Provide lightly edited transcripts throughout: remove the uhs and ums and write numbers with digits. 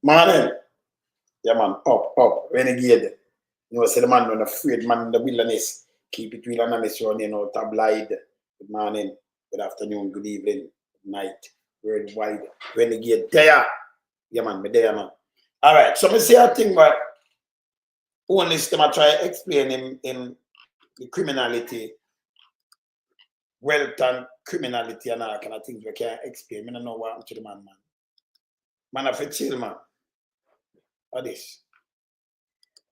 Man, yeah, man, up, renegade. You know, say the man not afraid, man, the wilderness. Keep it wilderness running, you know, tabloid. Good morning, good afternoon, good evening, good night, worldwide, renegade. There, yeah, man, me there, man. All right, so me say a thing, but Holness, them I try to explain in the criminality, wealth and criminality and all kind of things we can't explain. I don't know what happened to the man. Man, I feel chill, man. What this?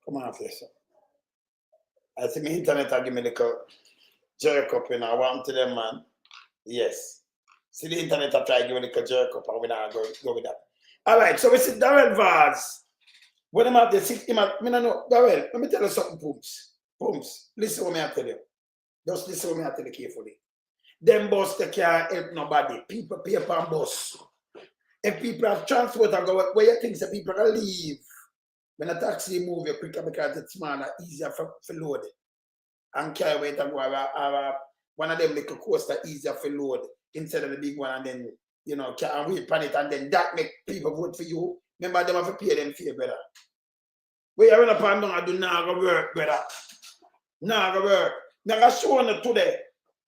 Come on, sir. I see my internet, I give me a little jerk up, and I want to them, man. Yes. See the internet, I try to give me a little jerk up, and we not go with that. All right, so we see Pums Vaz. When I'm at the city, I don't know, Darrell, let me tell you something, Pums, listen what I tell you. Just listen what I tell you carefully. Them bus, they can't help nobody. People pay for bus. If people have transport and go where you think the people can leave, when a taxi move you quicker because it's smaller, easier for load. And carry weight and go have one of them little coaster easier for load instead of the big one, and then, you know, can't wait on it, and then that make people vote for you. Remember, them have to pay them fee, brother. We are in a pan down and do not go work, brother. Not go work. Now I show you today.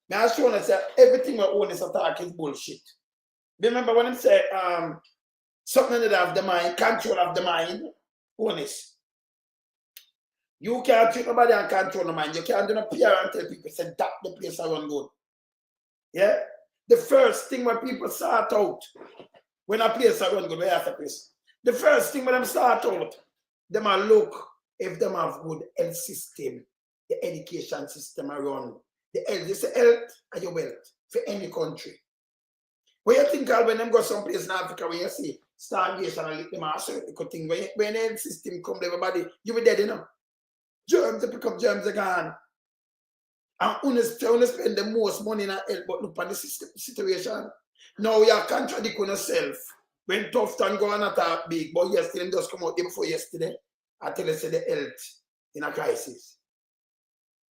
Now I show you that everything we own is attack is bullshit. Remember when I say something that have the mind, control of the mind, Holness. You can't treat nobody and control the mind. You can't do no PR and tell people say that the place I run good. Yeah? The first thing when people start out, when a place I run good, we have a place. The first thing when them start out, them a look if them have good health system, the education system around. The health, this health and your wealth for any country. When you think when them go someplace in Africa, when you see starvation and them are certain good thing, when the health system come to everybody, you be dead, you know. Germs, they pick up germs again. And only spend the most money in health, but look at the situation. Now you are contradicting yourself. When tough time go on attack big, but yesterday just come out day before yesterday, I tell you say the health in a crisis.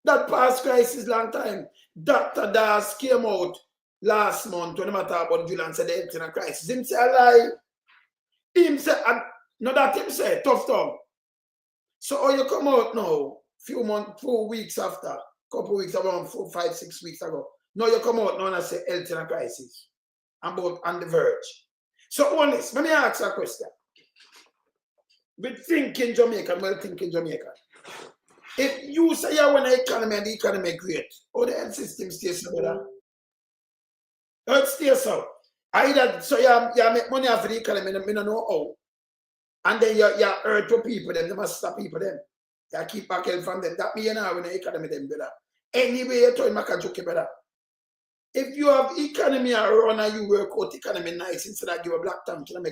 That past crisis long time. Dr. Das came out last month when he talk about Julian said the health in a crisis. Him say a lie. Him say, no that him say, tough tongue. So how you come out now, few weeks after, couple weeks, around 4, 5, 6 weeks ago. Now you come out now and say health in a crisis. I'm both on the verge. So Holness, let me ask a question. With thinking Jamaican, well thinking Jamaican. If you say you want the economy and the economy great, how the health system stays so better? It stays so. Either so you make money off the economy, I don't know how. And then you hurt to people, them, they must stop people them. You keep back help from them. That means you know when the economy them better. Anyway, you turn back and joke better. If you have economy around and you work out economy nice instead of give a black time to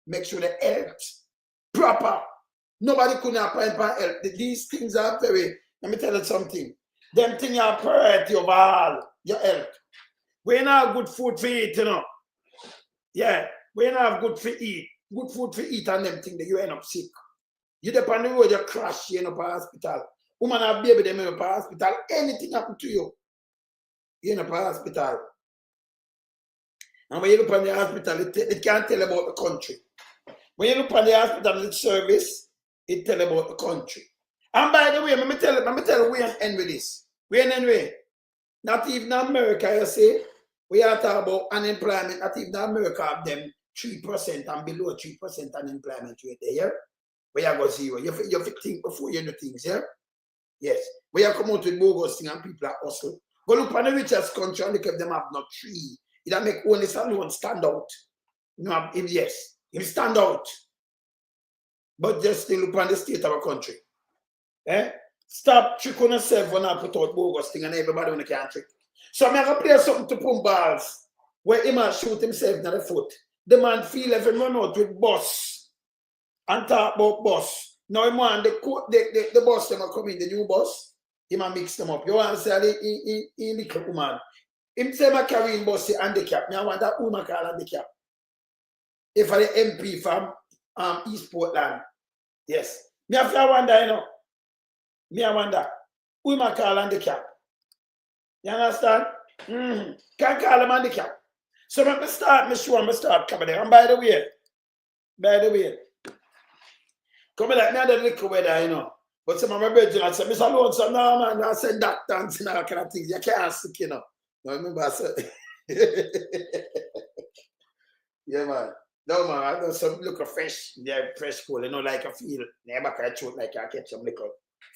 make sure the health proper. Nobody couldn't apply for health. These things are very, let me tell you something. Them things are priority over all your health. We don't have good food for eat, you know. Yeah, we don't have good food for eat and them things that you end up sick. You depend on the road, you crash, you end up in hospital. Woman have baby, them end up in hospital. Anything happen to you, you end up in hospital. And when you look on the hospital, it can't tell about the country. When you look on the hospital, the service, it tell about the country. And by the way, let me tell you, we end with this. We end with not even America, you see, we are talking about unemployment, not even America have them 3% and below 3% unemployment rate there. We are go zero. You have to think before you do things, yeah? Yes. We are come out with bogus thing and people are hustle. Go look on the richest country and look if them have not 3. It make only someone stand out. You know, yes, he stand out. But just still look on the state of our country. Eh? Stop tricking yourself when I put out bogus thing and everybody when they can't trick. So I'm going to play something to Pums Vaz where he might shoot himself in the foot. The man feel if he run out with bus and talk about bus. Now he want the bus them are coming, the new bus, he might mix them up. You want to say he little woman. Him say my carrying bus the handicap. Me I want that woman call handicap. If I the MP from East Portland. Yes. Me have to wonder, you know. Me I wonder. Woman call handicap. You understand? Can't call him handicap. So I'm start coming there. And by the way, Come like me, I don't look weather, you know. But some of my brethren, I said, Mr. Lord, so no, man, I said doctor and all kind of things. You can't sick, you know. I remember I said, yeah, man. No, man, I got some look of fresh, yeah, fresh cold. You know, like I feel, never can throat like I catch some little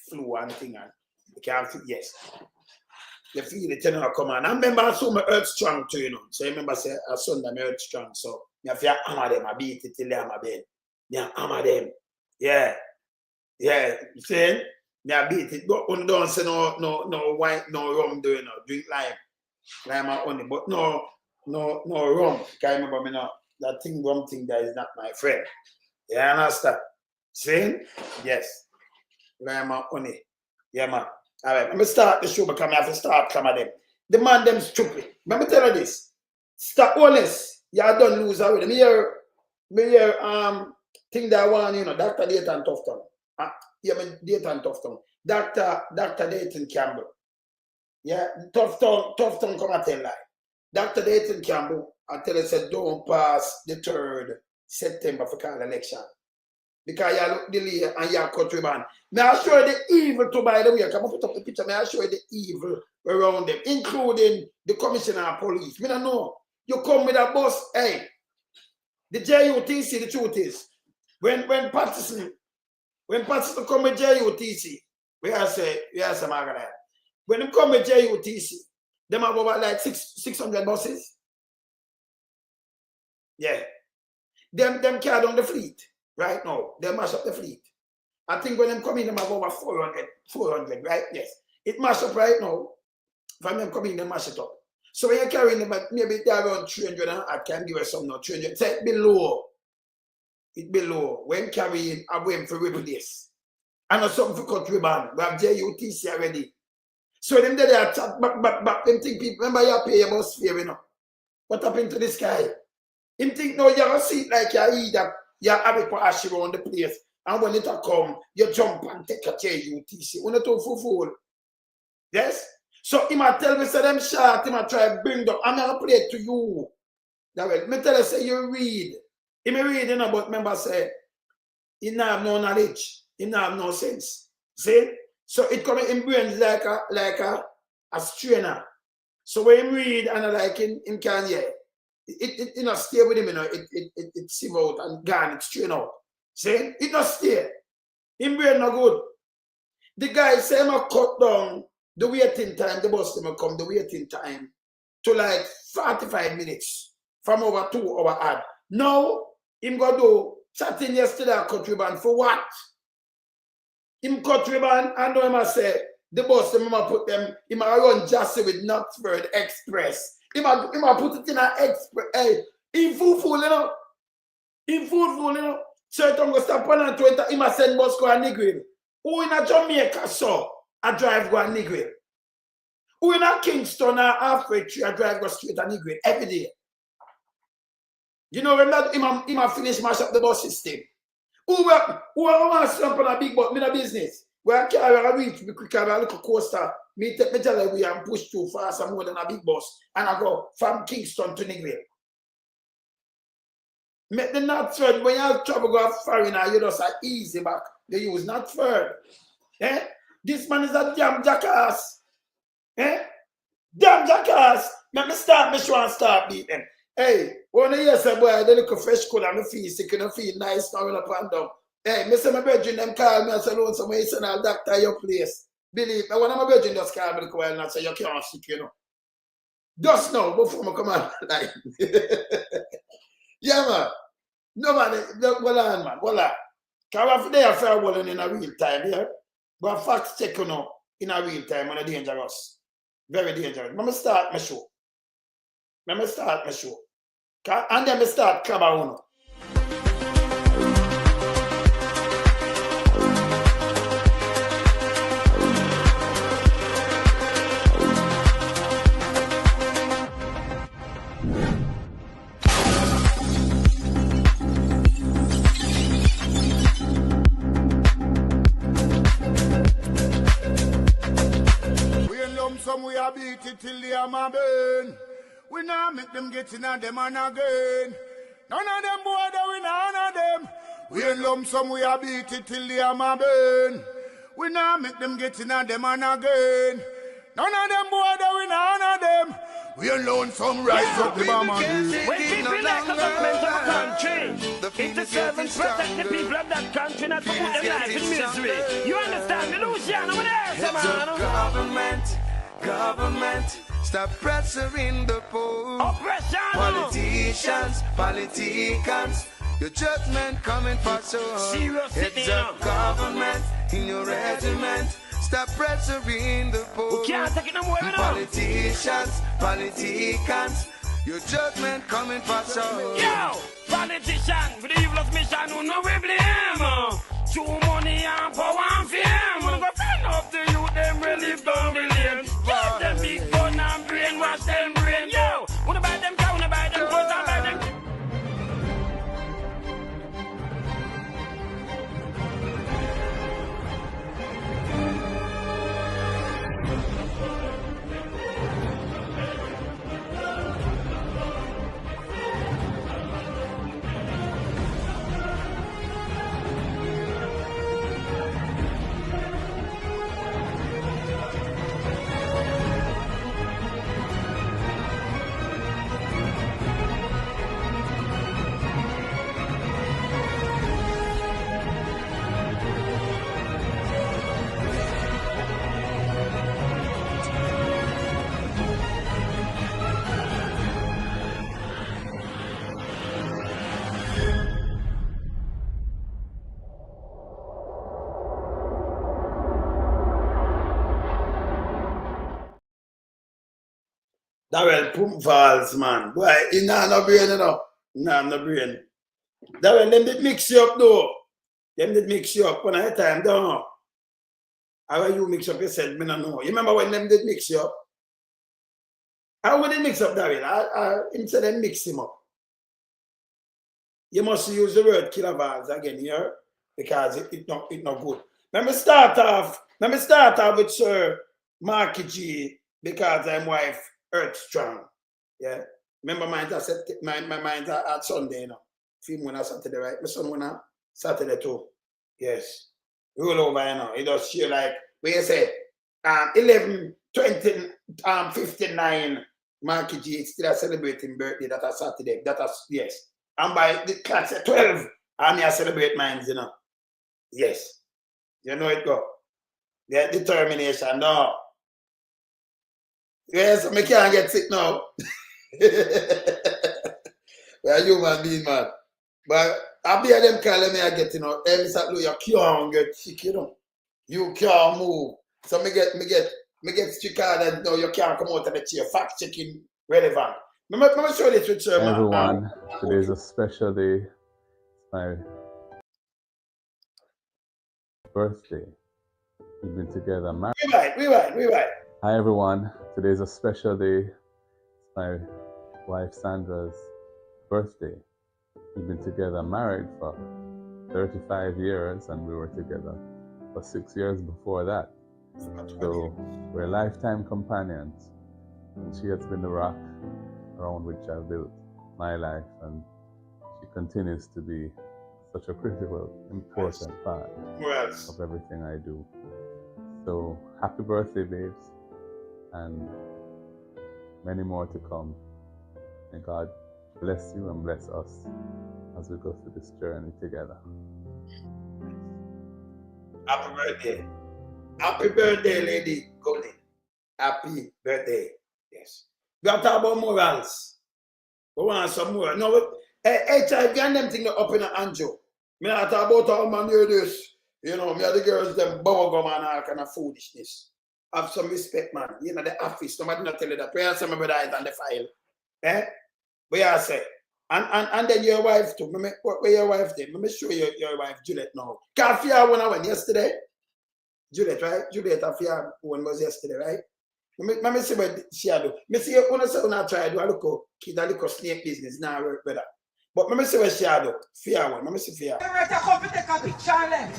flu and thing. And you can't feel, yes. You feel it, you know, come on. I remember I saw my earth strong too, you know. So I remember I said, I saw my earth strong. So if you hammer them, I beat it till they hammer them. Yeah, hammer them. Yeah. Yeah, you see? Yeah, beat it. But on don't say no wine, no rum do you know. Drink lime and honey. But no rum. Can't remember me now. That thing rum thing that is not my friend. You understand? See? Yes. Lime and honey. Yeah, man. All right, let me start the show because I have to start come at them. The man them stupid. Let me tell you this. Stop Holness. You don't lose already. Me hear thing that I want, you know, Dr. Dayton Tufton. Yeah, me Dayton Tufton. Dr. Dayton Campbell. Yeah, Tufton come and tell lie. Dr. Dayton Campbell, I tell you, said don't pass the 3rd September for call election. Because you look delay and you cut ribbon. May I show you the evil too, by the way. Come and put up the picture. May I show you the evil around them, including the commissioner of police. Me don't know. You come with a bus, hey. The JUTC, the truth is, when Patterson come with JUTC, we have some Margaret. When they come with JUTC, them have over like 600 buses. Yeah. Them carry on the fleet right now. They mash up the fleet. I think when them come in, them have over 400, right? Yes. It mash up right now. From them coming, they mash it up. So when you're carrying them, maybe they're around 300, I can give you some now, 300. Say it below. It below. When carrying, I'm waiting for replace. I know something for cut ribbon. We have JUTC already. So them there are chat back. Them think people, remember you pay your bus fare, you know. What happened to this guy? Him think no, you see it like you either you have it for ash around the place. And when it come, you jump and take a JUTC. When it all full. Yes? So he might tell me, say them short, he might try to bring them. I'm going to play it to you. That way, me tell you, say you read. He may read, you know, but remember, say, he don't have no knowledge. He don't have no sense. See? So it come in brains like a strainer. So when he read and like him can hear. It you know stay with him, you know, it sieve out and gone, it strain out. See? It not stay. Him brain not good. The guy say him cut down the waiting time, the bus them come, the waiting time to like 45 minutes from over 2 hour ad. Now, him go do chatting yesterday cut ribbon for what? Him cut ribbon and him a say the bus them put them, him a run just with Knoxford Express. Him a put it in an express. Hey, him fool, you know. Him fool, you know. So he don't go stop on and Twitter, him a send bus go a Negril. Who in a Jamaica so I drive go a Negril. Who in a Kingston or halfway tree I drive go straight a Negril every day. You know when that him a finish mash up the bus system. Who want to slump on a big bus, me a business. Where I carry a reach, me quick carry a little coaster. Me take me tell we and push too fast and more than a big bus. And I go from Kingston to Negril. Make the not third when you travel go foreign and you just easy back. They use not third. Eh? This man is a damn jackass. Eh? Damn jackass. Let me start me show and start beating. Hey, one of you say boy, they look fresh cool and me feel sick and I feel nice now up and down. Hey, me say my brethren them call me and say loan somewhere you send a doctor at your place. Believe me, one of my brethren just call me while and say you can't sick, you know. Just now before me come on like yeah man. No man, hold on man, hold on. Because they are fair walling in a real time, yeah? But facts check you know in a real time and dangerous. Very dangerous. Let me start my show. And then me start Club Uno. We are beat it till the hammer burn. We now make them get in on them and again. None of them boy that we none of them. We in lump sum, we a beat it till the hammer burn. We now make them get in a them and again. None of them boy that we none of them. We alone some rise up the bomb and When people elect the government of a country, it's to serve and protect the people of that country, not to put their life in misery. You understand? The Luciano over there, man. Government, stop pressuring the poor. Oppression. Politicians, your judgment coming for so. Serious It's a government in your regiment. Stop pressuring the poor. We can't take it no more now. Politicians, your judgment coming for so. Yo, politician, with the evilest mission, who no we blame. Too money and power and fame. Wanna go friend up the youth, them relieve down the lane. Give them big gun and brainwash them brain. Yo, wanna buy them cow, wanna buy them goats and buy them. That well, Pums Vaz, man. Boy, you know no brain, you know. Nah, no brain. That well, them did mix you up, though. Them did mix you up one at a time, don't know. How you mix up yourself, me don't know. You remember when them did mix you up? How would they mix up that way? Instead of mix him up. You must use the word killer Vaz again here, because it's not good. Let me start off with Sir Marky G, because I'm wife Earth Strong. Yeah. Remember mine I said my mind at Sunday, you know. Film when I Saturday, right? My son when I Saturday too. Yes. Roll over, you know. It does share like where you say 11, 20, 59 Marky G still celebrating birthday that is Saturday. That is yes. And by the class at 12, I celebrate mine, you know. Yes. You know it go. The determination, no. Yes, I can't get sick now. Well, human being, man. But I be them calling me, I get, you know, you can't get sick, you know. You can't move. So me get sick and no, you can't come out of the chair. Fact checking relevant. Let me show this with you, man. Everyone, today is a special day. It's my birthday. We've been together. We right. Hi everyone, today is a special day. It's my wife Sandra's birthday. We've been together married for 35 years and we were together for 6 years before that. So we're lifetime companions. And she has been the rock around which I've built my life, and she continues to be such a critical, important part of everything I do. So happy birthday, babes, and many more to come. May God bless you and bless us as we go through this journey together. Happy birthday. Happy birthday, Lady Golden. Happy birthday. Yes. We are talking about morals. We want some more. No, HIV and them things up in the Anjo. Me not talk about how man do this. You know, me and the girls, them bubble gum and all kind of foolishness. Have some respect, man. You know, the office, somebody not tell you that. Where some of the eyes on the file. Eh? Where I say. And then your wife too. Where your wife did? Let me show you your wife, Juliet, now. Coffee when I went yesterday. Juliet, right? Juliet, Afia one was yesterday, right? Let me see what she do. Me see when I say when I try to do a little snake business now work better. But let me see what she do. Fear one. Let me see fear. Take a picture and then.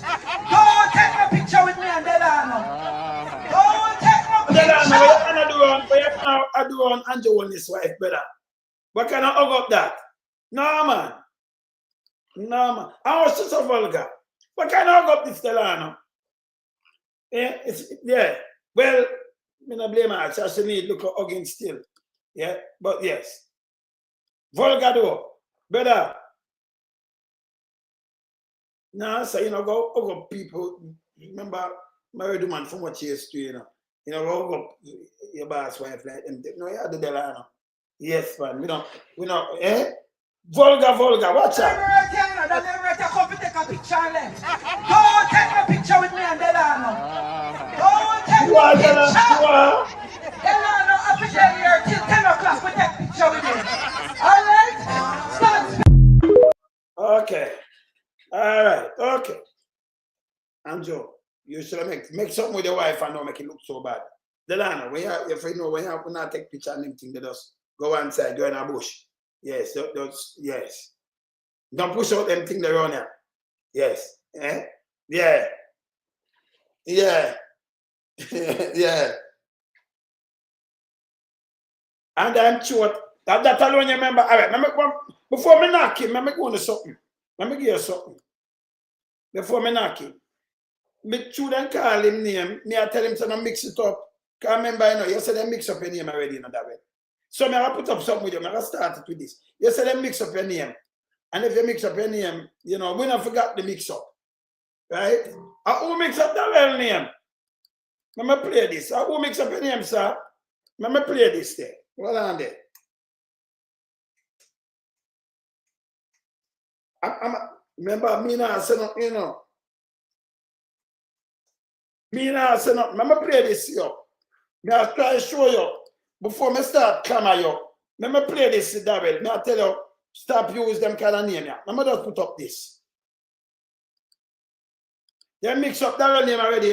Don't take a picture with me and Delano. Don't take no picture. Delano, what you can do on Angel Holness wife better. What can I hug up that? No, man. No, man. I was just so vulgar. What kind of up this Delano? Yeah. Well, I don't blame her. She need look again still. Yeah, but yes. Vulgar though. Brother. No, so go people. Remember, married woman from what she is to, go your boss wife like them. No, you have the Delano. Yes, man. We don't, Vulgar, watch out. Never come to take a picture and left. Don't take a picture with me and Delano. Don't take a picture. Delano, up here till 10 o'clock. We take a picture with him. All right? Start. Okay. All right. Okay. And Joe, you should make something with your wife and not make it look so bad. Delano, when you not take picture and anything, they just go inside, go in a bush. Yes, yes. Don't push out them things around here. Yes. Yeah. Yeah. Yeah. And I'm short. That alone you remember. All right, before me knock him, let me go on to something. Let me give you something. Before me knock him. Me children call him name. Me I tell him to mix it up. Because remember, you said they mix up your name already, that way. So me I put up something with you. I start it with this. You said they mix up your name. And if you mix up your name, we don't forget the mix up. Right? Who mix up that real name? Let me play this. Who mix up your name, sir? Let me play this there. Hold on there. Remember, me now say nothing, Me now say nothing. Let me play this here. Me I try to show you. Before me start clamor you. Let me play this, Daryl. Me I tell you, stop use them kind of name. Let me just put up this. They mix up Daryl name already,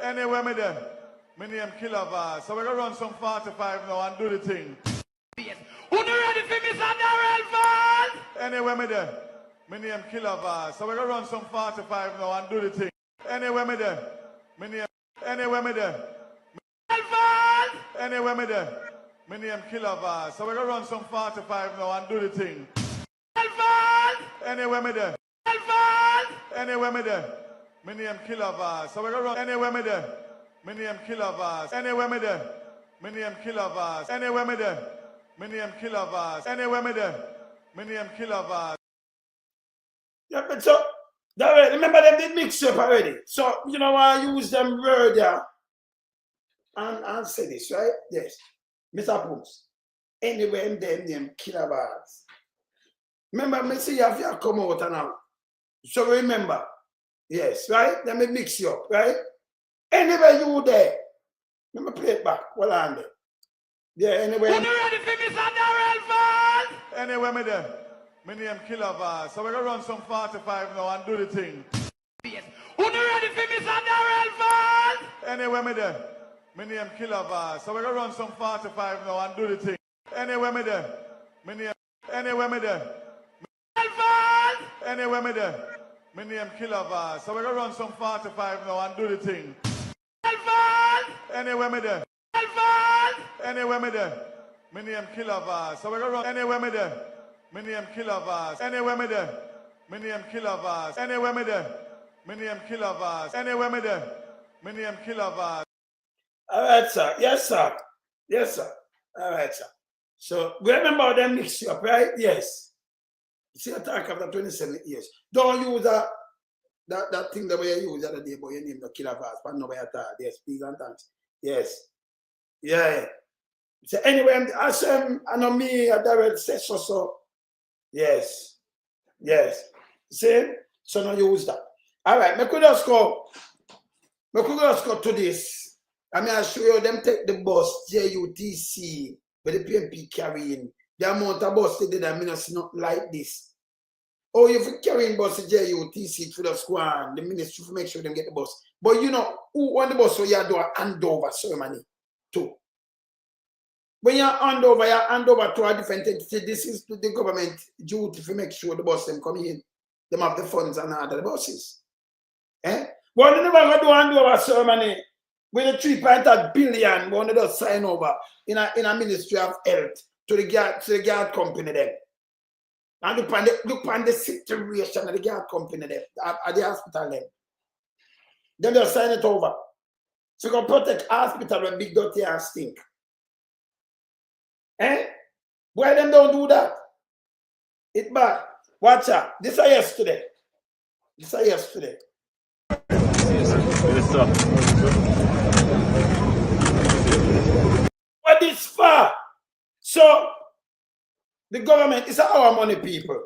Anyway, me there. My name Killer Vaz. So we're going to run some 45 now and do the thing. Yes. Who not ready for Mr. Darrell Vaz? Anyway, me there. My name Killer Vaz. So we're going to run some 45 now and do the thing. Anyway, me there. Anyway, me there. Anyway, me there. My name Killer Vaz. So we're going to run some 45 now and do the thing. Anyway, me there. Anyway, me there. My name Killer Vaz. So we're going to run. Anyway, me there. My name Killer Vaz. Anyway, me there. My name Killer Vaz. Anyway, me there. My name Killer Vaz. Anyway, me there. My name Killer Vaz. Yeah, but so, Daryl, remember them did mix up already. So, I use them word there. And say this, right? Yes. Mr. Pums. Anyway, them name Killer Vaz. Remember, me see if you come out now. So remember. Yes, right? Let me mix you up, right? Anyway, you there. Let me play it back. Well, on there. Yeah, anyway. Who not ready for Mr. Darrell Vaz? Anyway, me there. My name Killer Vaz. So we're going to run some 45 now and do the thing. Yes. Who not ready for Mr. Darrell Vaz? Anyway, me there. My name Killer Vaz. So we're going to run some 45 now and do the thing. Anyway, me there. Anyway, me there. Anyway, me there. My name Killer Vaz. So we're going to run some 45 now and do the thing. Anyway, me there. Anyway, me there. My name Killer Vaz. So we're going to run. Anyway, me there. My name Killer Vaz. Anyway, me there. My name Killer Vaz. Anyway, me there. My name Killer Vaz. Anyway, me there. My name Killer Vaz. All right, sir. Yes, sir. Yes, sir. All right, sir. So, remember them mix you up, right? Yes. See, I talk after 27 years. Don't use that thing that we use the other day, but you name the Killer Vaz. But no way at all. Yes, please and thanks. Yes. Yeah. So, anyway, I know me, I direct say so. Yes. Yes. See? So, no use that. All right, me could just go to this. I mean, I show you them take the bus, JUTC, with the PMP carrying. The amount of bus they did, I mean, it's not like this. Oh, if you carrying bus to JUTC for the squad, the ministry to make sure them get the bus. But who on the bus, so you do a handover ceremony too. When you hand over to a different entity, this is the government duty to make sure the bus them come in. Them have the funds and all the buses. But they never going to do handover ceremony with the 3.8 billion one of those sign over in a Ministry of Health to the guard company then. And look on the situation of the guard company there, at the hospital there. Then they'll sign it over. So you can protect hospital when big dirty and stink. Eh? Why them don't do that? It's bad. Watch out. This is yesterday. This is yesterday. What is far? So the government is our money, people.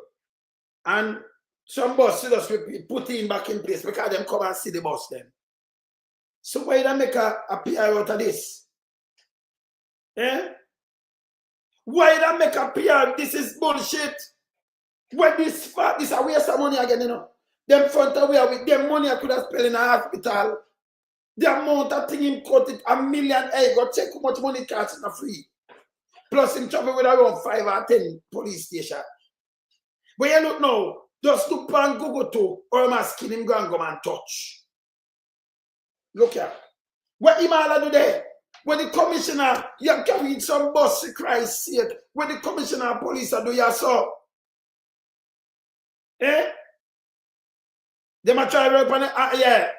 And some bus just put in back in place because them come and see the bus then. So why don't make a PR out of this? Eh? Why don't make a PR? This is bullshit. When this far, this is a waste of money again, you know. Them front away with them money I could have spent in a hospital. The amount of thing him cut it $1 million. Hey, go check how much money it costs in a free. Plus him travel with around 5 or 10 police stations. But you look now, just look on Google too, or my skin him go and touch. Look here. What him all do there? When the commissioner, you carry some bus to Christ's sake. When the commissioner of police do you so? Eh? They might try to work on it,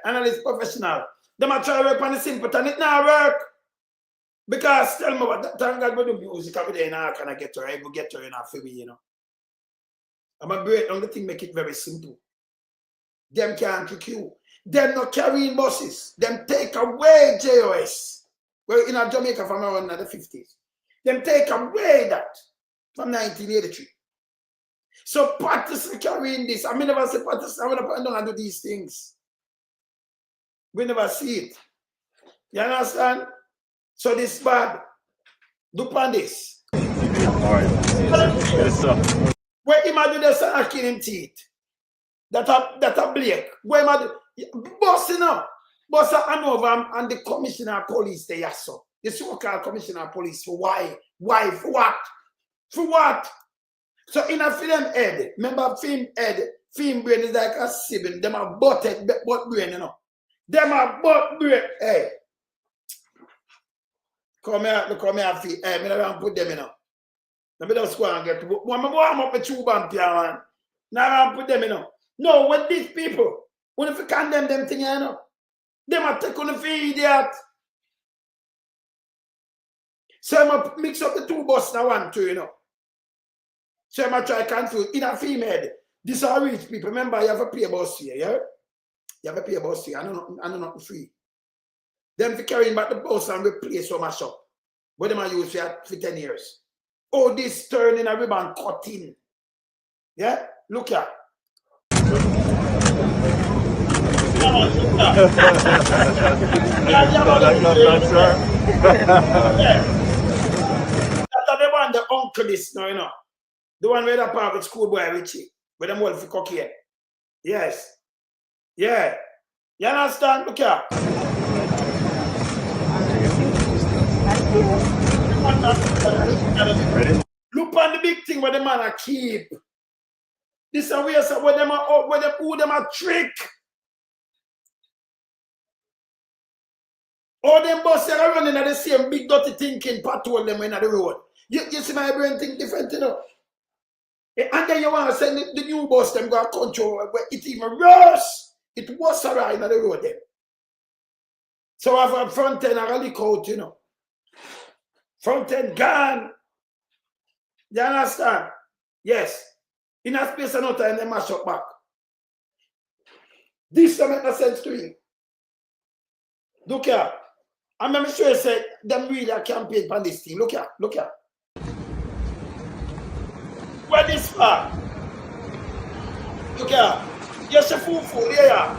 analyst professional. They might try to work on the sympathy and it not work. Because tell me what, thank God we do music every day now, can I get her? I will get her in our family, you know. I'm a break down the thing, make it very simple. Them can't trick you. Them not carrying buses. Them take away JOS. Well, in Jamaica from around the 50s. Them take away that from 1983. So practice carrying this. I mean, never say practice. I want to do these things. We never see it. You understand? So this bad. Do pan this. All right. Yes, sir. Where imagine the son killing teeth. That a Blake. Where imagine bossing up. Boss Hanover and the commissioner of police there, yes, sir. The so-called commissioner of police. For why? Why? For what? For what? So in a film head, remember film head, film brain is like a sibling. Them are butt brain, you know. Them are butt brain. Hey. Come here, hey, me don't put them in now. Let me just go and get to I'm up with 2 bump here, man. Now I put them in now. No, when these people, when if you condemn them thing, you know, them are taking the idiot. So I'm mix up the 2 bus now 1, 2, you know. So I'm try to confuse in a female. These are rich people. Remember, you have a pay bus here, yeah? You have a pay bus here. I know not free. Them for carrying back the bus and replace so much up. What them I use for 10 years. Oh, this turning a ribbon cutting. Yeah? Look here. That's the one, the uncle is now, you know. The one where the park with schoolboy Richie, where them wolf for cocaine. Yes. Yeah. You understand? Look here. Ready? Look on the big thing where the man are keep. This is where them are who them are trick. All them buses are running at the same big dirty thinking patrol them in the road. You see my brain think different, you know. And then you want to send the new bus them go control where it even worse. It was around the road then. So I have a front end a leak out, you know. Front end gone. You understand? Yes. In a space of no time they mash up back. This don't make no sense to you. Look here. I'm sure you said them really a campaign on this thing. Look here. Look here. Where this far? Look here. Yes, a fool, yeah.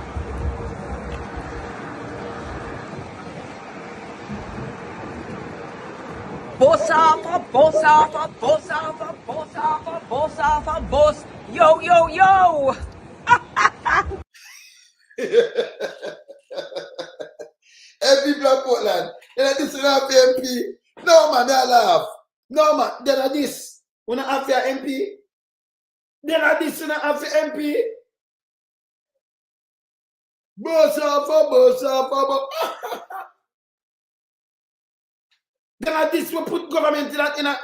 Boss off, boss off, boss off, boss off, boss off, boss. Yo, yo, yo. Every Black Portland. Then I this have MP. No man, they laugh. No man, then I this. When I have your MP. Then I this when I have your MP. Boss off. Then I this we put government in a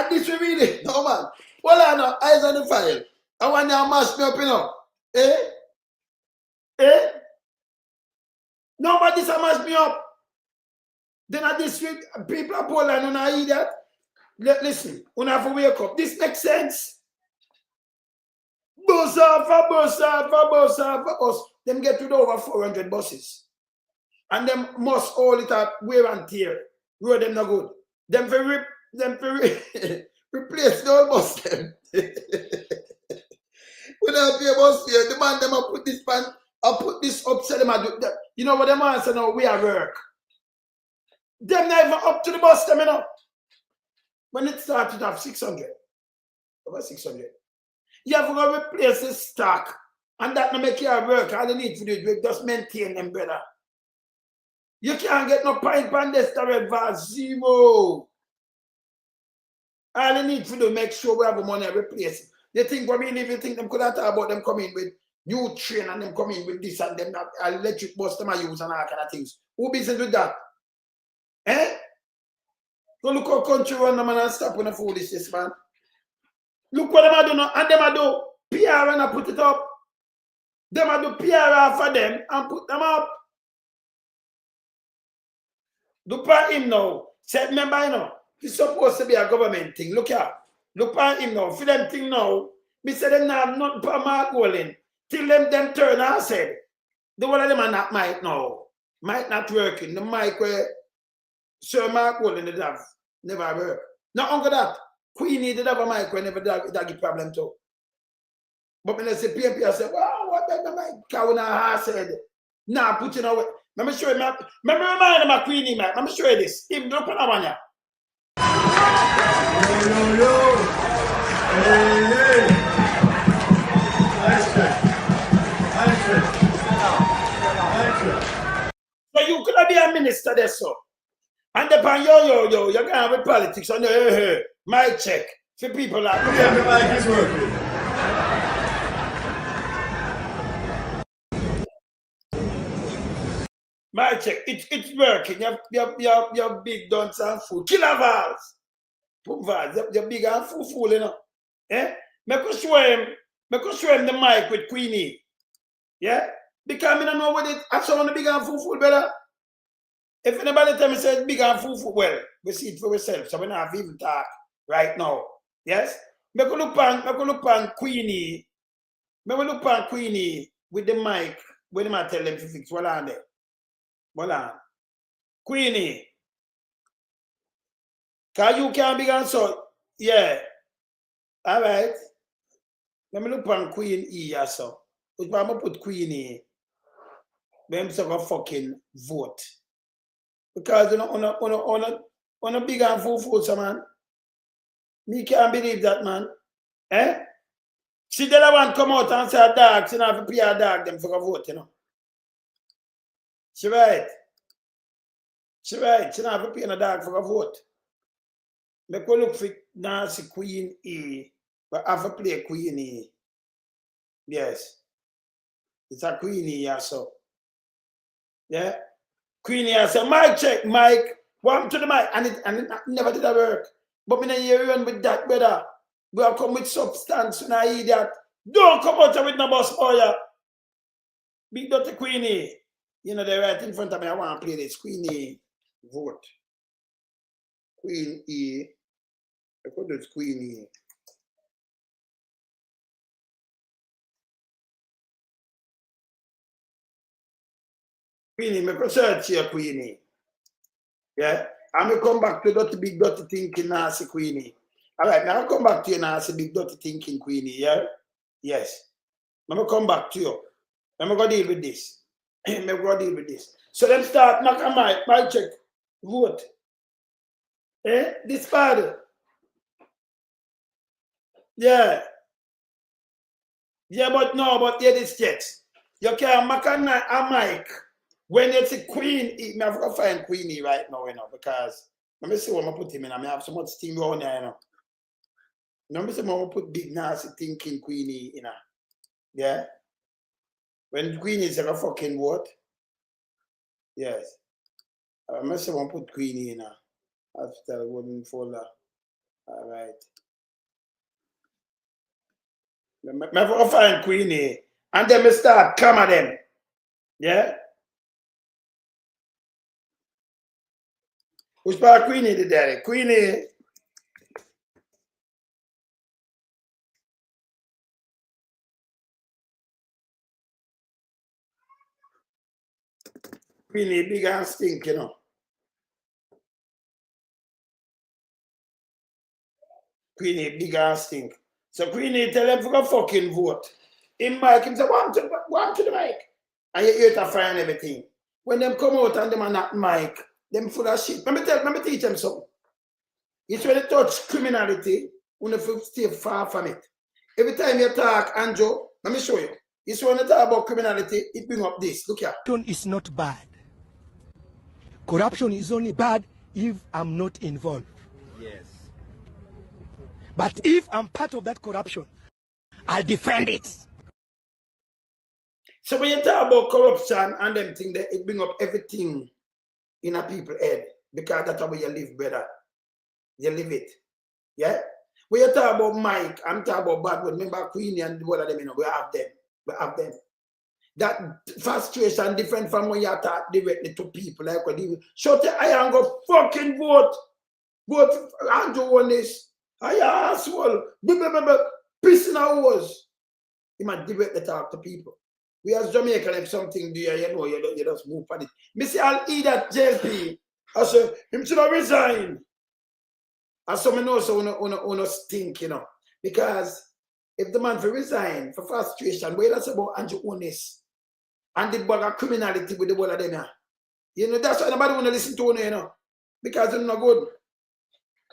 this we really no man. Well, I know, eyes on the file. I want you to mash me up, you know. Eh? Nobody's a mash me up. Then at this week, people are poor and I eat that. Listen, we have to wake up. This makes sense. Bus for us. Them get rid of over 400 buses. And them must all it up wear and tear. Road them not good. Them for replace the whole bus them. When I pay bus here, the man them I put this pan, I put this up, so them I do that. You know what them answer now? We are work. Them not even up to the bus them, you know. When it started off 600, over 600. You have to go replace the stock, and that not make you work. All you need to do is just maintain them, brother. You can't get no pint on this red vase, zero. All you need to do is make sure we have the money to replace it. They think, I mean, if you think them could have talk about them coming with new train and them coming with this and them electric bus them I use and all kind of things. Who business with that? Eh? Go look how country run them and stop on the foolishness, man. Look what them I do now, and them I do PR and I put it up. Them I do PR for them and put them up. Look at him now. Say, remember, you know, it's supposed to be a government thing. Look at him now. For them thing now, me say them not put Mark Golden. Till them turn and said, the one of them are not mic now. Mic not working. The mic where Sir Mark Golden did have never work. Not only that, Queenie did have a mic where never that give problem too. But when I say PMP, I said, wow, what the mic cow in her said. Nah, put it away. Let me show you, remember remind my Queenie, man. Let me show you this. Even drop on one, yeah. Yo. Hey. So you could be a minister there, so. And upon yo, you're going to have a politics on the mic check for people like Yeah, the mic is working. My check, it's working. You're big dunce and fool. Killer Vaz. Pums Vaz, you're big and fool, you know. Eh? I could show him the mic with Queenie. Yeah? Because I don't know what it I saw the big and fool, brother. If anybody tell me say it's big and fool, well, we see it for ourselves. So we don't have to even talk right now. Yes? I could look on Queenie. I will look on Queenie with the mic when I tell them to fix what on there. Hold on. Queenie. Because you can't be gone so. Yeah. All right. Let me look on Queen E so. Which I'm going to put Queenie. I'm going to fucking vote. Because you know, on a big and full, man. Me can't believe that, man. Eh? She the one come out and say a dog. She not have to pay a dog them for a vote, you know. She right. She not have to pay a dog for a vote. Me go look for Nancy Queen E. But I have to play Queen E. Yes. It's a Queen E, so. Yeah? Queen E, so mic check, Mike. Welcome to the mic. And it never did that work. But me hear run with that, brother. We have come with substance when I hear that. Don't come out with no bus, boy. Big dirty Queen E. You know, they're right in front of me. I want to play this. Queen E. Vote. Queen E. I could do Queen E. Queen E, I could search here, Queen E. Yeah? I'm going to come back to that big dirty thinking, nasty Queen E. All right, now I'll come back to you, nasty big dirty thinking, Queen E, yeah? Yes. I'm going to come back to you. I'm going to deal with this. I'm going to deal with this. So let's start, knock on my check, vote. Eh? This father. Yeah. Yeah, but yeah, this checks. You can't make a mic when it's a Queen E. I have to find Queen E right now, you know, because let me see what I put him in. I have so much steam on there, you know. Let me see what I put big nasty thinking Queen E, you know. Yeah. When Queen is a fucking what? Yes. I must have put Queen E, you know. After wooden folder. All right. I find Queenie. And then I start come at them. Yeah? Who's part Queenie the daddy? Queenie. Queenie big and stink, you know. Queenie big and stink. So Queenie tell them to go fucking vote. In Mike, him say, want to the mic. And you hear to fire and everything. When them come out and them are not mic, them full of shit. Let me teach them something. It's when you touch criminality, you have to stay far from it. Every time you talk, Andrew, let me show you. It's when you talk about criminality, it brings up this. Look here. Corruption is not bad. Corruption is only bad if I'm not involved. Yes. But if I'm part of that corruption, I'll defend it. So when you talk about corruption and them things, it brings up everything in a people's head. Because that's how you live, brother. You live it. Yeah? When you talk about Mike, I'm talking about bad word. Remember Queenie and the of them, you know, we have them. We have them. That frustration different from when you talk directly to people. Like when you shut your eye and go fucking vote. Vote Andrew Holness. I asshole. Piss in our was. You might directly talk to people. We as Jamaican have something there, you know, you just move on it. Me say I'll eat that JP. I say, him should have resigned. And so I know so uno stink, you know. Because if the man for resign for frustration, where that's about Andrew Holness and the bag of criminality with the whole of them. You know, that's why nobody want to listen to you know. Because it's not good.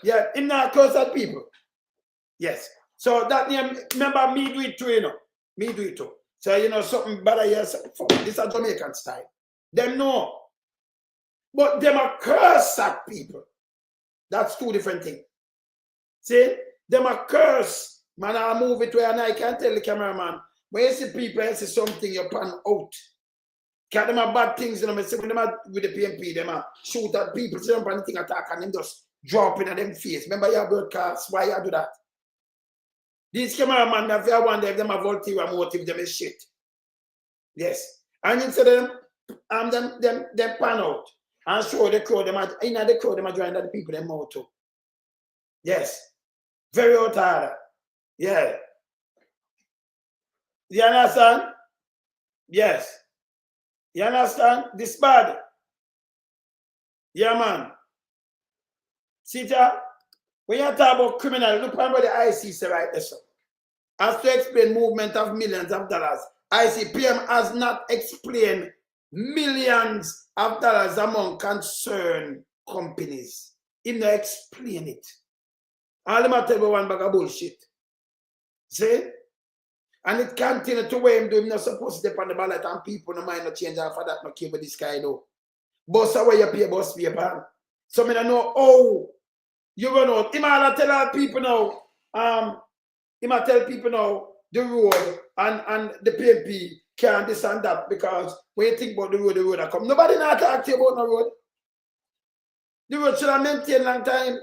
Yeah, him not curse at people. Yes. So that name, remember me do it too, you know. Me do it too. So you know something better yes, this is Jamaican style. Them know. But them are curse at people. That's two different things. See? Them are curse. Man, I move it where I can tell the cameraman. When you see people and see something, you pan out. Because them are bad things, you know. When them are with the PMP, them are shoot at people, see them anything attack and them just drop in at them face. Remember your broadcast, why you do that? These cameramen, if you wonder if them have ulterior motive, them is shit. Yes. And instead of them pan out and show the crowd, them are in the crowd, them are drawing the people them out too. Yes. Very out harder. Yeah. You understand? Yes. You understand? This bad. Yeah, man. See that? When you talk about criminal, look at what the IC say right there. As to explain movement of millions of dollars, ICPM has not explained millions of dollars among concerned companies. He not explain it. All them tell me one bag of bullshit. See? And it continue to weigh him do him not supposed to step on the ballot and people no mind no change after that no care with this guy though. Boss away you pay bus paper. So me don't know how you run out. He might tell all people now, he might tell people now the road and the PMP can't this and that because when you think about the road that come. Nobody not talk to you about no road. The road should have maintained long time.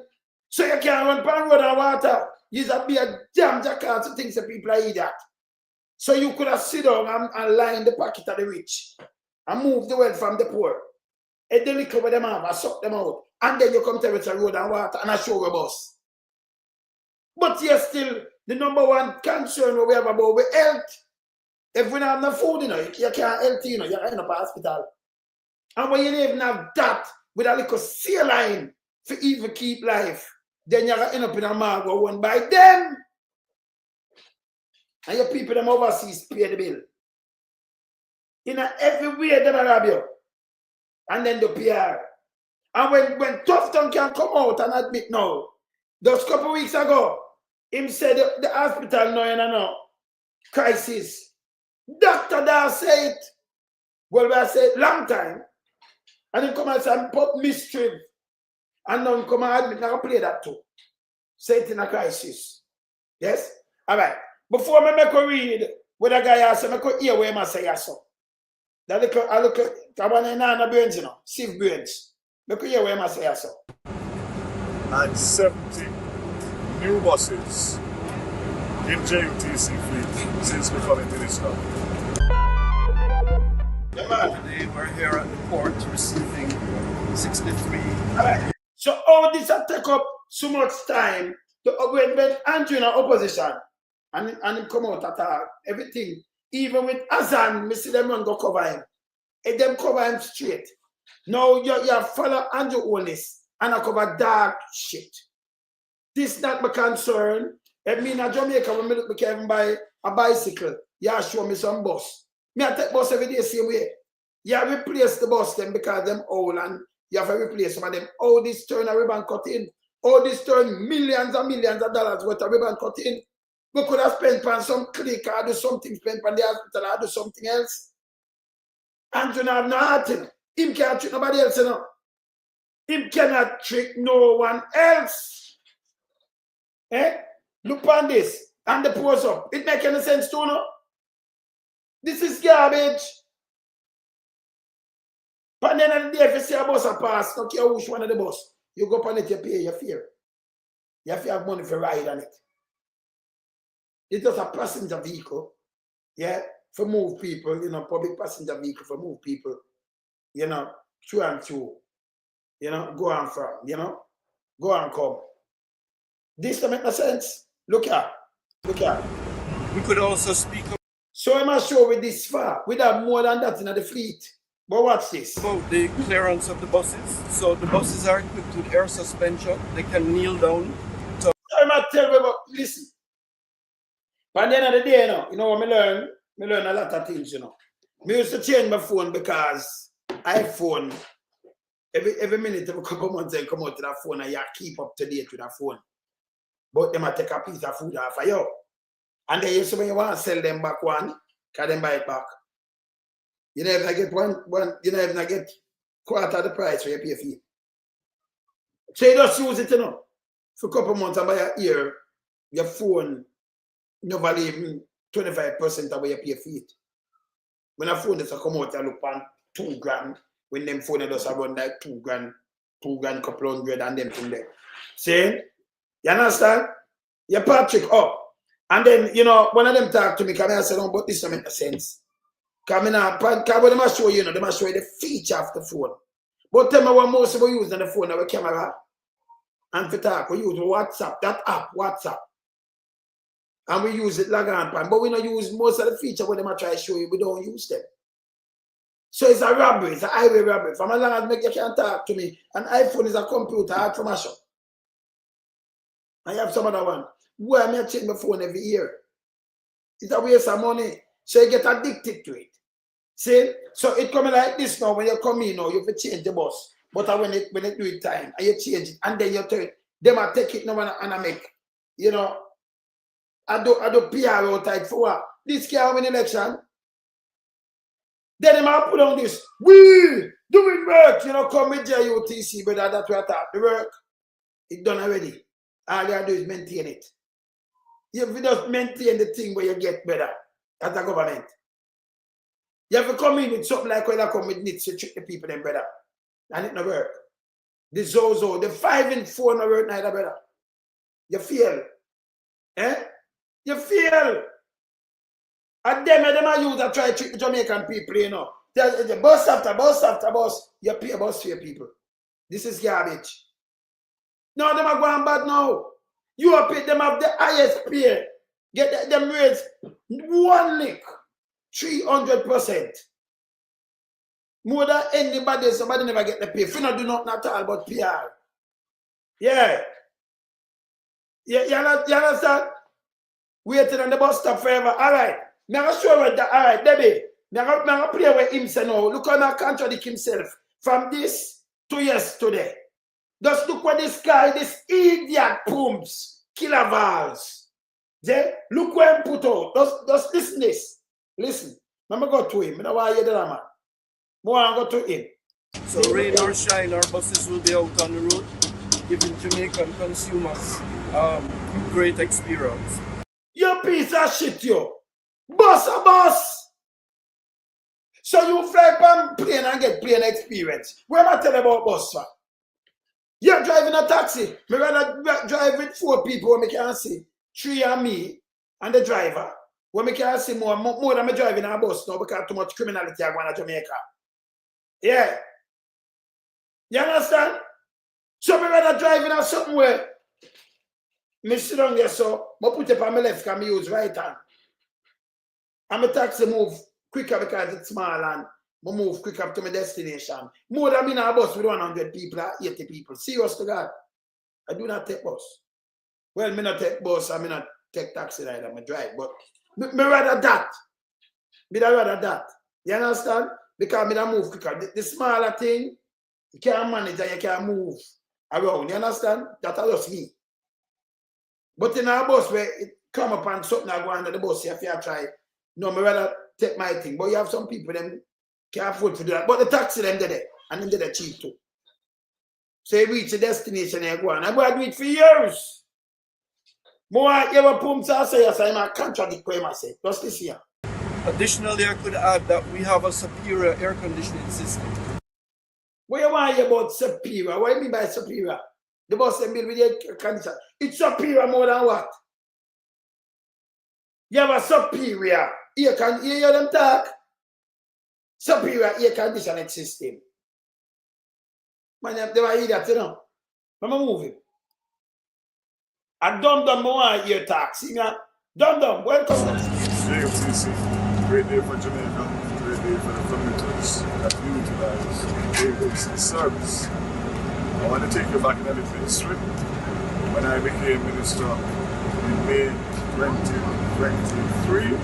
So you can't run pan road and water. You just be a damn jackass to think that people are idiot. So you could have sit down and line the pocket of the rich and move the wealth from the poor. And then you cover them up and suck them out. And then you come to with a road and water and a show a bus. But yes, still, the number one concern we have about the health. If we don't have no food, you know, you can't health, you know, you're in a hospital. And when you don't even have that with a little seal line for even keep life, then you're going to end up in a margo one by them. And your people them overseas pay the bill. In every way they rob you. And then the PR. And when Tough Tongue can come out and admit now, those couple weeks ago, him said the hospital no crisis. Doctor there say it. Well, I said long time. And then come and say pop mystery. And now come and admit now play that too. Say it in a crisis. Yes? Alright. Before I make a read what a guy asked, I could hear where I say so. That I look at Tabanana brains, you know, sieve brains. I could hear where I say so. And 70 new buses in JUTC fleet since we come into this now. Today we're here at the port receiving 63. So all this will take up so much time to when Andrew in opposition and him come out attack everything. Even with Azan, me see them run go cover him. And them cover him straight. Now you follow Andrew Holness and I cover dark shit. This not my concern. It mean in Jamaica when me look me can buy a bicycle. Yeah, show me some bus. Me I take bus every day same way. You replace the bus them because them old and you have to replace some of them. All this turn a ribbon cut in. All this turn millions and millions of dollars worth of ribbon cut in. We could have spent on some clinic or do something, spent on the hospital or do something else. Andrew have nothing. Him can't trick nobody else, you know. Him cannot trick no one else. Eh? Look on this. And the pose up. It make any sense to you, no? This is garbage. But then at the day, if you see a bus a pass, don't care which one of the bus. You go on it, you pay your fare. You have to have money for ride on it. It's just a passenger vehicle, yeah, for move people, you know, public passenger vehicle for move people, you know, through and through, you know, go and from, you know, go and come. This don't make no sense. Look here. We could also speak So I'm not sure with this far. We have more than that in the fleet. But watch this. about the clearance of the buses. So the buses are equipped with air suspension. They can kneel down. I'm not tell you about, listen. But at the end of the day, you know what I learn? I learn a lot of things, you know. I used to change my phone because iPhone, every minute, every couple months, I come out to that phone and you keep up to date with that phone. But they might take a piece of food off of you. And then you say when you want to sell them back one, can them buy it back. You never get one, you never get quarter of the price for your pay fee. So you just use it, you know, for a couple months and by a year, your phone, you value even 25% of what you pay for it. When a phone does come out, you look on $2,000. When them phone does run like $2,000, couple hundred and them thing there. See? You understand? You Patrick up. And then, you know, one of them talk to me, because I said, no, but this doesn't make sense. Because when they must show you, they must show you the feature of the phone. But tell me what most of you use on the phone, our camera. And for talk, we use WhatsApp, that app, WhatsApp. And we use it log on pan. But we don't use most of the feature when they might try to show you, we don't use them. So it's a robbery, it's a highway robbery. From as long as you can't talk to me, an iPhone is a computer, hard for mash up. I have some other one. Why am I change my phone every year? It's a waste of money. So you get addicted to it. See? So it coming like this now. When you come in now, you have to change the bus. But when it do it time, and you change it, and then you turn, they might take it now and I make, you know, I do PR outside for what? This can't win election. Then they might put on this. We doing work, you know, come with JUTC, but that's what I thought. The work, it's done already. All you have to do is maintain it. You have to just maintain the thing where you get better as a government. You have to come in with something like when I come with NITS to treat the people them better. And it no work. The Zozo, the 5 and 4 no work neither better. You feel. Eh? You feel. And them I use to try to treat the Jamaican people, you know. The bus after bus after bus, you pay a bus for your people. This is garbage. No, them are going bad now. You are paid them have the highest pay. Get them raise one lick, 300%. More than anybody, somebody never get the pay. If you not do nothing at all but PR. Yeah. You understand? Waiting on the bus stop forever. All right. I'm going to show you that. All right, Debbie. I'm going to play with him say now. Look how he contradict himself. From this to yesterday. Just look what this guy, this idiot Pums, Vaz. Look where he put out. Just listen this. Listen. I'm going to go to him. I don't want to hear that, man. More I go to him. So rain or shine, our buses will be out on the road, giving Jamaican consumers great experience. You piece of shit, you. Bus a bus. So you fly from plane and get plane experience. Where am I telling about bus for? You're driving a taxi. Me rather drive with 4 people who I can see. 3 and me. and the driver. When we can see more than me driving a bus now because too much criminality are going to Jamaica. Yeah. You understand? So me rather driving or something where me sit down there so I put it on my left and I use right hand. And my taxi move quicker because it's small and I move quicker to my destination. More than me in a bus with 100 people or 80 people. Serious to God. I do not take bus. Well, me not take bus and me not take taxi either. I drive. But me rather that. Me rather that. You understand? Because me don't move quicker. The smaller thing, you can't manage and you can't move around. You understand? That's just me. But in a bus where it come up and something I go under the bus, if you try, no, me rather take my thing. But you have some people them can't afford to do that. But the taxi them did it. And them did it cheap too. So you reach the destination and you go on. I'm going to do it for years. More you ever Pums Vaz say yes, I'm a contradict what I say. Just this year. Additionally, I could add that we have a superior air conditioning system. What you want to hear about superior? What do you mean by superior? The bus them build with air conditioner. It's superior more than what? You have a superior air conditioning. You hear them talk? Superior air conditioning system. Man, they were idiots, you know. I'm moving. I dum more ear talk. See me? Dum, welcome. JFCC, great day for Jamaica, great day for the commuters that utilize JFCC service. I want to take you back in the history. When I became minister in May 2023,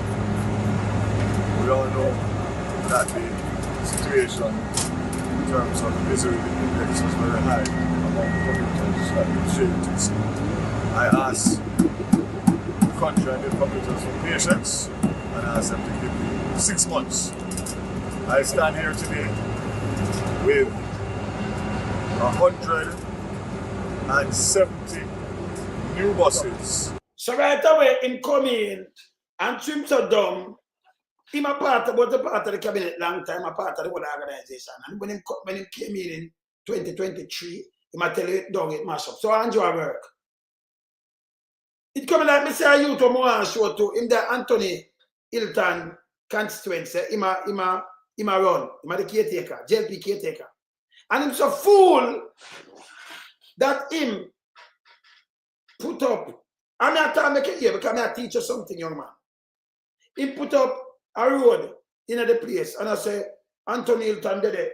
we all know that the situation in terms of the misery index was very high among commuters that in JFCC. I asked the country and the commuters for patience and asked them to give me 6 months. I stand here today with 170 new buses. So right away, him come in and swim so dumb. Him a part of the cabinet long time, a part of the whole organization. And when he came in 2023, he might tell you don't get mashed up. So I enjoy work. It coming like me say a youth who want to show to him the Anthony Hilton constituency. Him a run. Him a the caretaker, JLP caretaker. And him so fool that him put up. I'm not trying to make it here because I teach you something, young man. He put up a road in the place and I say, Anthony Hilton did it.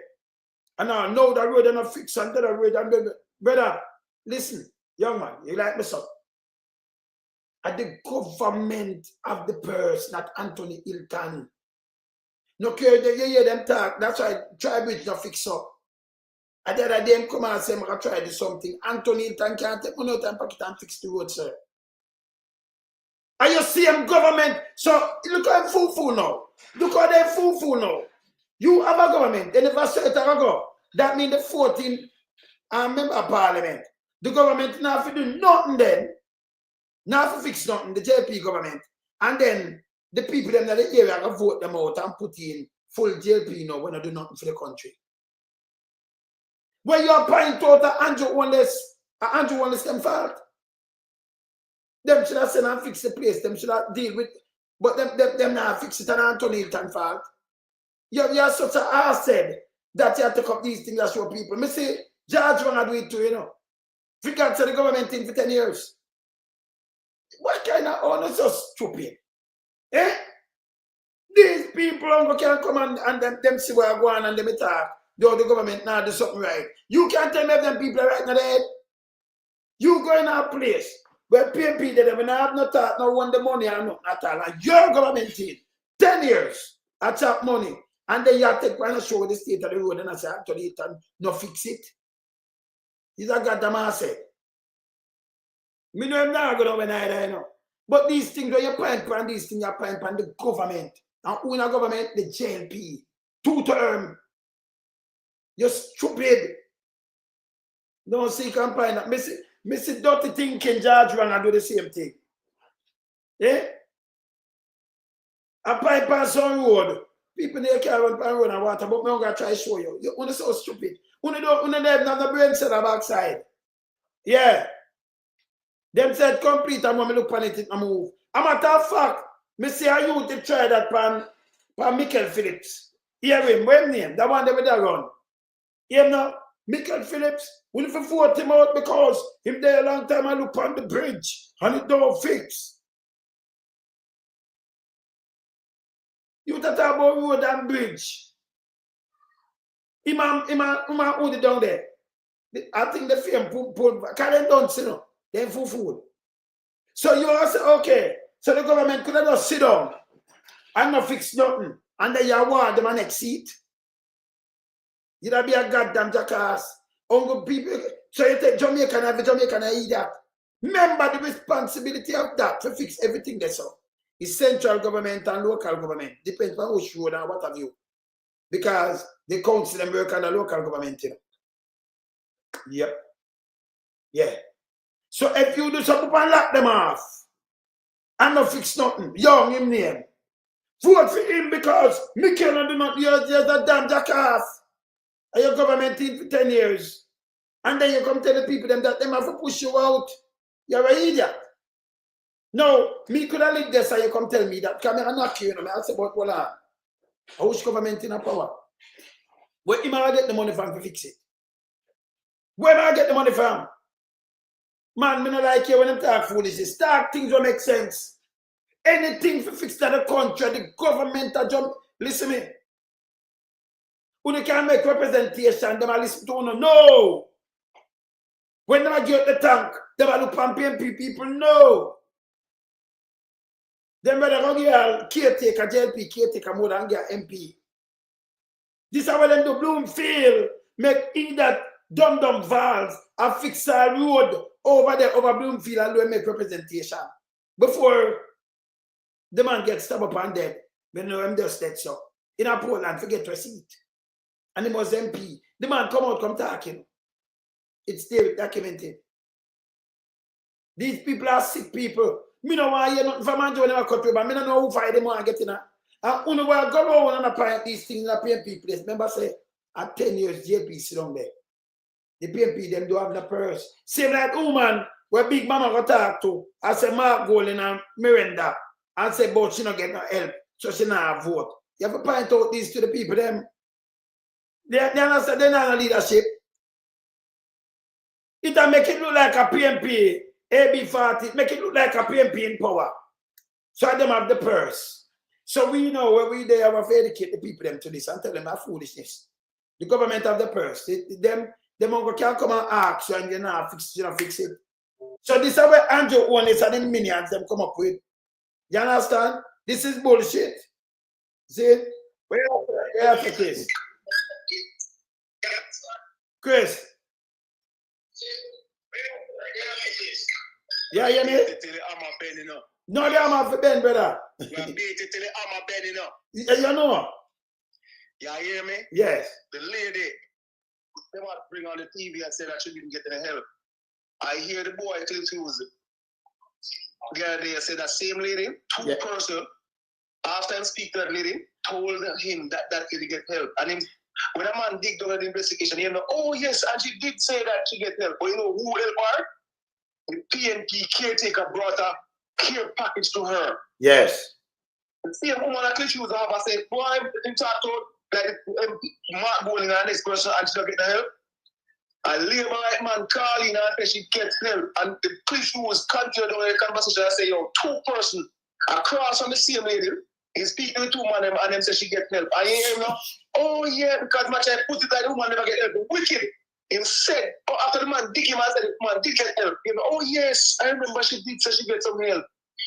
And I know the road and I fix and the road and brother, listen, young man, you like me so? At the government of the purse, not Anthony Hilton. No care, you hear them talk, that's why Tribridge not fix up. And the other day, come and say, I'm going to try to do something. Anthony Hilton can't take money out and pocket and fix the road, sir. And you see him government, so look how them fool now. Look how they fool now. You have a government, they never said it ago. That means the 14 member of parliament. The government now have to do nothing then. Now to fix nothing, the JP government. And then the people in the area can vote them out and put in full JP now when they do nothing for the country. When you are pointing out Andrew Holness them fault. Them should have sent and fix the place, them should have deal with, but them not fix it and Anthony Hilton fault. You are such a ass said that you have to take up these things that show people. Me say, George wanna do it too, you know. Forgot to the government thing for 10 years. What kind of honor so stupid? Eh? These people can come and them see where I go on and them talk. Though the government now do something right. You can't tell me if them people are right now there. You go in a place where PMP they don't have no thought, no want the money or nothing at all. And your government team, 10 years, I chop money. And then you have to take one and show the state of the road and I say, actually, no fix it. He's a goddamn asset. Me know him now go when I know. But these things when you point on these things, you point on the government. And who in the government? The JLP. 2 term. You're stupid. Don't see campaign. Missy dirty thinking George run and do the same thing. Eh? I pipe on some road. People there can't run on road and water, but I'm going to try to show you. You're so stupid. You don't have the brain set up backside. Yeah. Them said complete and when I look on it, I move. A matter of fact, me see a youth to try that pan Michael Phillips. Hear him, what name? That one they with that run. Hear now? Michael Phillips, will if vote him out because him there a long time I look on the bridge and it don't fix. You talk about road and bridge. Imam hold it down there. I think the film pull can they don't see no. They full food. So you all say, okay, so the government could have just sit down and not fix nothing. And then you award them a next seat. You'd be a goddamn jackass. Uncle people, so you take Jamaica and every Jamaican and eat that. Remember the responsibility of that to fix everything that's up. It's central government and local government. Depends on which road and what have you. Because the council and work on the local government, you know. Yep. Yeah. So if you do something and lock them off and not fix nothing, young him name. Vote for him because me cannot do not use a damn jackass. And your government in for 10 years. And then you come tell the people them that them have to push you out. You're an idiot. No, me could have lived there so you come tell me that. Come here and knock you, I'll say about what I wish government in a power. Where am I get the money from to fix it? Where am I get the money from? Man, me not like you when I'm talk foolishness. Talk things will make sense. Anything to fix that the country, the government a jump. Listen me. Who can make representation, them a listen to no. No. When they get the tank, they will look on PNP people. No. Them better go get caretaker, JLP, caretaker more than get MP. This is how them do Bloomfield. Make in that dumb valves and fix a road over there, over Bloomfield, and do make representation. Before the man gets stabbed up and dead, when no them just dead so. In a Poland, forget receipt. And he was MP. The man come out, come talking. It's there documented. These people are sick people. Me no want hear nothing from Anjo when I cut you, but me no know who fight them want to get in a. And who know where go on and apply these things in a PNP place. Remember say, at 10 years, JP sit down there. The PNP, them do have the purse. Same like woman, where Big Mama go talk to, I say Mark Golden and Miranda, and say, but she not get no help, so she not vote. You have to point out these to the people, them. They understand, they're not leadership. It'll make it look like a PNP, AB40, make it look like a PNP in power. So them have the purse. So we know where we they have to educate the people them to this and tell them that foolishness. The government have the purse. Them can't come and ask you and you not fix it. So this is where Andrew Holness and the minions them come up with. You understand? This is bullshit. See? Where are Chris? Chris? Yeah, you hear me? No, they are for Ben, brother. You know? You hear me? Yes. The lady, they want to bring on the TV and say that she didn't get any help. I hear the boy till Tuesday. The other day, I said that same lady, two person, after I speak to that lady, told him that he didn't get help. And him, when a man dig down the investigation, he know, oh yes, and she did say that she get help. But you know who helped her? The PNP caretaker brought a care package to her. Yes. The same woman that she was have, I said, boy, in talk to like Mark Bowling and this person and she don't get the help. A labor right man calling her and she gets help. And the police who was continuing the conversation, I say, yo, two person across from the same lady, he's speaking to two man and them say she get help. I hear him now, oh yeah, because much I put it that the woman never get help. Wicked. Him said, oh, after the man dig him, I said, the man did get help. He know, oh yes, I remember she did say she get some help.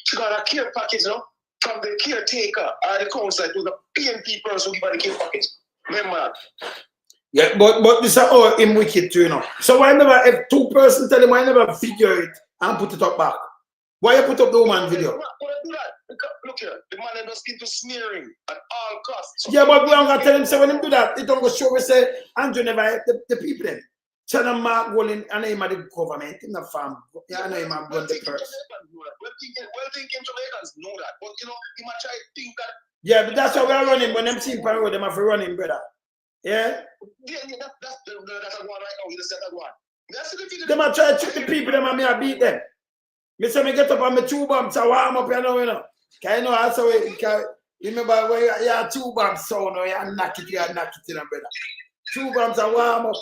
She got a care package, you know, from the caretaker or the council. It was a PNP person who gave her the care package. Remember that? Yeah, but this is all him wicked too, you know. So why never, if two person tell him, why never figure it and put it up back? Why you put up the woman video? Why do that? Because, look here, the man is into smearing at all costs. So yeah, but we don't gonna tell him, say when him do that, it don't go show we say, Andrew never help the people then. Tell them Mark Golden and him at the government in the farm. Yeah, I know him have run the purse. Well thinking Jamaicans know that, but you know, he might try to think that. Yeah, but that's how we are running. When them see him road, them have to run him, brother. Yeah? Yeah, that's a one right now. You just said that one. They might try to trick the people, them and me I beat them. Me say me get up on my 2 bombs, I warm up, you know. Can you know also remember when you have 2 bombs sound, you knock it, brother. 2 bombs, I warm up.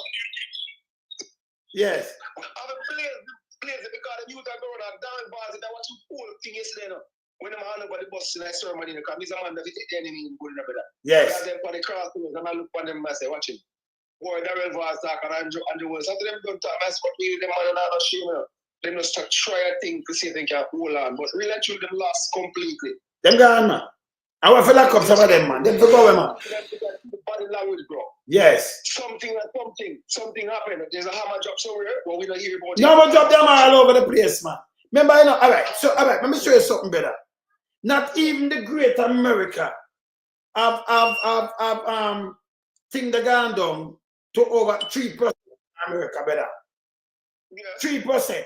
Yes. Because the youth are going on down bars, that was too cool thing yesterday. When I'm on over the bus in that ceremony, because he's a man that take the enemy in good, brother. Yes. Because them for the cross, and I look on them and say, watch him. Boy, Darrell Vaz talk and Andrew Wilson. So them don't talk, that's what we, them man are not shame. They must try a thing to see if they can hold on. But really, actually, them lost completely. Them gone, man. I want to lock up some of them, man. Them to go, man. Body language, bro. Yes. Something happened. There's a hammer drop somewhere, but we don't hear about it. No, we drop them all over the place, man. Remember, you know, all right, let me show you something better. Not even the great America have thing the gone down to over 3% of America, better. Yeah. 3%.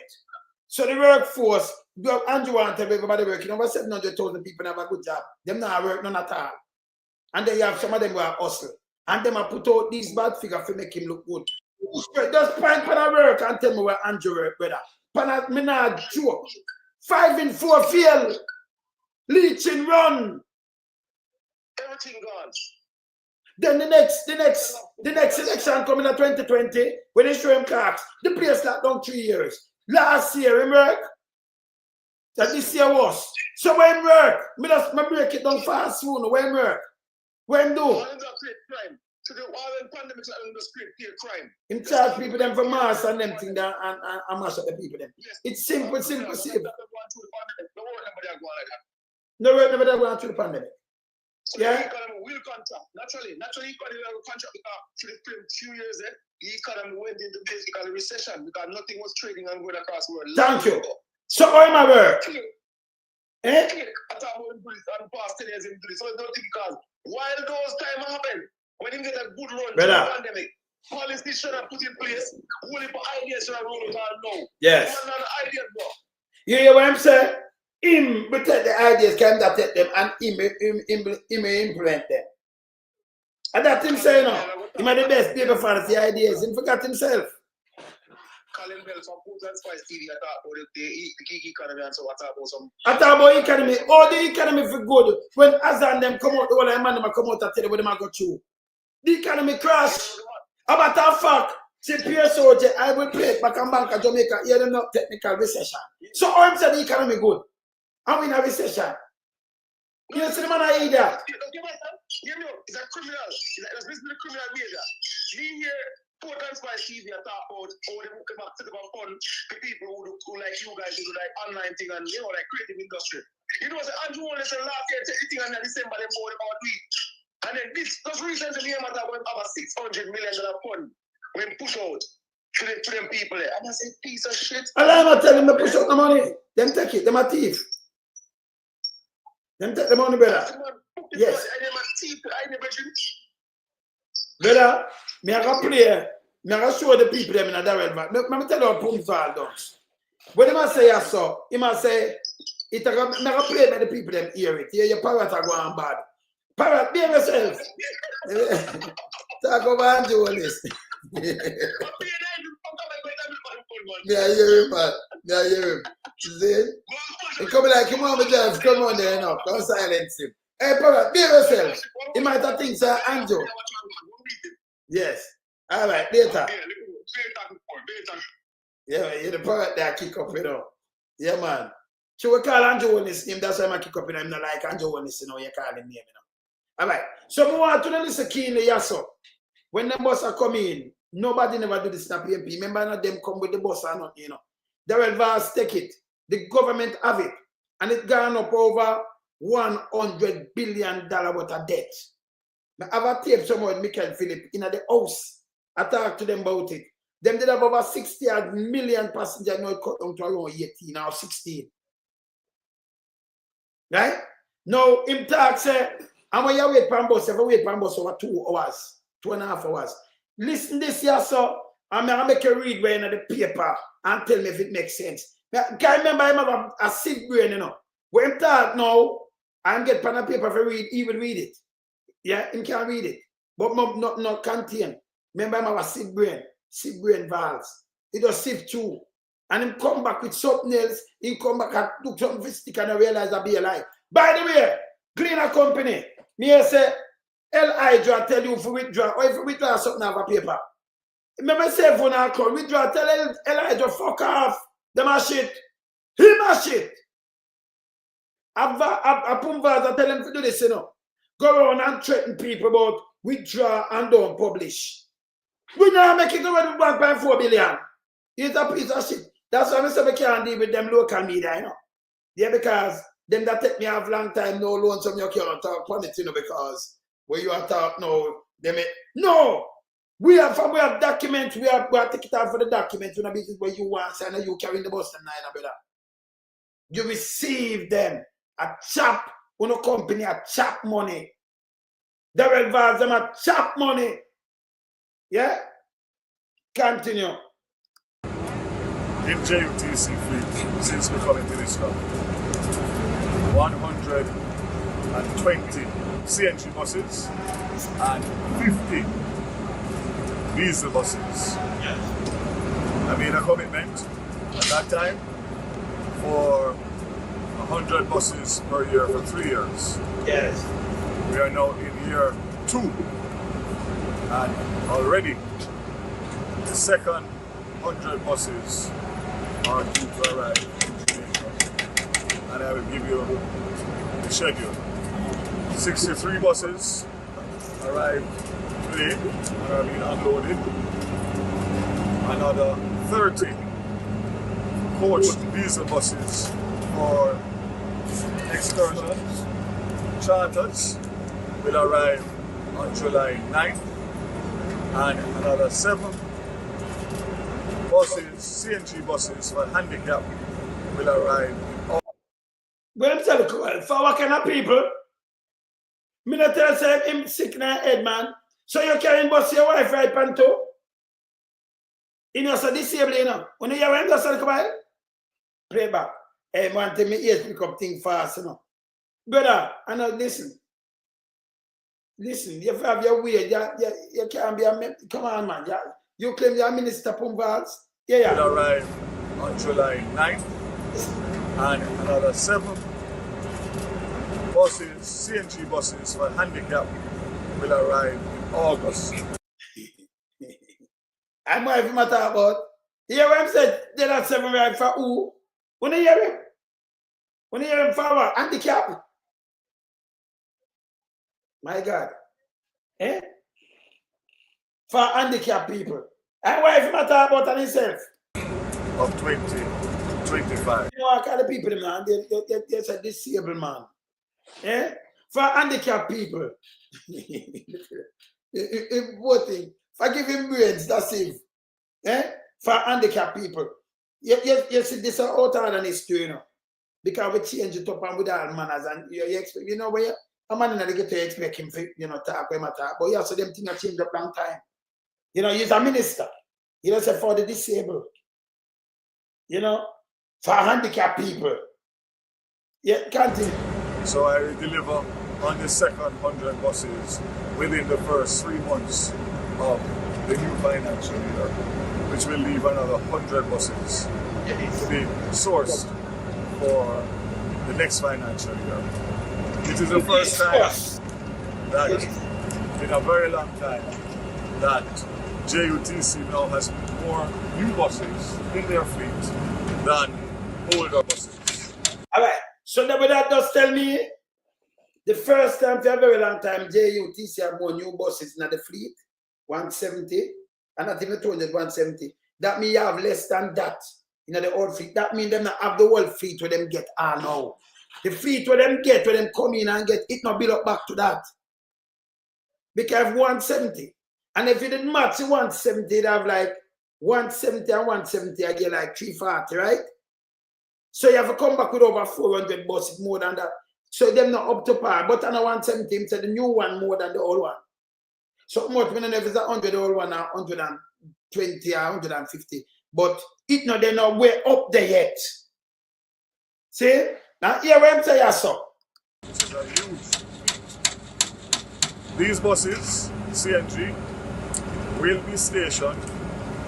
So the workforce, Andrew want to tell everybody working, over 700,000 people have a good job. Them not work none at all. And then you have some of them who are hustle. And them have put out these bad figures to make him look good. Just point for the work and tell me where Andrew work, brother. Pan me not joke. 5 in 4 fail. Leaching run. Everything gone. Then the next election coming in 2020, when they show him cards, the place locked down 3 years. Last year, him work. That this year was. So when him work, me break it down fast soon. When him work. When him do. So the all pandemics are in the script here, crime. Him charge people them for mass and them thing that and mash up the people them. Yes. It's simple. No work never going through the pandemic. So yeah. The economy will contract. Naturally economy will contract because for the few years the economy went into basically recession because nothing was trading and going across the world. Thank you. So all my work. I thought about and past 10 years into this. So it's nothing because while those time happen, when you get a good run to the pandemic, policies should have put in place, only for ideas should have rolled out now. Yes. One idea, bro. You hear what I'm saying? Him will take the ideas, can that take them and he may implement them. And that him saying no. He made the best paper for the ideas. He forgot himself. Colin Bell from Pums Vaz TV about the economy and so I talk about some. I talk about economy. All the economy for good. When Azan them come out, all the man them come out and tell you what them go through. The economy crash. About that fact, say Pierre Soldier, I will play back and Bank of Jamaica. Here them not technical recession. So I'm saying the economy good. I'm in a recession. You see the man I eat that. You know, it's a criminal. It's basically a criminal measure. Me here, Pums Vaz TV talk about how they come back to the fund to people who like you guys who do like online thing and you know like creative industry. You know, Andrew Holness last year take the thing and in December they bought about it. And then this just recently here matter when about $600 million fund when push out to them people there. And I say piece of shit. I'm not telling them to push out the money. Them take it, them a thief. Them take the money, brother. Yes. Brother, me I go play. Me I go show the people them in a direct back. Let me tell you what Pums Vaz does. When they must say yes, so he must say it. I go play by the people them hear it. Hear your parrot are going bad. Parrot, be yourself. Talk about Holness. Yeah, hear him, man. Yeah, hear him. See? He come like, come on, Jeff. Come on there, now. Don't silence him. Hey, parrot, be yourself. He might have things, sir, Andrew. Yes. All right, later. Yeah, the parrot there kick up, you know. Yeah, man. So we call Andrew Holness name. That's why I kick up, you know. I'm not like Andrew Holness, you know. You call him name, you know. All right. So we want to listen keenly, yes, sir. When the bus are coming, nobody never do this in a PMP. Remember, not them come with the bus or not, you know. Darrell Vaz take it. The government have it. And it gone up over $100 billion worth of debt. I have a tape somewhere with Michael Philip in the house. I talked to them about it. Them did have over 60 million passengers. Now it cut down to around 18 or 16. Right? Now, him talk say, and when you wait for a bus, if you wait for a bus over 2 hours, 2.5 hours. Listen this here, so I'm going to make you read where in the paper and tell me if it makes sense. I can't remember him have a sick brain, you know. When him talk now, and get pen and paper for read, he will read it. Yeah, he can read it. But not contain. Remember him have a sick brain valves. He just sift through. and him come back with something else, he come back and do something for stick and I realize I be a lie. By the way, cleaner company, me say, Elijah tell you for withdraw, or if you withdraw something out of paper. Remember say for now call, withdraw, tell Elijah fuck off, them a shit. Him a shit. A Pums Vaz, I tell him to do this, you know. Go around and threaten people about withdraw and don't publish. We now make it go with 1.4 billion. It's a piece of shit. That's why I say we can't deal with them local media, you know. Yeah, because them that take me off long time, no loan, some you can't talk on it, you know, because where you are talk now, they make no. We have documents, we have to take it out for the documents, you know, business where you want, and you carry the bus them nine, brother. You receive them a chap, no company, a chap money. They will advise them a chap money. Yeah? Continue. In JUTC fleet, since we come into this club, 120 CNG buses and 50 diesel buses. I made a commitment at that time for 100 buses per year for 3 years. Yes. We are now in year 2, and already the second 100 buses are due to arrive in Jamaica. And I will give you the schedule. 63 buses arrived today and are being unloaded. Another 30 coach diesel buses for excursions, charters will arrive on July 9th, and another 7 buses, CNG buses for handicap will arrive in August. Well, I'm telling you, for what kind of people? Me not tell say him sick na head, man. So you carrying bus your wife right panto? You know, so disabled, you know. When you hear him, just come on. Play back. Hey, man, tell me ears pick up thing fast, you know. Brother, I know, listen. Listen, you have your way. You can't be a come on, man. You claim you're a minister, Pums Vaz. Yeah. Will arrive on July 9th, and another 7 buses, CNG buses for handicap will arrive in August. I'm what I'm talking about. You hear what I'm saying? They're not 7 right for who? When you hear him? When you hear him for what? Handicap? My God. Eh? For handicapped people. And why if you talk about on himself? Of 2025. You know, I call the people, man. They're a disabled man. Eh? For handicapped people. Voting. For giving brains, that's it. Eh? For handicapped people. You see, this is out of an history, you know. Because we change it up and with all manners, and you expect, you know, where a man in the get to expect him to, you know, talk when I talk. But yeah, so them things have changed up long time. You know, he's a minister. He does it for the disabled. You know, for handicapped people. Yeah, continue. So I will deliver on the second 100 buses within the first 3 months of the new financial year, which will leave another 100 buses to be sourced for the next financial year. It is the first time that in a very long time that JUTC now has more new buses in their fleet than older buses. All right. So that does tell me the first time for a very long time JUTC have more new buses in the fleet, 170, and not even 200, 170. That means you have less than that in the old fleet. That means them not have the whole fleet where them get all now. The fleet where them get, where them come in and get, it not build up back to that. Because 170. And if you didn't match 170, you'd have like 170 and 170, I get like 340, right? So you have to come back with over 400 buses, more than that. So them not up to par. But on a 170, so the new one more than the old one. So much when if it's 100, the old one are 120 or 150. But it not, they're not way up there yet. See? Now here where I'm saying so. These buses, CNG, will be stationed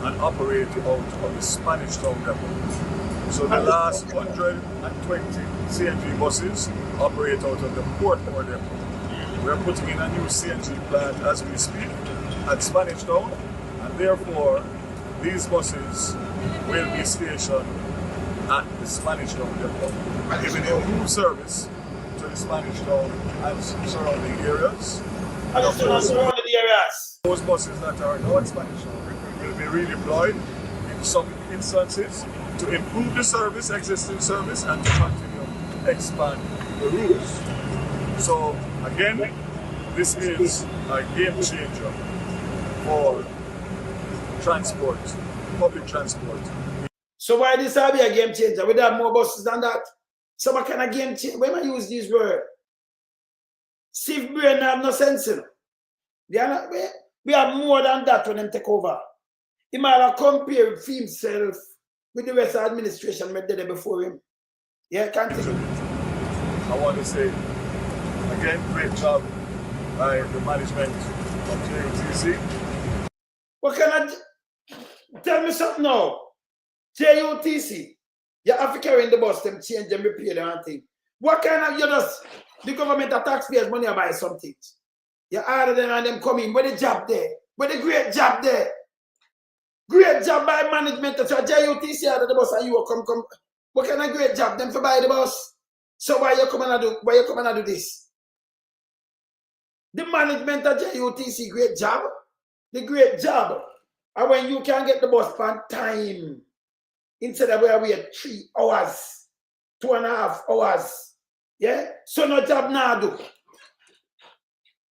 and operate out of the Spanish Town depot. So the last 120 CNG buses operate out of the Portmore depot. We are putting in a new CNG plant as we speak at Spanish Town, and therefore these buses will be stationed at the Spanish Town depot, giving improved service to the Spanish Town and surrounding areas. And of course, those buses that are not Spanish Town will be redeployed in some instances to improve the service, existing service, and to continue to expand the routes. So again, this is a game changer for transport, public transport. So why this will be a game changer? We have more buses than that. So what kind of game changer? When I use this word, Steve Brain have no sense in it. We have more than that when them take over. He might have compared himself with the rest of the administration that did it before him. Yeah, continue. I want to say, again, great job by the management of JUTC. What can I tell me something now? JUTC, you have to carry in the bus, them change them, repair them and things. What kind of, you just, the government of taxpayers money buy some things. You order them and them come in, where the job there? Where the great job there? Great job by management, that's why JUTC order the bus and you will come. What kind of great job them to buy the bus? So why you coming and do this? The management of JUTC, great job. The great job. And when you can get the bus on time, instead of where we are 3 hours, 2.5 hours. Yeah? So no job now do.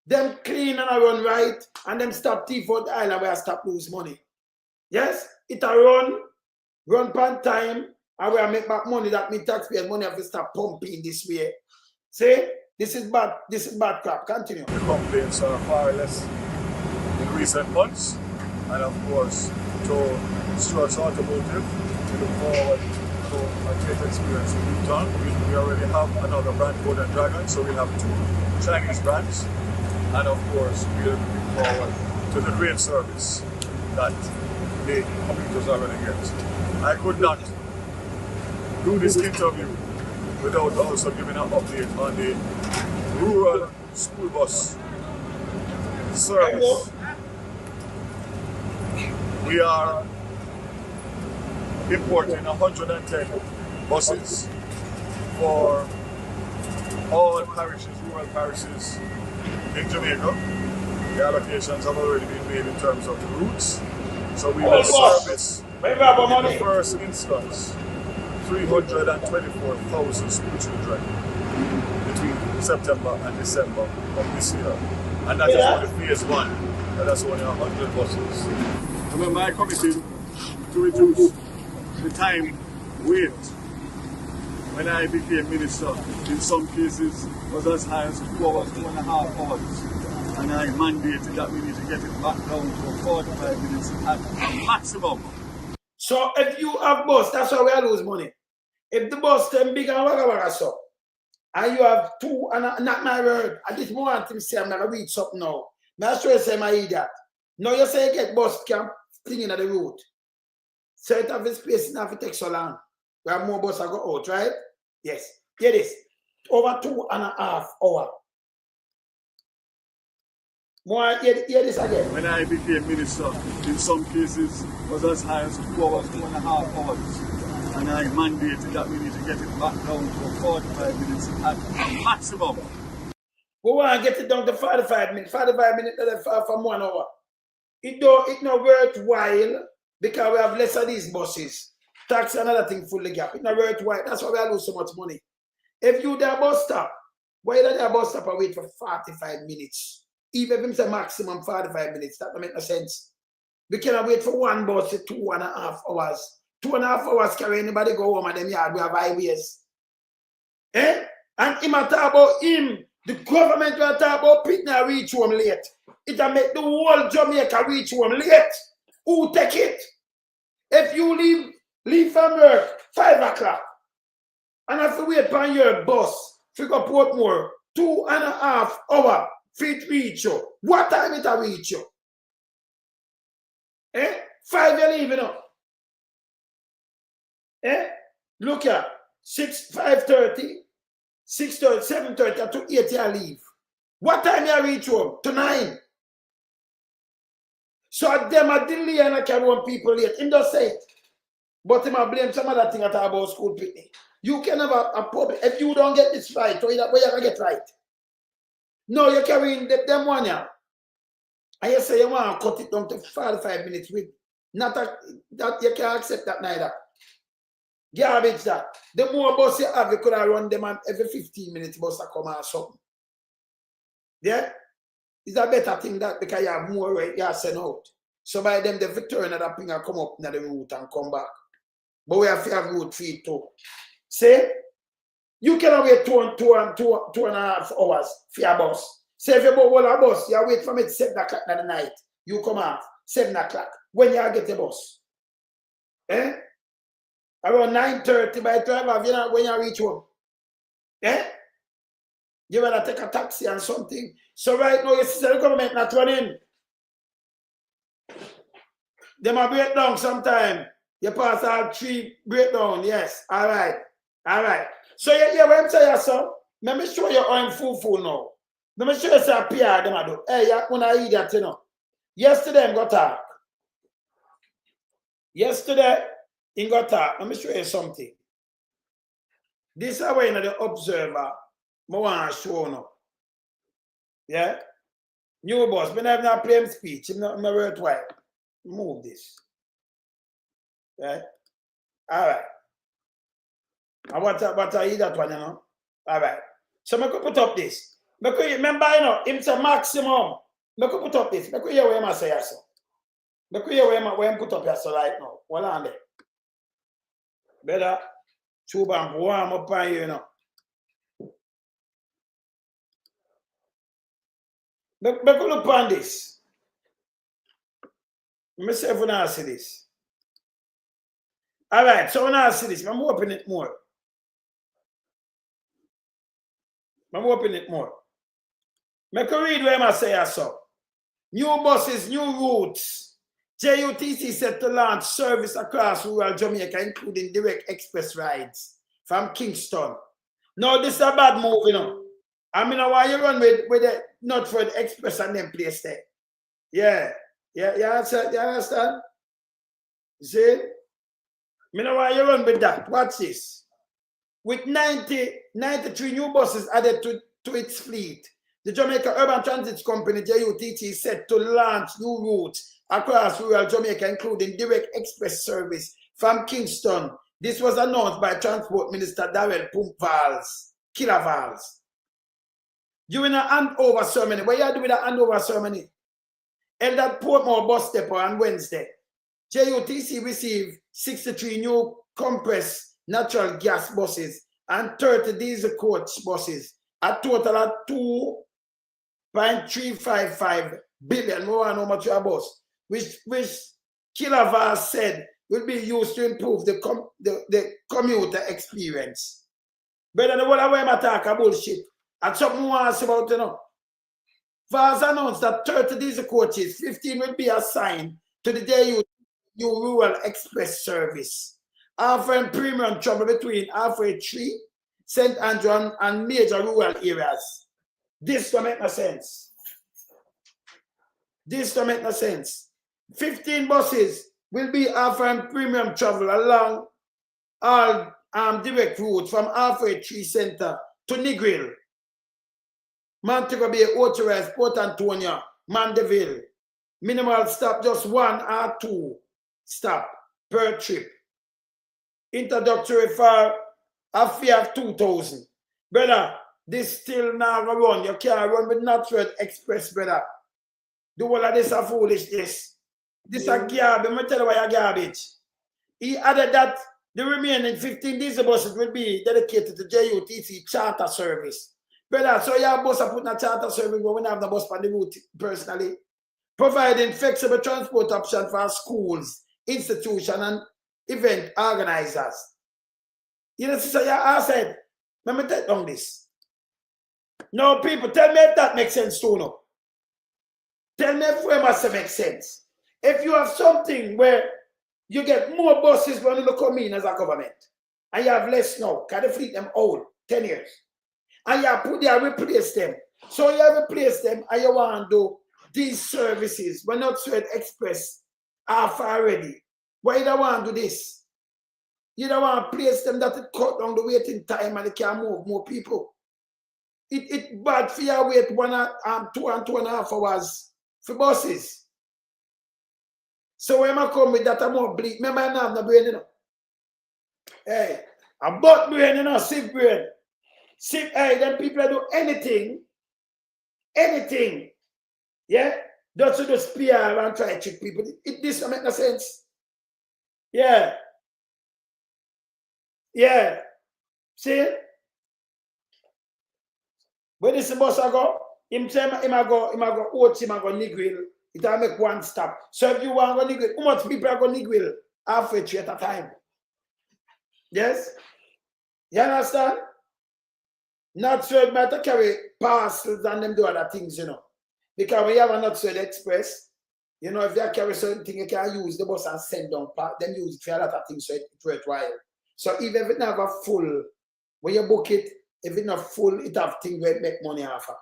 Them clean and I run right, and them stop thief out the island where I stop lose money. Yes? It a run pan time, and where I make back money that me taxpayers money have to stop pumping this way. See? This is bad crap. Continue. The complaints are far less in recent months, and of course, to Stuart's Automotive, we look forward to a great experience with Newton. We already have another brand, Golden Dragon, so we have 2 Chinese brands, and of course, we are looking forward to the great service that the commuters are going to get. I could not do this interview without also giving an update on the rural school bus service. We are importing 110 buses for all parishes, rural parishes in Jamaica. The allocations have already been made in terms of the routes. So we will service, in the first instance, 324,000 school children between September and December of this year. And that is only phase 1. And that's only 100 buses. Remember, I committed to reduce the time wait when I became minister. In some cases, was as high as 2 hours, 2.5 hours. And I mandated that we need to get it back down to 45 minutes at maximum. So if you have bus, that's how we lose money. If the bus is big and waka so, and you have 2, and not my word, I just want him to say I'm going to read something now. I'm sure you say I hear that. Now you say you get bus camp thing in the route. So it have this place not to take so long. We have more buses go out, right? Yes. Hear this. Over 2.5 hours. More hear this again. When I became minister, in some cases was as high as 2 hours, 2.5 hours. And I mandated that we need to get it back down to 45 minutes at maximum. We want to get it down to 45 minutes. 45 minutes from 1 hour. It's not worthwhile because we have less of these buses. Tax another thing full the gap. It's not worthwhile. That's why we lose so much money. If you do a bus stop, why don't you bus stop and wait for 45 minutes? Even if it's a maximum 45 minutes, that don't make no sense. We cannot wait for one bus for 2.5 hours. 2.5 hours carry anybody go home and them yard. We have highways. Eh? And him talk about him. The government will talk about Pitna reach home late. It will make the whole Jamaica reach home late. Who take it? If you leave from work 5 o'clock and have to wait on your bus to go Portmore 2.5 hours. Fit reach you. What time it a reach you? Eh? 5 you leave, you know. Eh? Look here. 5:30, 6:30, 7:30 to 8 you leave. What time you reach home? To 9. So at them I delay and I can run people late. Him just say it. But him I blame some other thing about school picnic. You can have a problem. If you don't get this right, where you gonna get right? No, you're carrying them one here. And you say you want to cut it down to 45 minutes with not that you can't accept that neither. Garbage that. The more bus you have, you could have run them on every 15 minutes bus to come or something. Yeah? It's a better thing that because you have more right, you have sent out. So by them the return of that thing and come up in the route and come back. But we have to have route feed too. Say, you cannot wait two and a half hours for your bus. Say if you go a bus, you wait from it 7 o'clock in the night. You come out 7 o'clock. When you get the bus. Eh? Around 9:30 by 12, you know, when you reach home. Eh? You better take a taxi and something. So right now, you see the government not running. They might break down sometime. You pass all 3 breakdown. Yes. All right. All right. So you hear what I'm saying, sir? Let me show you how I'm full now. Let me show you some PR them do. Hey, you want to eat that, you know. Yesterday, I got talk. Yesterday, I got talk. Let me show you something. This is why the observer, I want to show now. Yeah? New boss, when I have not plain speech, I'm not worthwhile. Move this. Yeah? All right. I want to eat that one, you know. All right. So I could put up this. Remember, you know, it's a maximum. I could put up this. I could hear what I say, so. I could hear what I put up here, so right now. Hold on there. Better. Two bamboo warm up on you, you know. I could look on this. Let me see if I see this. All right, so when I see this, I'm opening it more. I'm opening it more. I can read where I say so. New buses, new routes. JUTC set to launch service across rural Jamaica, including direct express rides from Kingston. Now, this is a bad move, you know. I mean, why you run with the Northford Express and them place there? Yeah. Yeah, you understand? See? I mean, why you run with that? Watch this. With 93 new buses added to its fleet, the Jamaica Urban Transit Company, JUTC, is set to launch new routes across rural Jamaica, including direct express service from Kingston. This was announced by Transport Minister Pums Vaz, Killer Vaz. During a handover ceremony, what you doing a handover ceremony? Held at Portmore bus depot on Wednesday. JUTC received 63 new compressed natural gas buses and 30 diesel coach buses, a total of 2.355 billion. More and how much your bus, which Killer Vaz said will be used to improve the commuter experience. But the whole way I talk about bullshit. And something more about, you know. Vaz announced that 30 diesel coaches, 15 will be assigned to the JU Rural Express Service, offering premium travel between halfway tree, St. Andrew and major rural areas. This don't make no sense. This don't make no sense. 15 buses will be offering premium travel along all direct routes from halfway tree center to Negril, Montego Bay, Ocho, Port Antonio, Mandeville. Minimal stop, just 1 or 2 stop per trip. Introductory for a fee of 2,000. Brother, this still now run. You can't run with Northford Express, brother. The whole of this is foolishness. This is garbage. Let me tell you why garbage. He added that the remaining 15 diesel buses will be dedicated to JUTC charter service. Brother, so your bus are putting a charter service, but we don't have the bus on the route personally. Providing flexible transport option for schools, institutions, and event organizers. You know, sister, I said, let me take on this. No, people, tell me if that makes sense too, no. Tell me if it must make sense. If you have something where you get more buses when you come in as a government, and you have less now, can you fleet them old, 10 years? And you put there, replace them. So you have replaced them and you want to do these services. We're not so express half already. Why you don't want to do this? You don't want to place them that it cut down the waiting time and it can move more people. It's bad for you to wait 2 and 2.5 hours for buses. So when I come with that, I'm more bleak. Remember, I have no brain, you know. Hey, I'm butt brain, you know, sick brain. Sick, hey, then people do anything, yeah, just to just PR and try to trick people. This don't make no sense. Yeah. See? When this bus I go, him go oats, him go nigwil. It'll make one stop. So if you want to go nigwil, how much people are going nigwil halfway through at a time? Yes? You understand? Not so it matter carry parcels and them do other things, you know. Because when you have a not so express, you know, if they carry certain thing, you can use the bus and send down part, then use it for a lot of things so it's worthwhile. So even if it not have a full, when you book it, if it's not full, it have things where it make money off of.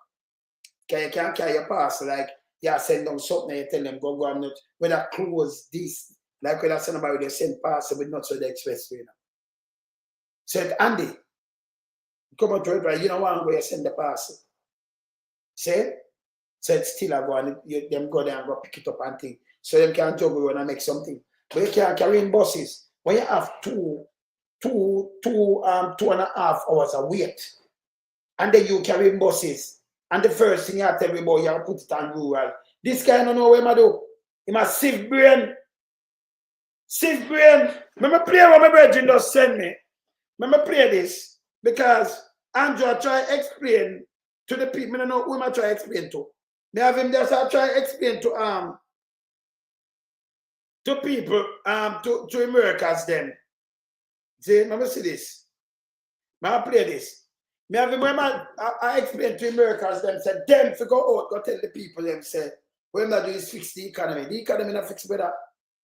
Because you can't carry a parcel like you send down something and you tell them go I'm not whether close this, like when I send about they send parcel but not so the express way now. So it's Andy. Come out to it, right? You don't want where you send the parcel. See? So it's still a go and them go there and go pick it up and thing. So them can juggle and make something. But you can't carry in buses. When you have 2.5 hours of wait, and then you carry in buses, and the first thing you tell me about, you put it on rural. This guy don't know what I do. He must sieve brain. Sieve brain. Remember play what my brethren just send me. Remember play this. Because Andrew try to explain to the people, I don't know who I try to explain to. They have him there, so I try to explain to people, to Americans them. See, let me see this. I play this. Me have him I explain to Americans them, said them to go out, go tell the people them, say, what I'm do is fix the economy. The economy not fix better.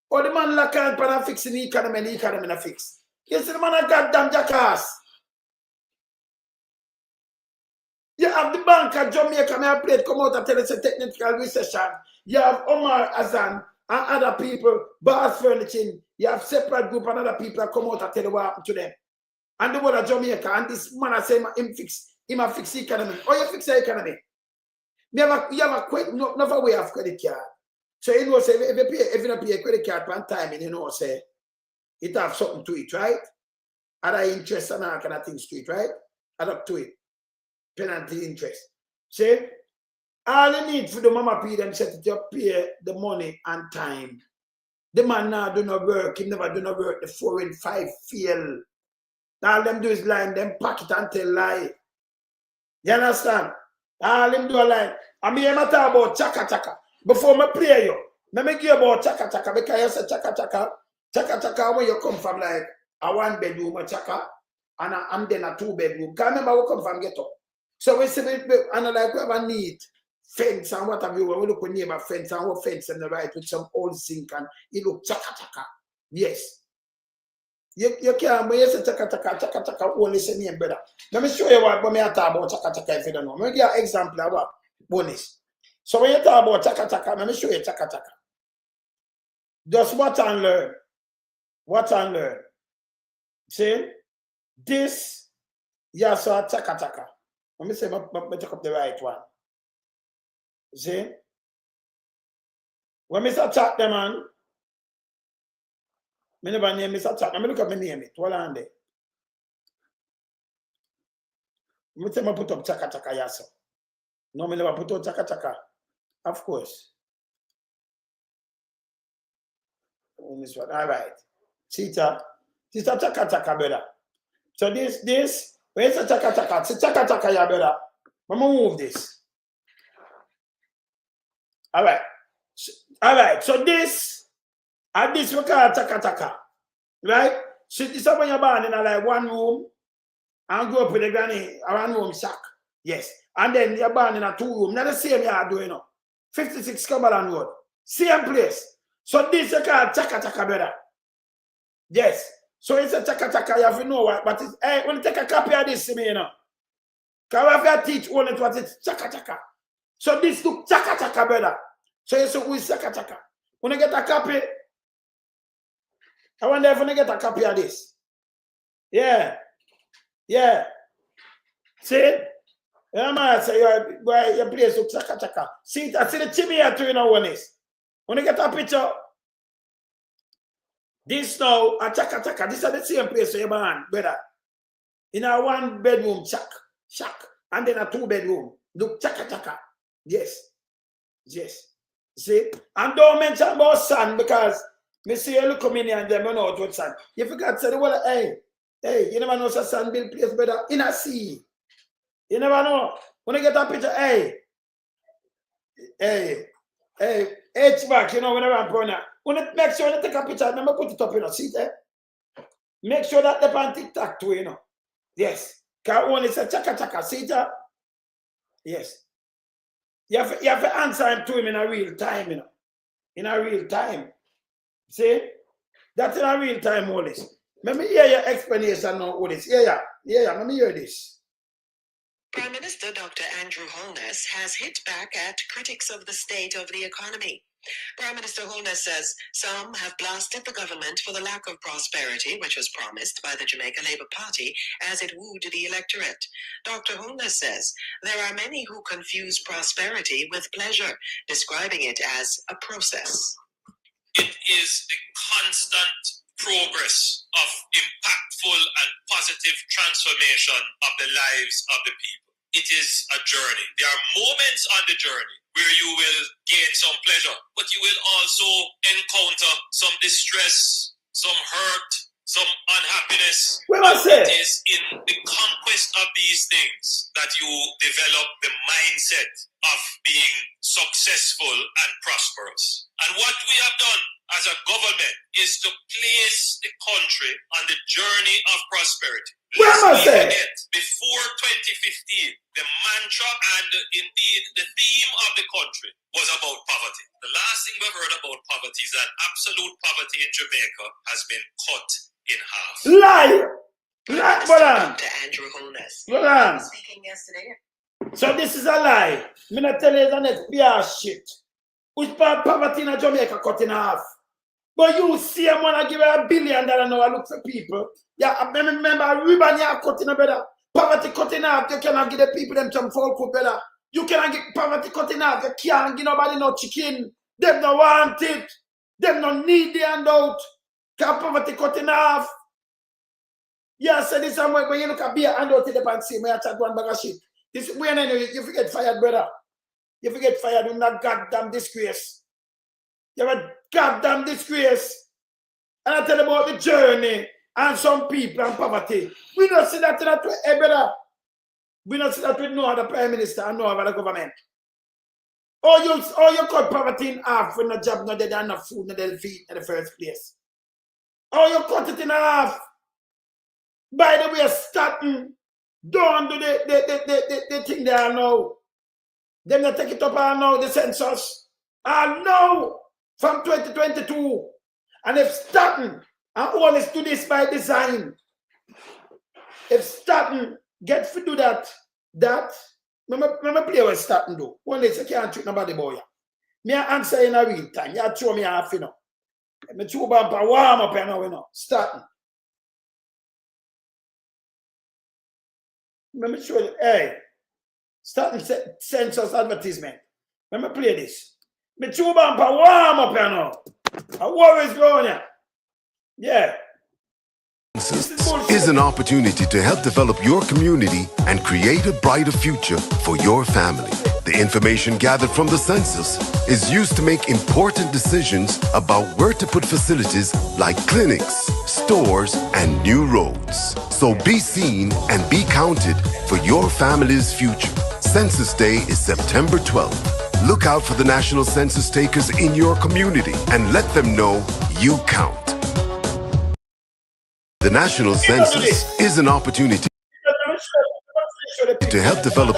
Or the man like can't pan fixing the economy not fix. You see the man a goddamn jackass. You have the bank at Jamaica, I played come out and tell us a technical recession. You have Omar Azan and other people, Bars Furniture. You have separate group and other people that come out and tell you what happened to them. And the word of Jamaica, and this man I say him fix the economy. Or you fix the economy. You have a quite another way of credit card. So you know say if you don't pay a credit card per time, you know say it have something to it, right? Other interest and all kind of things to it, right? Add up to it. Penalty interest. See? All you need for the mama P them set it up, pay the money and time. The man now do no work, he never do no work, the 4 and 5 fail. All them do is line, them pack it and tell lie. You understand? All them do a line. I mean, I'm talk about chaka. Before I play you, let me give you about chaka because you say chaka when you come from like a 1 bedroom a chaka and then a 2 bedroom. Can't remember we come from ghetto. So we say, and like we have a neat fence and what have you, when we look at neighbor fence and what fence on the right with some old zinc and it look chaka. Yes. You can't, when you say chaka, only say name, brother. Let me show you what I talk about chaka if you don't know. Let me give you an example of what bonus. So when you talk about chaka, let me show you chaka. Just watch and learn. See? This, yes, so chaka. Let me say, I take up the right one. See? When I start chat them, man, I never name Mr. Chat. Let me look at my name. Hold on there. Let me say, I put up chaka, yes, sir. No, I never put up chaka. Of course. On this one. All right. See, chaka, brother. So this, where's the chaka? See, chaka, yeah, brother. I'm going to move this. All right. So this, and this we call chaka. Right? So this is when you're born in like 1 room and grow up with a granny, a 1 room shack. Yes. And then you're born in a 2 room. Not the same you are doing now. 56 Cumberland Road. Same place. So this is called chaka chaka, brother. Yes. So it's a chaka chaka, you have to know what, but it's, hey, when you take a copy of this, you know. Because we have to teach only what it's chaka chaka. So this look chaka chaka, brother. So you say, who is chaka chaka? When you get a copy, I wonder if you get a copy of this. Yeah. Yeah. See? Yeah, man, say your place look chaka chaka. See, I see the chimney here too, you know, Holness. When you get a picture, this now, a chaka chaka, this is the same place where you're born, brother. In a 1-bedroom shack, and then a 2-bedroom. Look, chaka chaka. Yes. Yes. See? And don't mention about son because me see you look coming here and them know what son. You forgot to say the word, hey, you never know so son build place better in a sea. You never know. When you get a picture, H-back, you know, whenever I'm going out. When you make sure you take a picture, remember put it up, you know, see there? Make sure that they're on TikTok too, you know. Yes. Because when it's a chaka chaka, see there? Yes. You have to answer him to him in a real time, you know. In a real time. See? That's in a real time, Holness. Let me hear your explanation now, Holness. Yeah, let me hear this. Prime Minister Dr. Andrew Holness has hit back at critics of the state of the economy. Prime Minister Holness says some have blasted the government for the lack of prosperity, which was promised by the Jamaica Labour Party as it wooed the electorate. Dr. Holness says there are many who confuse prosperity with pleasure, describing it as a process. It is the constant progress of impactful and positive transformation of the lives of the people. It is a journey. There are moments on the journey where you will gain some pleasure, but you will also encounter some distress, some hurt, some unhappiness. It is in the conquest of these things that you develop the mindset of being successful and prosperous. And what we have done as a government is to place the country on the journey of prosperity. Let's forget, before 2015, the mantra and indeed the theme of the country was about poverty. The last thing we've heard about poverty is that absolute poverty in Jamaica has been cut in half. Dr. Andrew Holness. Speaking yesterday. So this is a lie. Me not tell you the next PR shit. Which part poverty in Jamaica cut in half? But you see a man give $1 billion now I look for people. Yeah, I remember ribbon you cut in a better. Poverty cut in half, you cannot give the people them some folk food better. You cannot get poverty cut in half, you can't give nobody no chicken. Them no want it. Them no need the handout. Can poverty cut in half? Yeah, so this is when you look at beer handout in the pan see me I chat one bag of shit. This when you forget fired, brother. You forget fired in that goddamn disgrace. You have a goddamn disgrace. And I tell you about the journey and some people and poverty. We don't see that in that way, brother. We don't see that with no other prime minister and no other government. Or you cut poverty in half when the job not there, enough food not there feed in the first place. Or you cut it in half. By the way, starting, don't do the thing there now. Them not take it up and now, the census. And now, from 2022. And if starting, and always do this by design. If starting, get to do that, remember play what starting do. One day, you can't treat nobody boy. Me answer in a real time. You show me half, you know. Me chew bumper warm up, you know, starting. Let me show you, starting census advertisement. Let me play this. Me chew bumper warm up, you know. A war is going on. Yeah. Is an opportunity to help develop your community and create a brighter future for your family. The information gathered from the census is used to make important decisions about where to put facilities like clinics, stores, and new roads. So be seen and be counted for your family's future. Census Day is September 12th. Look out for the national census takers in your community and let them know you count. The national census is an opportunity to help develop.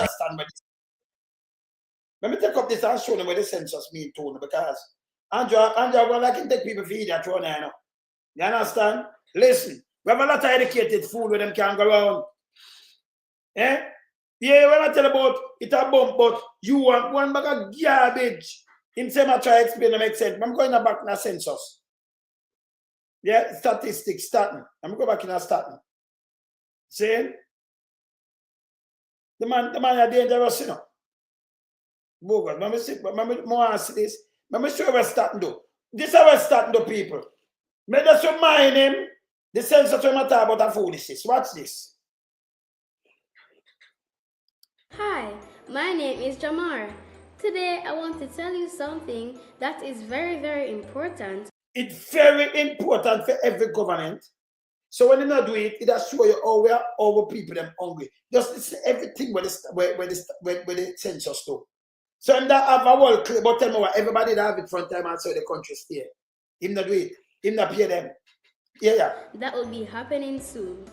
Let me take up this and show them what the census means too, because Andrew, well, I can take people for idiot one now. You understand? Listen, we have a lot of educated fool where them can go around. Eh? Yeah, when I tell about it a bump, but you want one bag of garbage. Him say I try to explain to make sense. I'm going back in a census. Yeah, statistics, starting. I'm going back in a starting. See? The man is dangerous, you know. Bogus. Let me see this. Let me show you what's starting to do. This is what's starting to people. May just remind him the census when I talk about a foolishness. Watch this. Hi, my name is Jamar. Today I want to tell you something that is very, very important. It's very important for every government. So when you not do it, it does show you how we are over people them hungry. Just listen to everything where the census do. So in that have a world clear, but tell me what everybody that have it front time and so the country stay. Him not do it. Him not pay them. Yeah. That will be happening soon.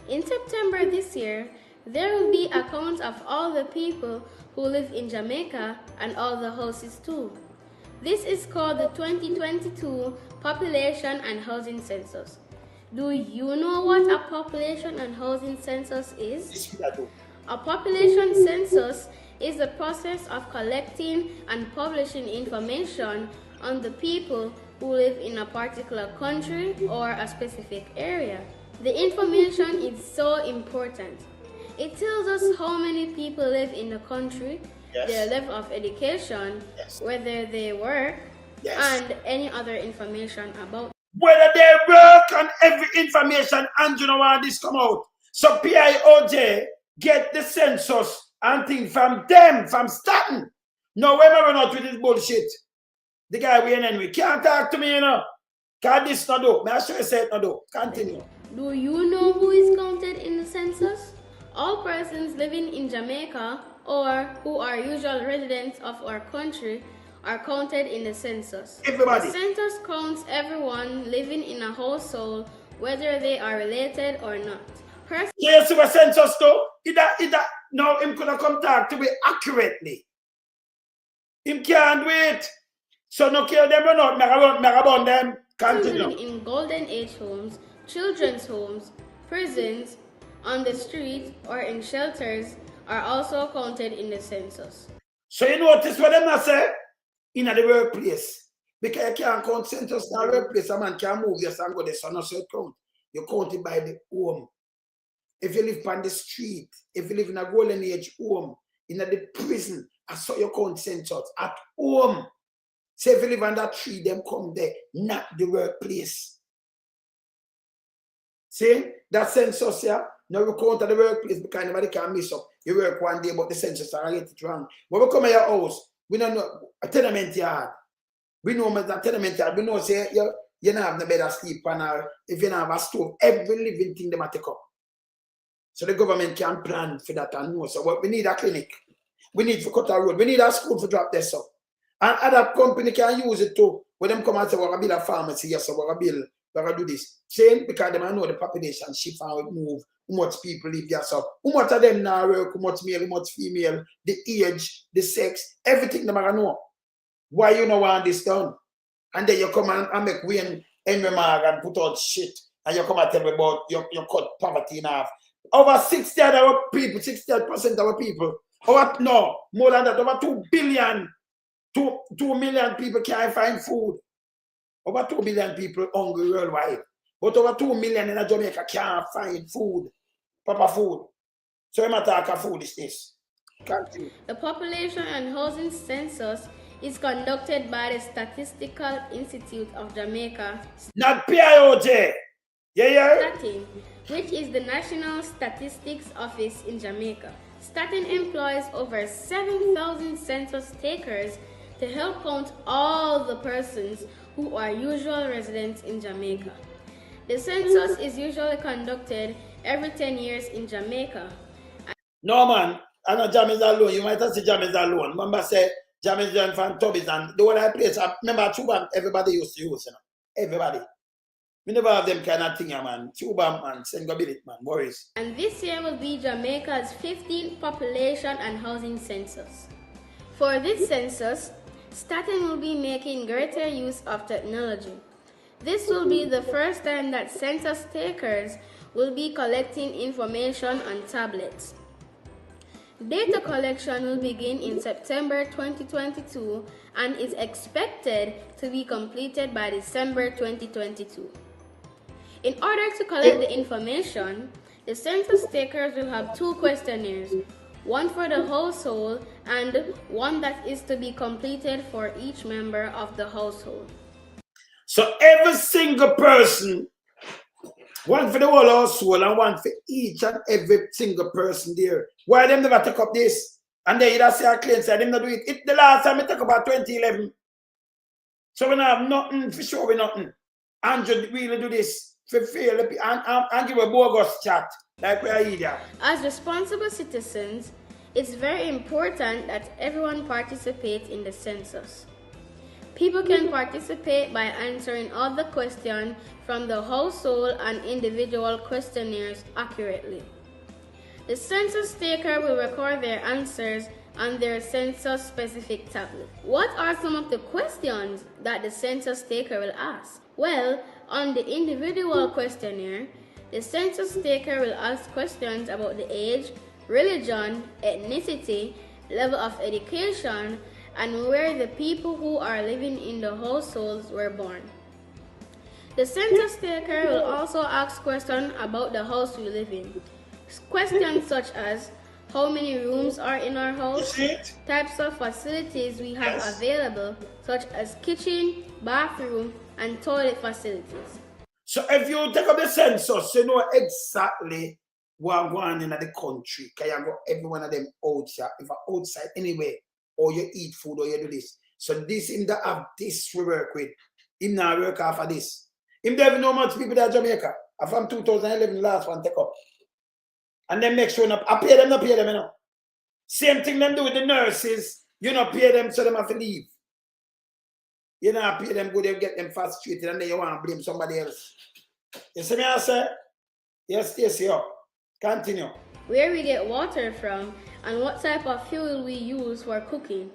In September this year, there will be a count of all the people who live in Jamaica and all the houses too. This is called the 2022 Population and Housing Census. Do you know what a population and housing census is? A population census is the process of collecting and publishing information on the people who live in a particular country or a specific area. The information is so important. It tells us how many people live in the country, their level of education, whether they work, and any other information about them. Whether they work and every information, and you know why this come out. So PIOJ get the census and things from them, from Staten. No, we're not out with this bullshit. The guy we enemy can't talk to me, you know. Can't this not do? May I show you say it not do? Continue. Do you know who is counted in the census? All persons living in Jamaica or who are usual residents of our country are counted in the census. Everybody. The census counts everyone living in a household, whether they are related or not. Yes, the census though. Now him could have come talk to me accurately. Him can't wait. So no kill them or not, megabond them. Continue. Living in golden age homes, children's homes, prisons, on the street or in shelters are also counted in the census. So you notice what them not say? In the workplace. Because you can't count census in the workplace, a man can't move yes and go there, so no so count. You count it by the home. If you live on the street, if you live in a golden age home, in the prison, I saw you count census at home. Say if you live on that tree, them come there, not the workplace. See, that census here, now we count at the workplace because nobody can miss up. You work one day, but the census are get it wrong. When we come to your house, we don't know a tenement yard. We know a tenement yard. We know say you don't have no bed to sleep on, or if you don't have a stove, every living thing they might take up. So the government can plan for that and know. So what we need a clinic. We need to cut a road. We need a school to drop this up. And other company can use it too. When them come and say, we're going to build a pharmacy, yes, so we're going to do this. Same because they know the population shift and we move, how much people live there. So how much of them now work, how much male, how much female, the age, the sex, everything they might know. Why you know want this done? And then you come and make Wayne Henry Mag and put out shit. And you come and tell me about you cut poverty in half. Over 60% of our people, 68% of our people, more than that, over 2 billion. 2 million people can't find food. Over 2 billion people hungry worldwide. But over 2 million in Jamaica can't find food. Proper food. So I'm talking foolishness. Continue. The population and housing census is conducted by the Statistical Institute of Jamaica. Not PIOJ. Staten, which is the National Statistics Office in Jamaica. Staten employs over 7,000 census takers to help count all the persons who are usual residents in Jamaica. The census is usually conducted every 10 years in Jamaica. No man, I know Jam is alone. You might have said Jam is alone. Remember say Jam is doing from Tubbies and the one I place, I remember Chuban, everybody used to use, you know. Everybody. We never have them kind of thing, man. Chuban man, send go build it, man. Worries. And this year will be Jamaica's 15th population and housing census. For this census, Staten will be making greater use of technology. This will be the first time that census takers will be collecting information on tablets. Data collection will begin in September 2022 and is expected to be completed by December 2022. In order to collect the information, the census takers will have 2 questionnaires, one for the household and one that is to be completed for each member of the household. So every single person, one for the whole household and one for each and every single person there. Why them never take up this? And they either say a claim, say them not do it. It the last time we talk about 2011. So we don't have nothing for sure, we nothing. Andrew really do this for fail and give a bogus chat like we are here. As responsible citizens, it's very important that everyone participates in the census. People can participate by answering all the questions from the household and individual questionnaires accurately. The census taker will record their answers on their census-specific tablet. What are some of the questions that the census taker will ask? Well, on the individual questionnaire, the census taker will ask questions about the age, religion, ethnicity, level of education, and where the people who are living in the households were born. The census taker will also ask questions about the house we live in. Questions such as how many rooms are in our house, types of facilities we have available, such as kitchen, bathroom, and toilet facilities. So if you take up the census, you know exactly what going on in the country. Because you got every one of them outside, if you're outside anyway, or you eat food or you do this. So this him that have this we work with. Him now work off of this. Him don't even know much people that Jamaica. From 2011 last one take up. And then make sure I pay them, not pay them, you know. Same thing them do with the nurses. You not pay them so them have to leave. You not pay them good, they get them frustrated and then you want to blame somebody else. You see me I say? Yes, Stacey, continue. Where we get water from and what type of fuel we use for cooking.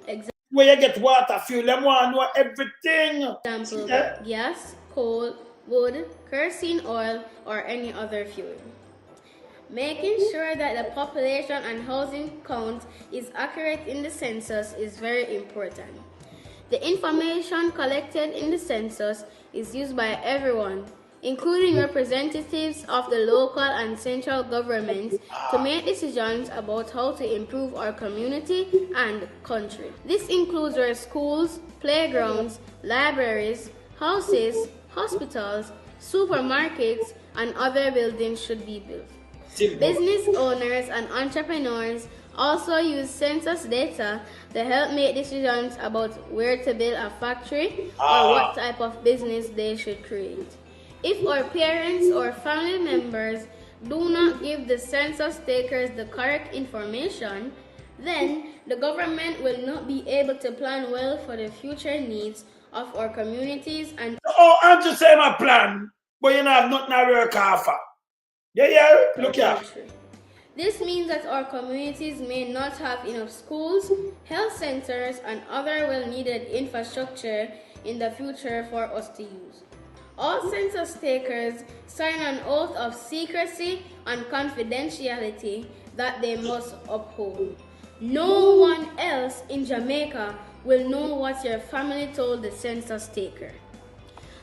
Where you get water, fuel, them want to know everything. Example, gas, coal, wood, kerosene oil, or any other fuel. Making sure that the population and housing count is accurate in the census is very important. The information collected in the census is used by everyone, including representatives of the local and central governments, to make decisions about how to improve our community and country. This includes where schools, playgrounds, libraries, houses, hospitals, supermarkets, and other buildings should be built. Business owners and entrepreneurs also use census data to help make decisions about where to build a factory or what type of business they should create. If our parents or family members do not give the census takers the correct information, then the government will not be able to plan well for the future needs of our communities and... Oh, I'm just saying my plan, but you know I've not now work off. Yeah, look here. This means that our communities may not have enough schools, health centers, and other well-needed infrastructure in the future for us to use. All census takers sign an oath of secrecy and confidentiality that they must uphold. No one else in Jamaica will know what your family told the census taker.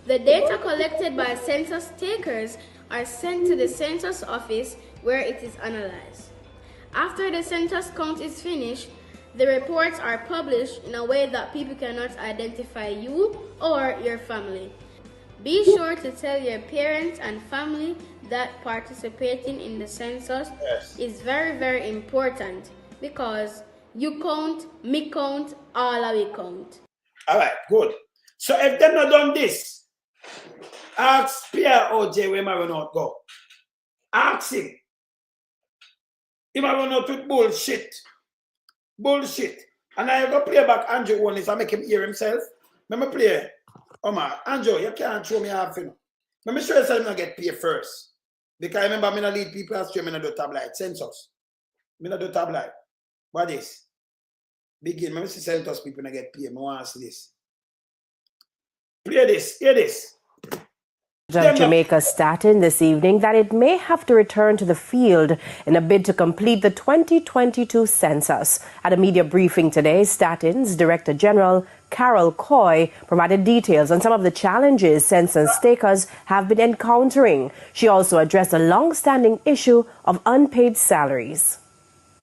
The data collected by census takers are sent to the census office where it is analyzed. After the census count is finished, the reports are published in a way that people cannot identify you or your family. Be sure to tell your parents and family that participating in the census is very, very important because you count, me count, all of we count. All right, good. So if they've not done this, ask Pierre OJ where my run out go. Ask him. He might run out with bullshit. Bullshit. And I go play back Andrew Holness and make him hear himself. Let me play. Oh man, Andrew, you can't throw me off, you know. Let me show you something I get paid first. Because I remember I'm going to lead people astray, I'm going to do tabloid. Census. I'm going to do tabloid. What is? Begin. Maybe see census people and get paid. I want to see this. Play this. Hear this. Of Jamaica Staten this evening that it may have to return to the field in a bid to complete the 2022 census. At a media briefing today, Staten's Director General Carol Coy provided details on some of the challenges census takers have been encountering. She also addressed a long-standing issue of unpaid salaries.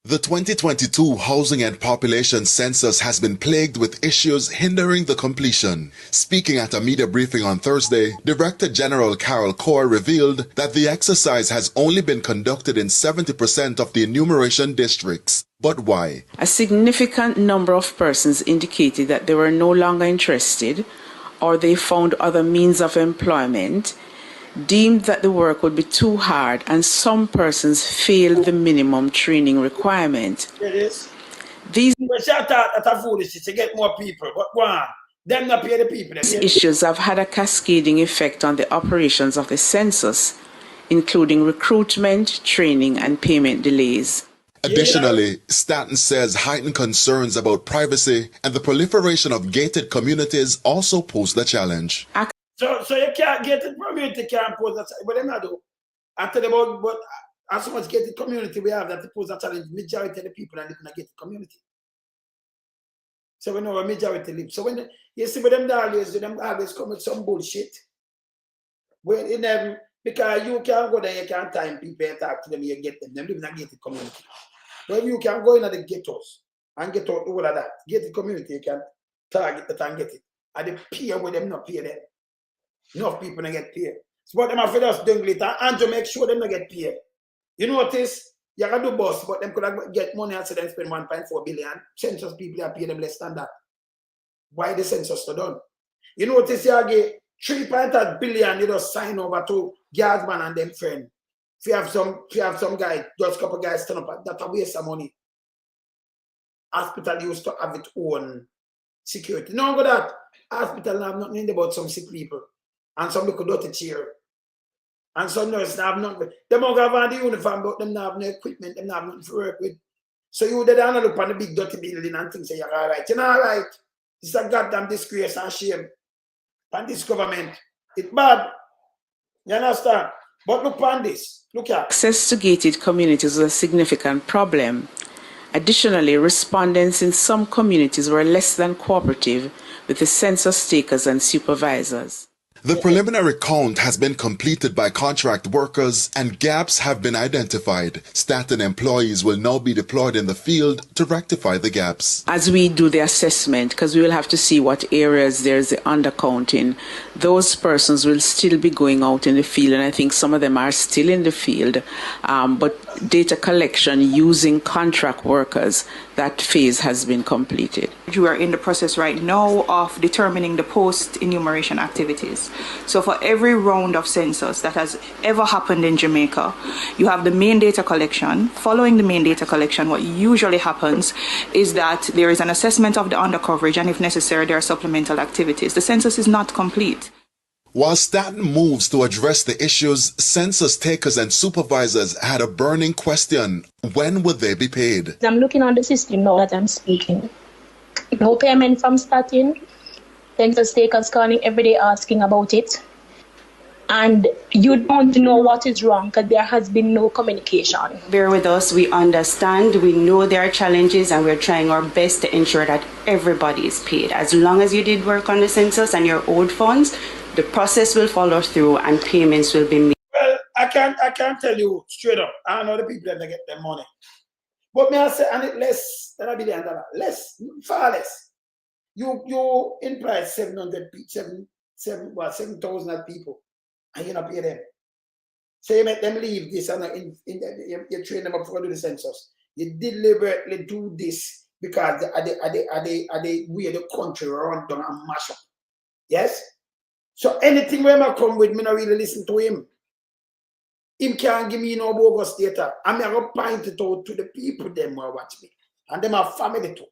The 2022 Housing and Population Census has been plagued with issues hindering the completion. Speaking at a media briefing on Thursday, Director General Carol Coy revealed that the exercise has only been conducted in 70% of the enumeration districts. But why? A significant number of persons indicated that they were no longer interested or they found other means of employment, deemed that the work would be too hard, and some persons failed the minimum training requirement. It is. These foolishness to get more people, but one, them not pay the people. Issues have had a cascading effect on the operations of the census, including recruitment, training, and payment delays. Additionally, Staten says heightened concerns about privacy and the proliferation of gated communities also pose the challenge. So you can't get it community can't pose that, but them not do. After about but as much gated community we have that pose that challenge, majority of the people are living in a gated community. So we know a majority live. So when you see with them always come with some bullshit. When in them because you can't go there, you can't time people and talk to them, you get them. Them live in a gated community. But you can go in the ghettos and get out all of that. Gated community, you can target that and get it. And the pay with them not pay them. Enough people don't get paid. So what them have us doing later and to make sure them don't get paid. You notice, you can do boss, but them could get money and say them spend 1.4 billion. Census people are paying them less than that. Why the census not done? You notice you get 3.8 billion you just sign over to guardsman and them friend. If you have some guy, just a couple guys turn up, that's a waste of money. Hospital used to have its own security. No go that. Hospital have nothing about some sick people. And some look dirty chair. And some nurses have nothing. They might have the uniform, but them have no equipment, them have nothing to work with. So you they don't look on the big dirty building and think say you're all right. You're not all right. It's a goddamn disgrace and shame. And this government, it's bad. You understand? But look on this. Look at access to gated communities was a significant problem. Additionally, respondents in some communities were less than cooperative with the census takers and supervisors. The preliminary count has been completed by contract workers and gaps have been identified. Staten employees will now be deployed in the field to rectify the gaps. As we do the assessment, because we will have to see what areas there's the undercounting, those persons will still be going out in the field, and I think some of them are still in the field. But data collection using contract workers, that phase has been completed. We are in the process right now of determining the post-enumeration activities. So for every round of census that has ever happened in Jamaica, you have the main data collection. Following the main data collection, what usually happens is that there is an assessment of the undercoverage, and if necessary, there are supplemental activities. The census is not complete. While Staten moves to address the issues, census takers and supervisors had a burning question. When will they be paid? I'm looking on the system now that I'm speaking. No payment from Staten. Census takers calling every day asking about it. And you don't know what is wrong because there has been no communication. Bear with us. We understand. We know there are challenges and we're trying our best to ensure that everybody is paid. As long as you did work on the census and your owed funds, the process will follow through and payments will be made. Well, I can't tell you straight up. I know the people that get their money. But may I say, and it less than $1 billion. Less, far less. You employ 7,000 people and you not pay them. So you make them leave this and you train them up for do the census. You deliberately do this because they way the country run down and mash up. Yes? So anything where I come with, me not really listen to him. Him can't give me no bogus data. I'm going to point it out to the people them who watch me. And them are family too.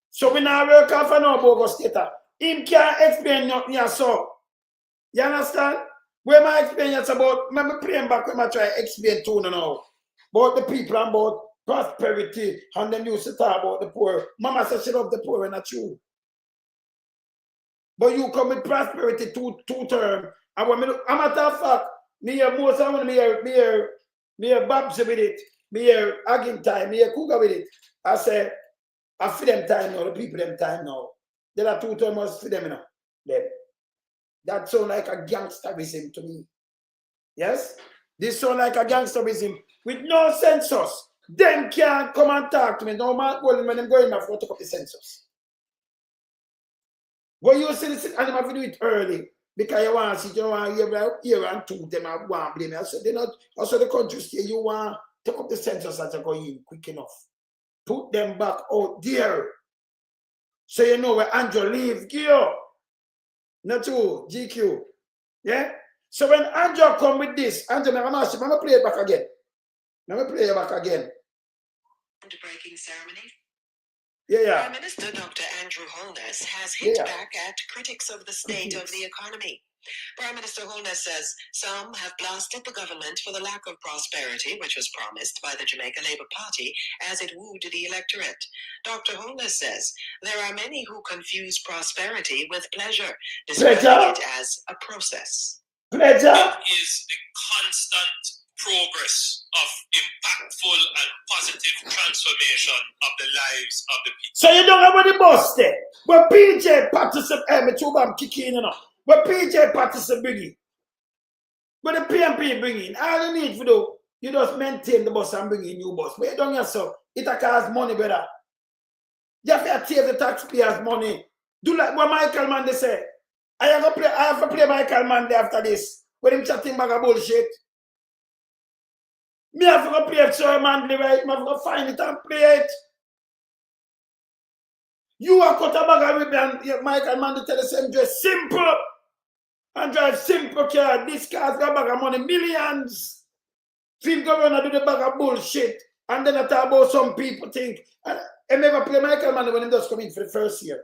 So we now work off no bogus data. Him can't explain nothing so. You understand? Where my experience about, I'm praying back when I try to explain to you now. About the people and about prosperity, and them used to talk about the poor. Mama said she loved the poor, and not true. But you come with prosperity two term. And when I'm a matter of fact, me hear most of me hear Babs with it, me hear Agin time, me hear Cougar with it. I say, I feed them time now, the people them time now. There are 2 terms for them now. Them. That sound like a gangsterism to me. Yes? This sound like a gangsterism with no census. Them can't come and talk to me. No man when them go in, I've got to take up the census. When you see this, and you have to do it early because you want to see, you want to hear and 2 them and want to blame. I said, also the country say you want to take up the census as you go in quick enough. Put them back out there. So you know where Andrew lives. Gio. Not you, GQ. Yeah? So when Andrew come with this, Andrew, I'm going to play it back again. I'm going to play it back again. Breaking ceremony. Yeah. Prime Minister Dr. Andrew Holness has hit back at critics of the state of the economy. Prime Minister Holness says some have blasted the government for the lack of prosperity, which was promised by the Jamaica Labour Party as it wooed the electorate. Dr. Holness says there are many who confuse prosperity with pleasure, describing it as a process. It is the constant progress of impactful and positive transformation of the lives of the people. So you don't have any boss there. But PJ Patterson, me too, I'm kicking in. But PJ Patterson bringing. But the PMP bringing. All you need to do, you just maintain the bus and bring in new bus. But you don't yourself. It costs money, brother. You have to save the taxpayers' money. Do like what Michael Mann say. I have to play Michael Mann after this. When him chatting back a bullshit. Me have to play it so Manley right. I have to find it and play it. You are cut a bag of ribbon. Michael Mann tell the same dress simple. And drive simple car. This car's got a bag of money. Millions. Feel governor do the bag of bullshit. And then I talk about some people think. And I never play Michael Mann when he does come in for the first year.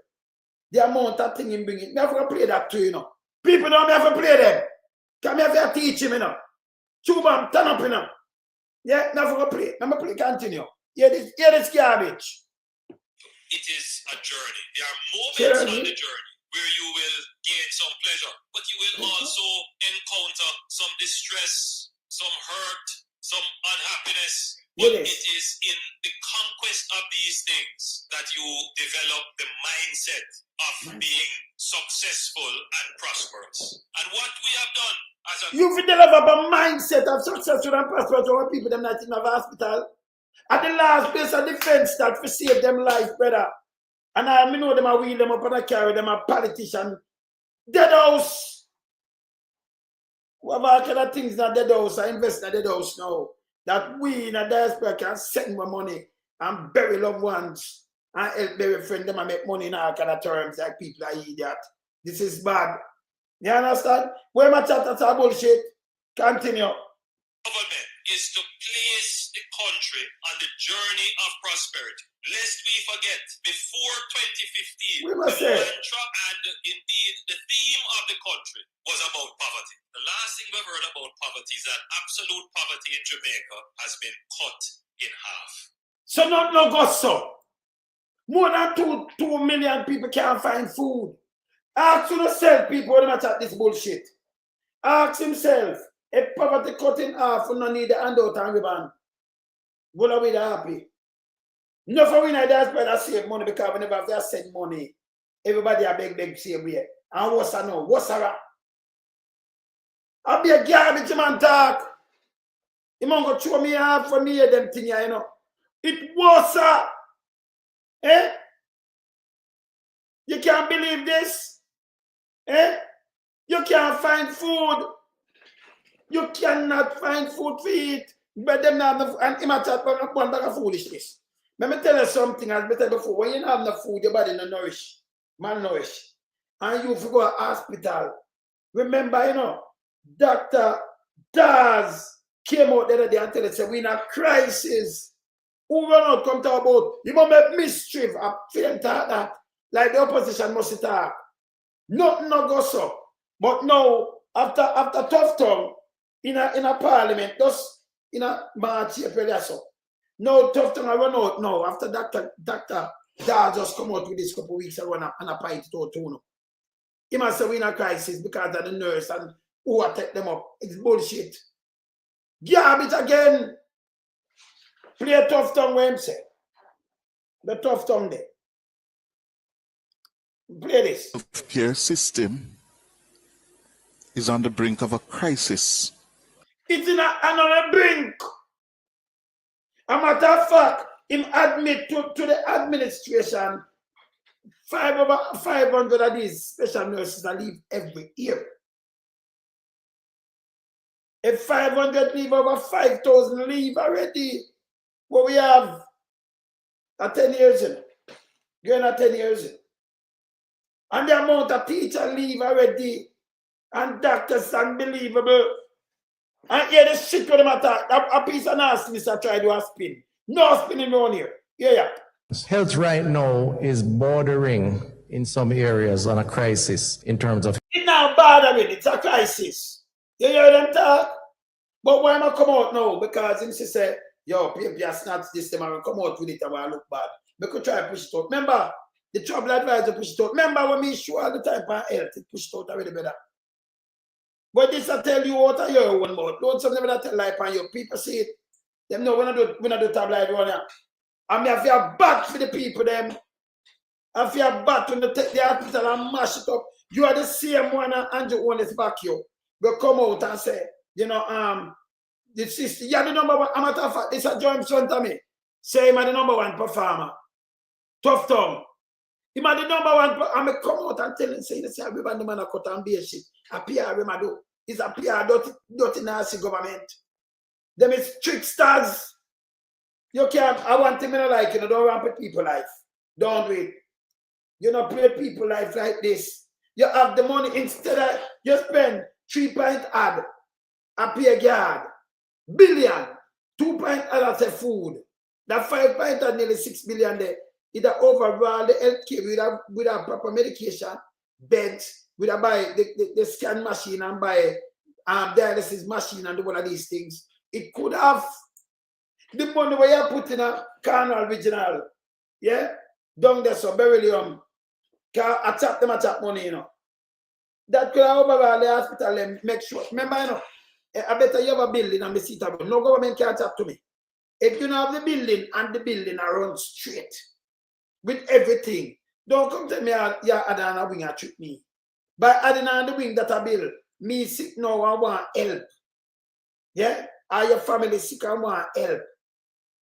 The amount of thing he bring in. I have to play that too, you know. People don't have to play them. Come here to teach him, you know. Chubam, turn up, you know. Yeah, now for play. Now play, continue. Hear this garbage. It is a journey. There are moments on the journey where you will gain some pleasure, but you will also encounter some distress, some hurt, some unhappiness. But it is in the conquest of these things that you develop the mindset of being successful and prosperous. And what we have done as a you develop a mindset of successful and prosperous over people them not in the hospital. At the last place of defense that for save them life, brother. And I know them I wheel them up and I carry them a politician. Dead house. Whatever kind of things that dead house, I invest in dead house now. That we in a diaspora can send more money and bury loved ones and help bury friends them and make money in all kind of terms like people are idiot. This is bad. You understand? Where my chat that's a bullshit. Continue. Government is to place the country on the journey of prosperity. Lest we forget, before 2015, the mantra and indeed the theme of the country was about poverty. The last thing we've heard about poverty is that absolute poverty in Jamaica has been cut in half. So no go so. More than 2 million people can't find food. Ask yourself, people, when they chat this bullshit. Ask himself, if poverty cut in half, we don't need the handout and ribbon. Go away the happy. No for we not that's save money because we never have to send money. Everybody a beg same way. And what's I know? What's I? I'll be a garbage man talk. You man go throw me off for me them thing here, you know. It was eh? You can't believe this? Eh? You can't find food. You cannot find food to eat. But them not have and imitate one bag of foolishness. Let me tell you something as better before. When you don't have enough food, your body not nourish. Malnourish. And you go to hospital. Remember, you know, Dr. Daz came out the other day and tell us we're in a crisis. Who will not come talk about? You must make mischief. I feel that. Like the opposition must talk. Nothing no go so. But now, after tough time in a parliament, just in a March, April or so, No, tough thing I run out now. After Dr. Dar just come out with this couple of weeks ago and a pint to tune. He must say we're in a crisis because of the nurse and who attack them up. It's bullshit. Garbage again. Play a tough tongue where him say. The tough tongue there. Play this. The healthcare system is on the brink of a crisis. It's on a brink. A matter of fact, him admit to the administration 500 of these special nurses that leave every year. If 500 leave, over 5,000 leave already. What we have at 10 years in. Going at 10 years in. And the amount of teachers leave already. And doctors, unbelievable. And here the shit with them attack. A piece of nastiness I try to do a spin. No spinning around here. Yeah. Health right now is bordering in some areas on a crisis in terms of. It's not bothering, it's a crisis. You hear them talk? But why am I come out now? Because him say, yo, people are snatch this time and come out with it and I look bad. We could try to push it out. Remember, the trouble advisor push it out. Remember when me show all the time on health, it pushed out already better. But this I tell you what I hear one more. Don't some never tell lie on you. People see it. Them know when I do tabloid one here. I mean, if you have bad for the people, them. If you have bad when they take the hospital and mash it up, you are the same one Andrew Holness back you. Will come out and say, you know, the sister, you're the number one. I'm a matter of fact, this is a joint front of me. Say I'm the number one performer. Tough tongue. He might the number one. I'm going to come out and tell him, say, everybody man a cut and be a shit. A PR, we do. It's a PR, dirty nasty government. Them is tricksters. You can't, I want them to like, you know, don't ramp people life. Don't do it. You know, play people life like this. You have the money, instead of, you spend 3 point ad, a pay guard, billion, 2 point ad as food. That 5 point ad nearly 6 billion there. Either overall the healthcare with a proper medication, beds, with a buy the scan machine and buy dialysis machine and do one of these things. It could have the money where you put in a carnal regional, yeah, down there so beryllium, can attack money, you know. That could have overall the hospital and make sure. Remember, you know, I better you have a building and be seatable. No government can attack to me. If you don't have the building and the building are run straight with everything, don't come tell me you're adding a wing and trick me. By adding on the wing that I build, me sick now I want help. Yeah? Are your family sick and want help?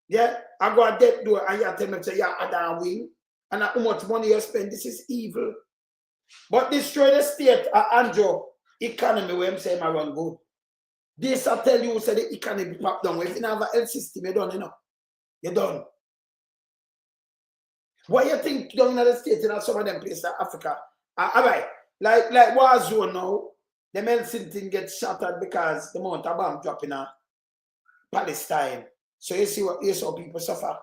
Yeah? I go a dead door and you tell me say you're adding a wing and how much money you spend. This is evil. But destroy the state Andrew economy where I'm saying I run good. This I tell you say the economy pop down. If you don't have a health system, you're done, you know. You're done. What you think down in the States in some of them places in Africa? All right, like war zone now, the medicine thing gets shattered because the amount of bomb dropping in Palestine. So you see how people suffer.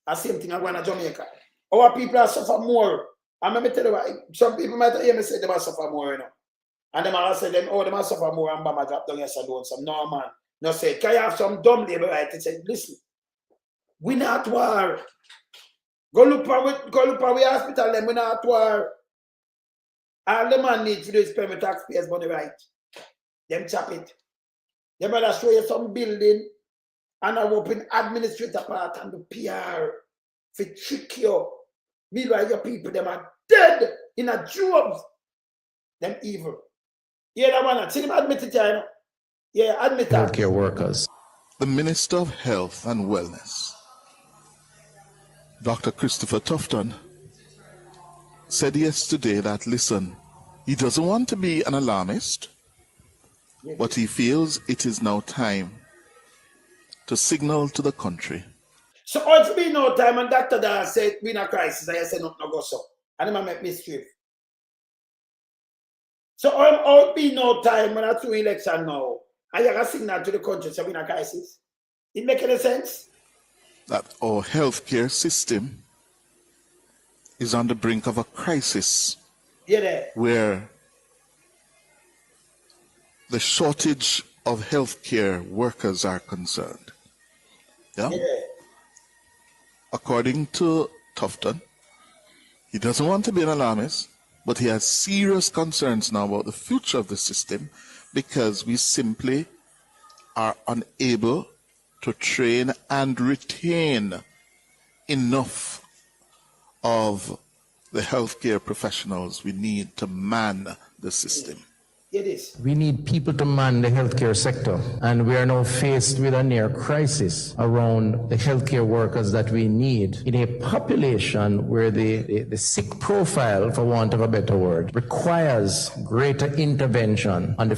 The same thing going to Jamaica. Our people are suffer more. And let me tell you what, some people might hear me say they must suffer more, you know. And they might say them, oh, they must suffer more and bomb drop down yes and doing some. No man. No say, can you have some dumb labor right? They say, listen, we not war. Go look for we hospital, them we not war. All the man needs to do is pay me taxpayers money right. Them chop it. They better show you some building and I open administrator part and the PR for trick you. Meanwhile, your people, them are dead in a jobs. Them evil. Yeah, that one. See them admit it, you know? Yeah, admit that. Healthcare workers. The Minister of Health and Wellness, Dr. Christopher Tufton, said yesterday that, listen, he doesn't want to be an alarmist, but he feels it is now time to signal to the country. So it's been no time and Dr. Dar said we in a crisis. I said nothing go so. And him make mischief. So it be no time when I do election now. And you can signal to the country so we in a crisis. It make any sense? That our healthcare system is on the brink of a crisis. Yeah. Where the shortage of healthcare workers are concerned. Yeah? According to Tufton, he doesn't want to be an alarmist, but he has serious concerns now about the future of the system because we simply are unable to train and retain enough of the healthcare professionals we need to man the system. It is. We need people to man the healthcare sector, and we are now faced with a near crisis around the healthcare workers that we need in a population where the sick profile, for want of a better word, requires greater intervention. In the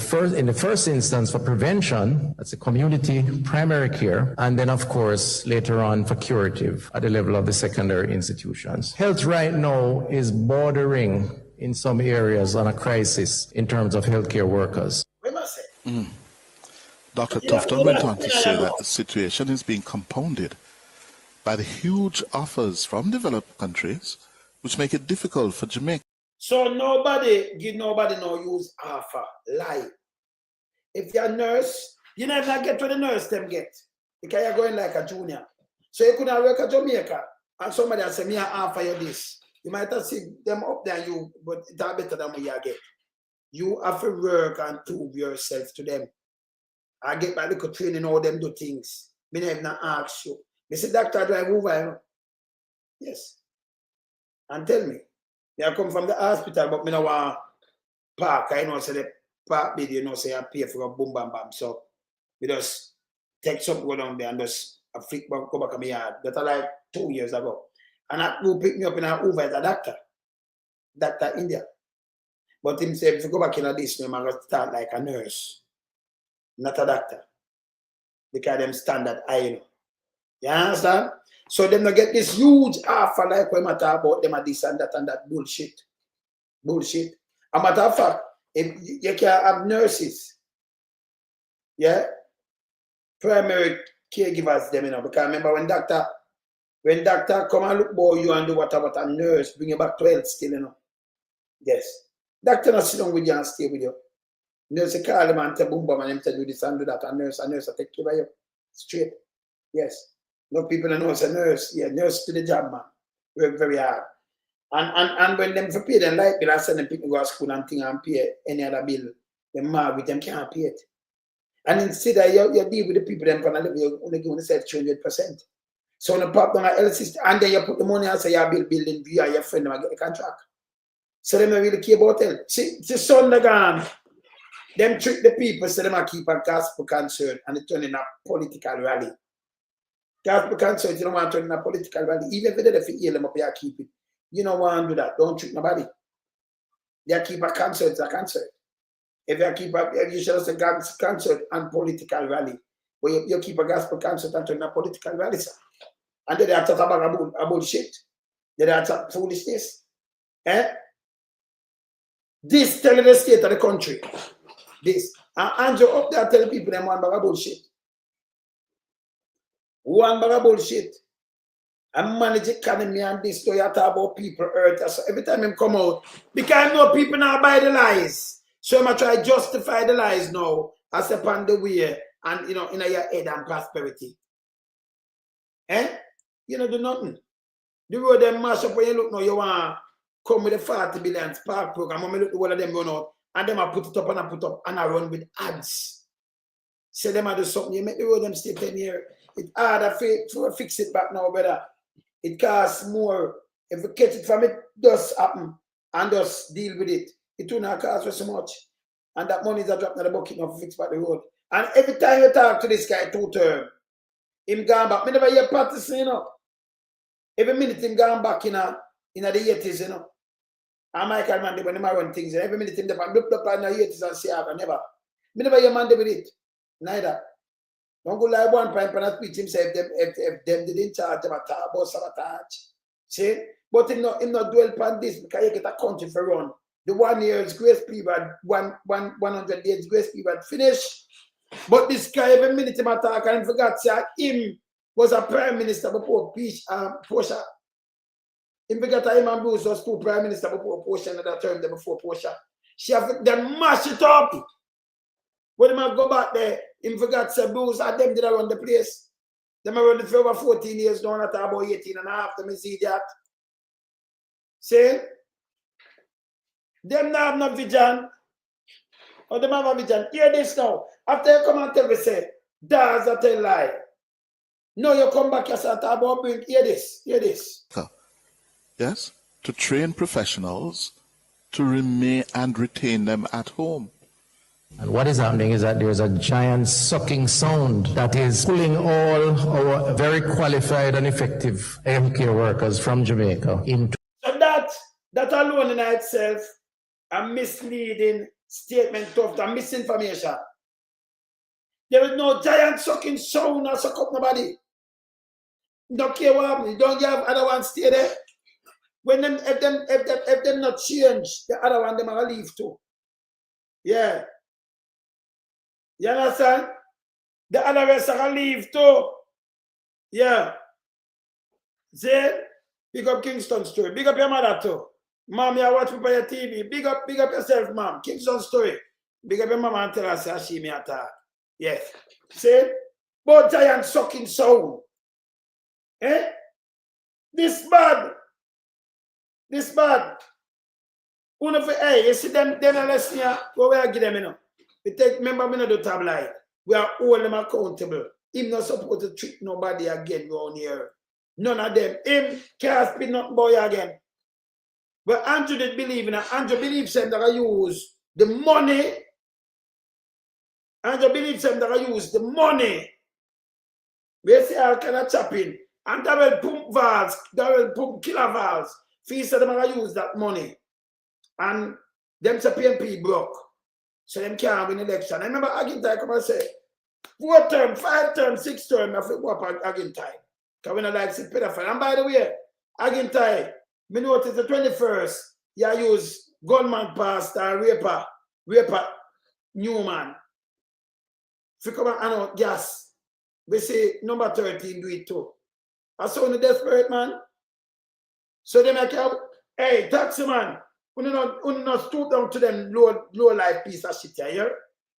first instance for prevention, that's a community primary care, and then of course later on for curative at the level of the secondary institutions. Health right now is bordering in some areas on a crisis in terms of healthcare workers. Dr. Tufton went on to say that the situation is being compounded by the huge offers from developed countries, which make it difficult for Jamaica. So nobody no use offer, lie. If you're a nurse, you never get what the nurse them get. Because you're going like a junior. So you couldn't work at Jamaica and somebody has said, me I offer you this. You might have seen them up there, but it's better than what you get. You have to work and prove yourself to them. I get my little training, all them do things. Me never not ask you. Me say, doctor, do I move? Yes. And tell me. I come from the hospital, but me no want park. I know say the park bid, you know, say I pay for a boom bam bam. So we just take something go down there and just a flick back, go back to my yard. That's like 2 years ago. And that will pick me up in a Uber as a doctor India. But him say, if you go back in this, I'm going to start like a nurse, not a doctor. Because them standard high, you know. You understand? So them not get this huge offer like when I talk about them and this and that bullshit. Bullshit. A matter of fact, if you can have nurses, yeah, primary caregivers, them, you know, because I remember when doctor come and look for you and do what a nurse, bring you back to health still, you know. Yes. Doctor not sit down with you and stay with you. Nurse call them and tell boom boom and them tell you this and do that, and nurse will take care of you. Straight. Yes. No people know it's a nurse. Yeah, nurse to the job, man. Work very hard. And when them for pay them light bill, I send them people go to school and thing and pay any other bill. Them mad with them can't pay it. And instead you deal with the people them from a level, you only give yourself 200%. So when you pop down a health system and then you put the money and say you building via your friend and get the contract. So they don't really care about health. See son they gone. Them trick the people so they keep a gospel concern and they turn in a political rally. Gospel concern, you don't want to turn in a political rally. Even if they don't heal them up, you keep it. You don't want to do that. Don't trick nobody. They keep a concert, it's a concert. If you should say gospel concert and political rally, but you keep a gospel concert and turn in a political rally, sir. And then they are talking about a bullshit. They are talking foolishness. This telling the state of the country. This. And Andrew up there telling people them one bag of bullshit. One bag of bullshit. And manage economy and this, so you talk about people hurt. So every time him come out, because I know people now buy the lies. So I'm try to justify the lies now as upon the way and you know in your head and prosperity. You know, do nothing. The road them mash up when you look now, you want to come with a 40 billion spark program. When you look at all of them run out, and them I put it up and I put up and I run with ads. Say them I do something, you make the road them stay 10 years. It's harder to fix it back now, brother. It costs more. If we catch it from it, does happen and just deal with it. It will not cost so much. And that money is a drop in the bucket now to fix back the road. And every time you talk to this guy 2 term, him gone back. Me never hear Patterson, you know. Every minute him gone back in the 80s, you know. And Michael Mandy when him run things, every minute him look up in the 80s and say, I never. Me never hear Mandy with it. Neither. Don't go like one point and speech him say if them didn't charge them about sabotage. See? But him not dwell upon this because you get a country for run. The 1 year's grace period, 100 days grace period finish. But this guy every minute him attack and forgot say him was a prime minister before Portia. Him forgot him and Bruce was 2 prime minister before Portia and that term before Portia. She have them mash it up. When him go back there, him forgot say Bruce and them did run the place. Them are running for over 14 years now, not about 18 and a half. Let me see that. See? Them not have no vision. Or them have a vision. Hear this now. After you come and tell me, say, that's a tell lie. No, you come back, you start about bring. Hear this. Hear this. Yes? To train professionals to remain and retain them at home. And what is happening is that there's a giant sucking sound that is pulling all our very qualified and effective healthcare workers from Jamaica into. So that alone in itself, a misleading statement of the misinformation. There is no giant sucking sound or suck up nobody. Don't care what happens. Don't have other one stay there. When them if them not change, the other one them are leave too. Yeah. You understand? The other rest are leave too. Yeah. See? Big up Kingston story. Big up your mother too. Mom, you watch me by your TV. Big up yourself, mom. Kingston story. Big up your mama and tell her say she me attack. Yes. See? Both giant sucking sound. Eh? This bad. Hey, you see them are listening here. What we are give them, you know? We take, remember, we don't do tabloid. We are all them accountable. Him not supposed to treat nobody again around here. None of them. Him can't speak nothing about you again. But Andrew did believe in it. Andrew believes him that I use the money. Andrew believes him that I use the money. We say I cannot chop in. And that will Pums Vaz, that will Pums Killer Vaz. Fee said them I use that money. And them say PNP broke. So them can't win election. I remember Agintai come and say, 4 term, 5 term, 6 term, I feel go up Agintai. Because we don't like sick pedophile. And by the way, Agintai, me notice the 21st, you use gunman pastor, raper, Newman. If you come and out gas, we say number 13 do it too. I saw the desperate man. So they make up, hey, taxi man, we not stoop down to them low life piece of shit here.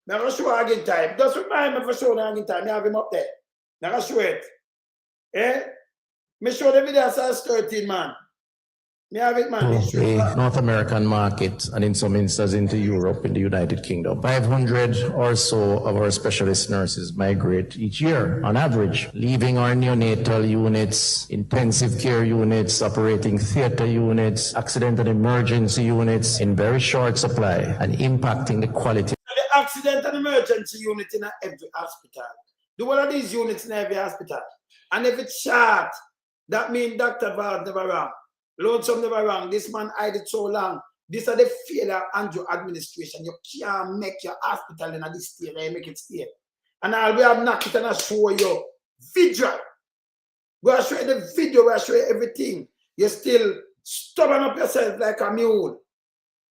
Now I'm going to show again time. Just remind me for showing again time. I have him up there. Now I'm going to show it. Eh? Me show the video size 13, man. Me have it, man. The North American market and in some instances into Europe, in the United Kingdom. 500 or so of our specialist nurses migrate each year on average, leaving our neonatal units, intensive care units, operating theater units, accident and emergency units in very short supply and impacting the quality. The accident and emergency unit in every hospital. Do one of these units in every hospital. And if it's short, that means Dr. Vaz never wrong. Lonesome never wrong. This man hide it so long. This are the failure of Andrew administration. You can't make your hospital in this state and you make it stay. And I'll be have knock it and I'll show you video. We'll show you the video, we'll show you everything. You're still stubborn up yourself like a mule.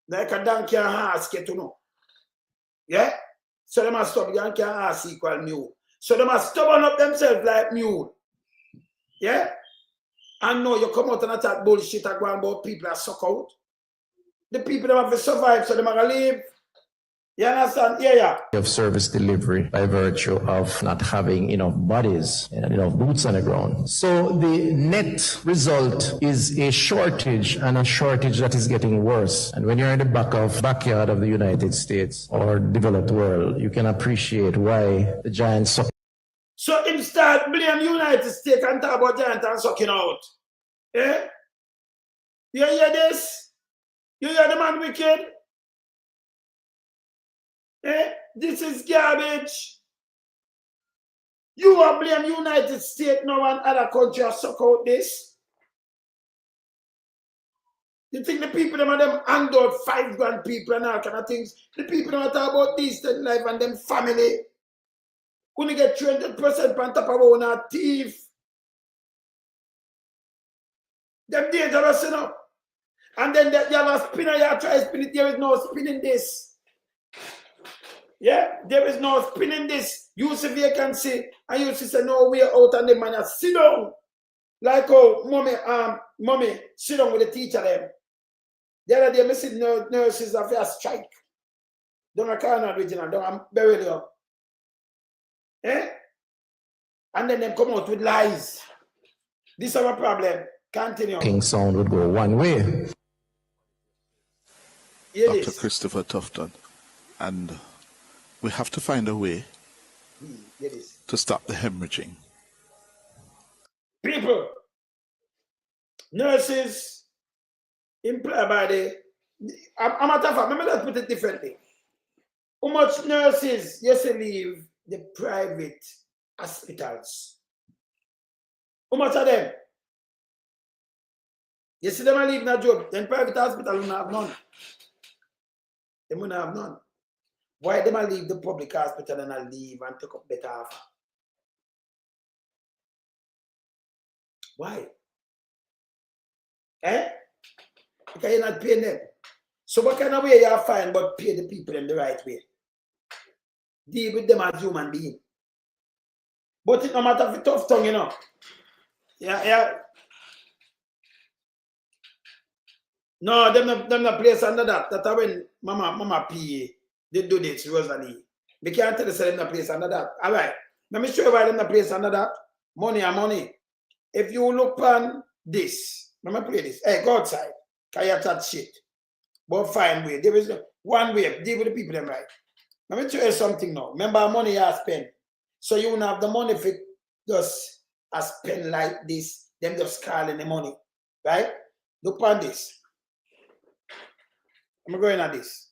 Like a donkey and horse, get to know. Yeah? So they must stop donkey and horse equal mule. So they must stubborn up themselves like mule. Yeah? And no, you come out and attack bullshit and go about people that suck out. The people that have to survive, so they are going to live. You understand? Yeah. Of service delivery by virtue of not having enough bodies and enough boots on the ground. So the net result is a shortage, and a shortage that is getting worse. And when you're in the backyard of the United States or developed world, you can appreciate why the giant suck. So him start blame United States and talk about giant and sucking out. Eh? You hear this? You hear the man wicked? Eh? This is garbage. You are blame United States now and other countries suck out this. You think the people them and them hand out 5 grand people and all kind of things? The people don't talk about this life and them family. When get 200% on top of one our thief. Them dangerous, you know. And then you have a spinner, you try to spin it, there is no spinning this. Yeah, there is no spinning this. You see vacancy, and you see say no way out and the man sit down. Like how mommy sit down with the teacher them. The other day, I see nurses have a strike. Don't a corner regional, don't a burial. Eh? And then them come out with lies. This is our problem. Continue. King sound would go one way. Dr. Christopher Tufton, and we have to find a way to stop the hemorrhaging. People, nurses, employed by the, I'm a tough, let me put it differently. How much nurses used to leave the private hospitals? How much of them? You see them are leaving a job, then private hospital will not have none. They will not have none. Why them leave the public hospital and I leave and take up better offer? Why? Because you're not paying them. So what kind of way you find but pay the people in the right way? Deal with them as human beings. But it no matter if it's tough tongue, you know. Yeah. No, them not place under that. That's when Mama P, they do this, Rosalie. We can't tell you them not place under that. All right. Let me show you why them not place under that. Money and money. If you look on this, let me play this. Hey, go outside. Can you chat shit? But find way. There is one way. Deal with the people them right. Let me show you something now. Remember money you spend. So you won't have the money if it just spend like this. Them just calling the money. Right? Look on this. I'm going at this.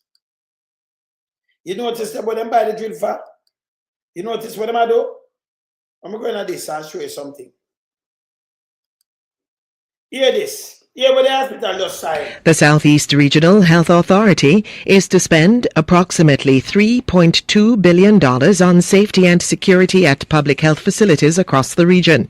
You notice that when them buy the drill for? You notice what them I do? I'm going at this. I'll show you something. Hear this. Hear what the hospital just signed. The Southeast Regional Health Authority is to spend approximately $3.2 billion on safety and security at public health facilities across the region.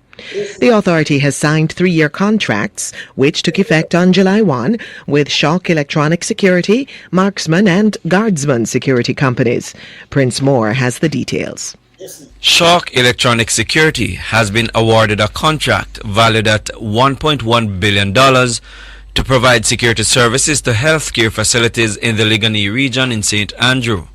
The authority has signed 3-year contracts, which took effect on July 1, with Shock Electronic Security, Marksman and Guardsman security companies. Prince Moore has the details. Shock Electronic Security has been awarded a contract valued at $1.1 billion to provide security services to healthcare facilities in the Ligonier region in St. Andrew.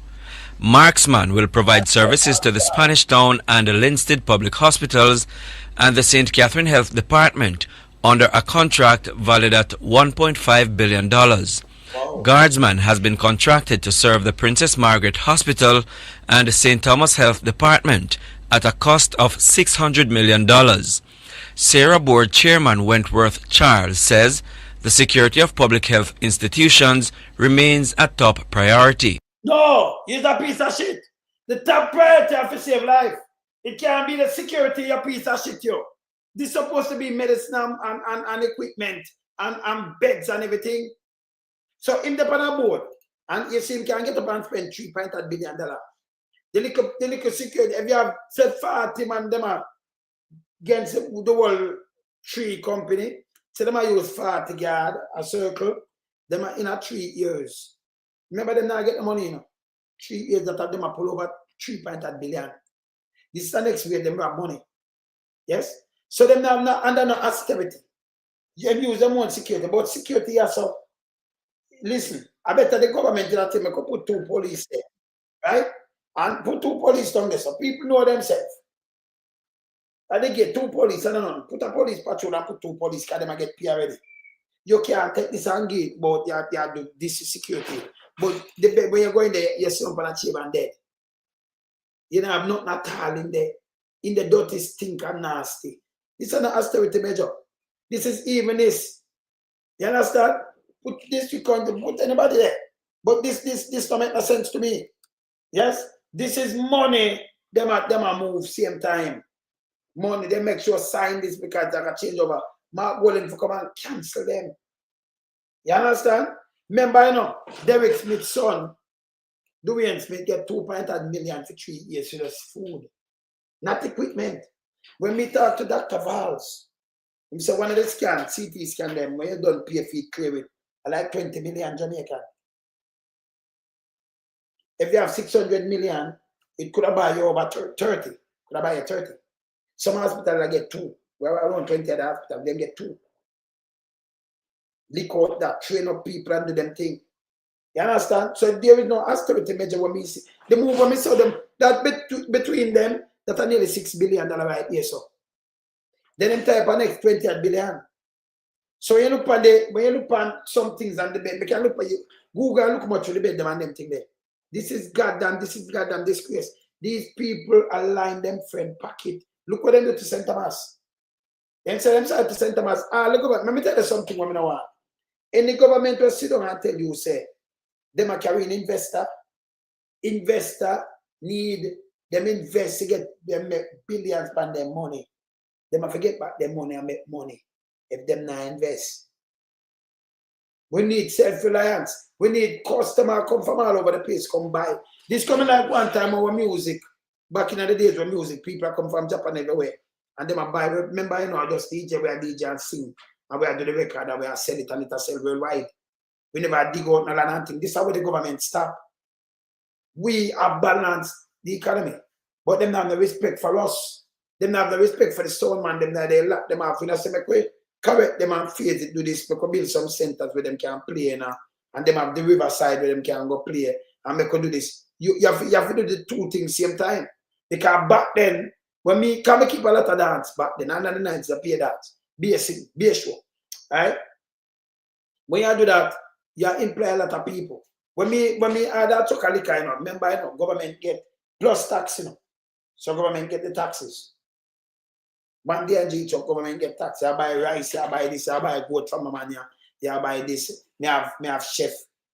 Marksman will provide services to the Spanish Town and the Linstead Public Hospitals and the St. Catherine Health Department under a contract valued at $1.5 billion. Guardsman has been contracted to serve the Princess Margaret Hospital and the St. Thomas Health Department at a cost of $600 million. Sarah Board Chairman Wentworth Charles says the security of public health institutions remains a top priority. No, it's a piece of shit. The top priority is to save life. It can't be the security, a piece of shit, yo. This is supposed to be medicine and equipment and beds and everything. So independent board, and you see him can get up and spend $3.8 billion. The little security, if you have said 40 man, them are against the whole tree company, so them are use 40 guard, a circle, them are in a 3 years. Remember them now get the money, you know. 3 years that them are pull over $3.8 billion. This is the next way them have money. Yes? So them now not under no austerity. You use them on security, but security also. Listen, I bet the government did not put 2 police there, right? And put 2 police down there so people know themselves. And they get 2 police, I don't know, put a police patrol and put 2 police because they get pay already. You can't take this and get, but you do this is security. But when you're going there, you see up on a chair and dead. You don't have nothing at all in there. In the dirty, stink and nasty. This is an austerity measure. This is even this. You understand? Put this, you can't put anybody there. But this don't make no sense to me. Yes? This is money. Them are move same time. Money, they make sure sign this because they can change over. Mark Wallen for come and cancel them. You understand? Remember, you know, Derek Smith's son, Dwayne Smith, get $2.8 million for 3 years for just food. Not equipment. When we talk to Dr. Valls, he said one of the scans, CT scan them, when you don't pay fee clear it, I like 20 million Jamaican. If you have 600 million, it could have buy you over 30. Could have buy you 30. Some hospitals get 2. We're around 20 at the hospital, they get 2. Lick out that, train up people and do them thing. You understand? So there is no austerity measure when we see. The move when we saw them, that between them, That's nearly $6 billion right here, so. Then them type of next 28 billion. So when you look on some things on the bed, you can look at you, Google look much for the bed them and them thing there. This is goddamn disgrace. These people align them friend pocket. Look what they do to St. Thomas. Them say them side to St. Thomas. Look at, let me tell you something women want. Any government will sit down and tell you, say, them are carrying investor. Investor need them investigate, them make billions by their money. Them forget back their money and make money if them not invest. We need self-reliance. We need customer come from all over the place, come buy. This coming like one time our music. Back in the days when music, people come from Japan everywhere. And them buy. Remember, you know, I just DJ, we are DJ and sing. And we are do the record and we are sell it and it will sell worldwide. We never dig out no land and thing. This is how the government stop. We have balanced the economy. But them have no respect for us. Them have no respect for the sound man. They lock them off in a same way. Correct them and phase it, do this. We could build some centers where them can play now. And them have the riverside where them can go play. And we could do this. You have to do the two things same time. Because back then, when me keep a lot of dance back then, and the nights I play dance. Be a show. Right? When you do that, you employ a lot of people. When me add that to Kalika, you know, remember, you know, government get plus tax, you know. So government get the taxes. One day and government get tax. You buy rice, you buy this, you buy goat from my man, you buy this. Me have chef,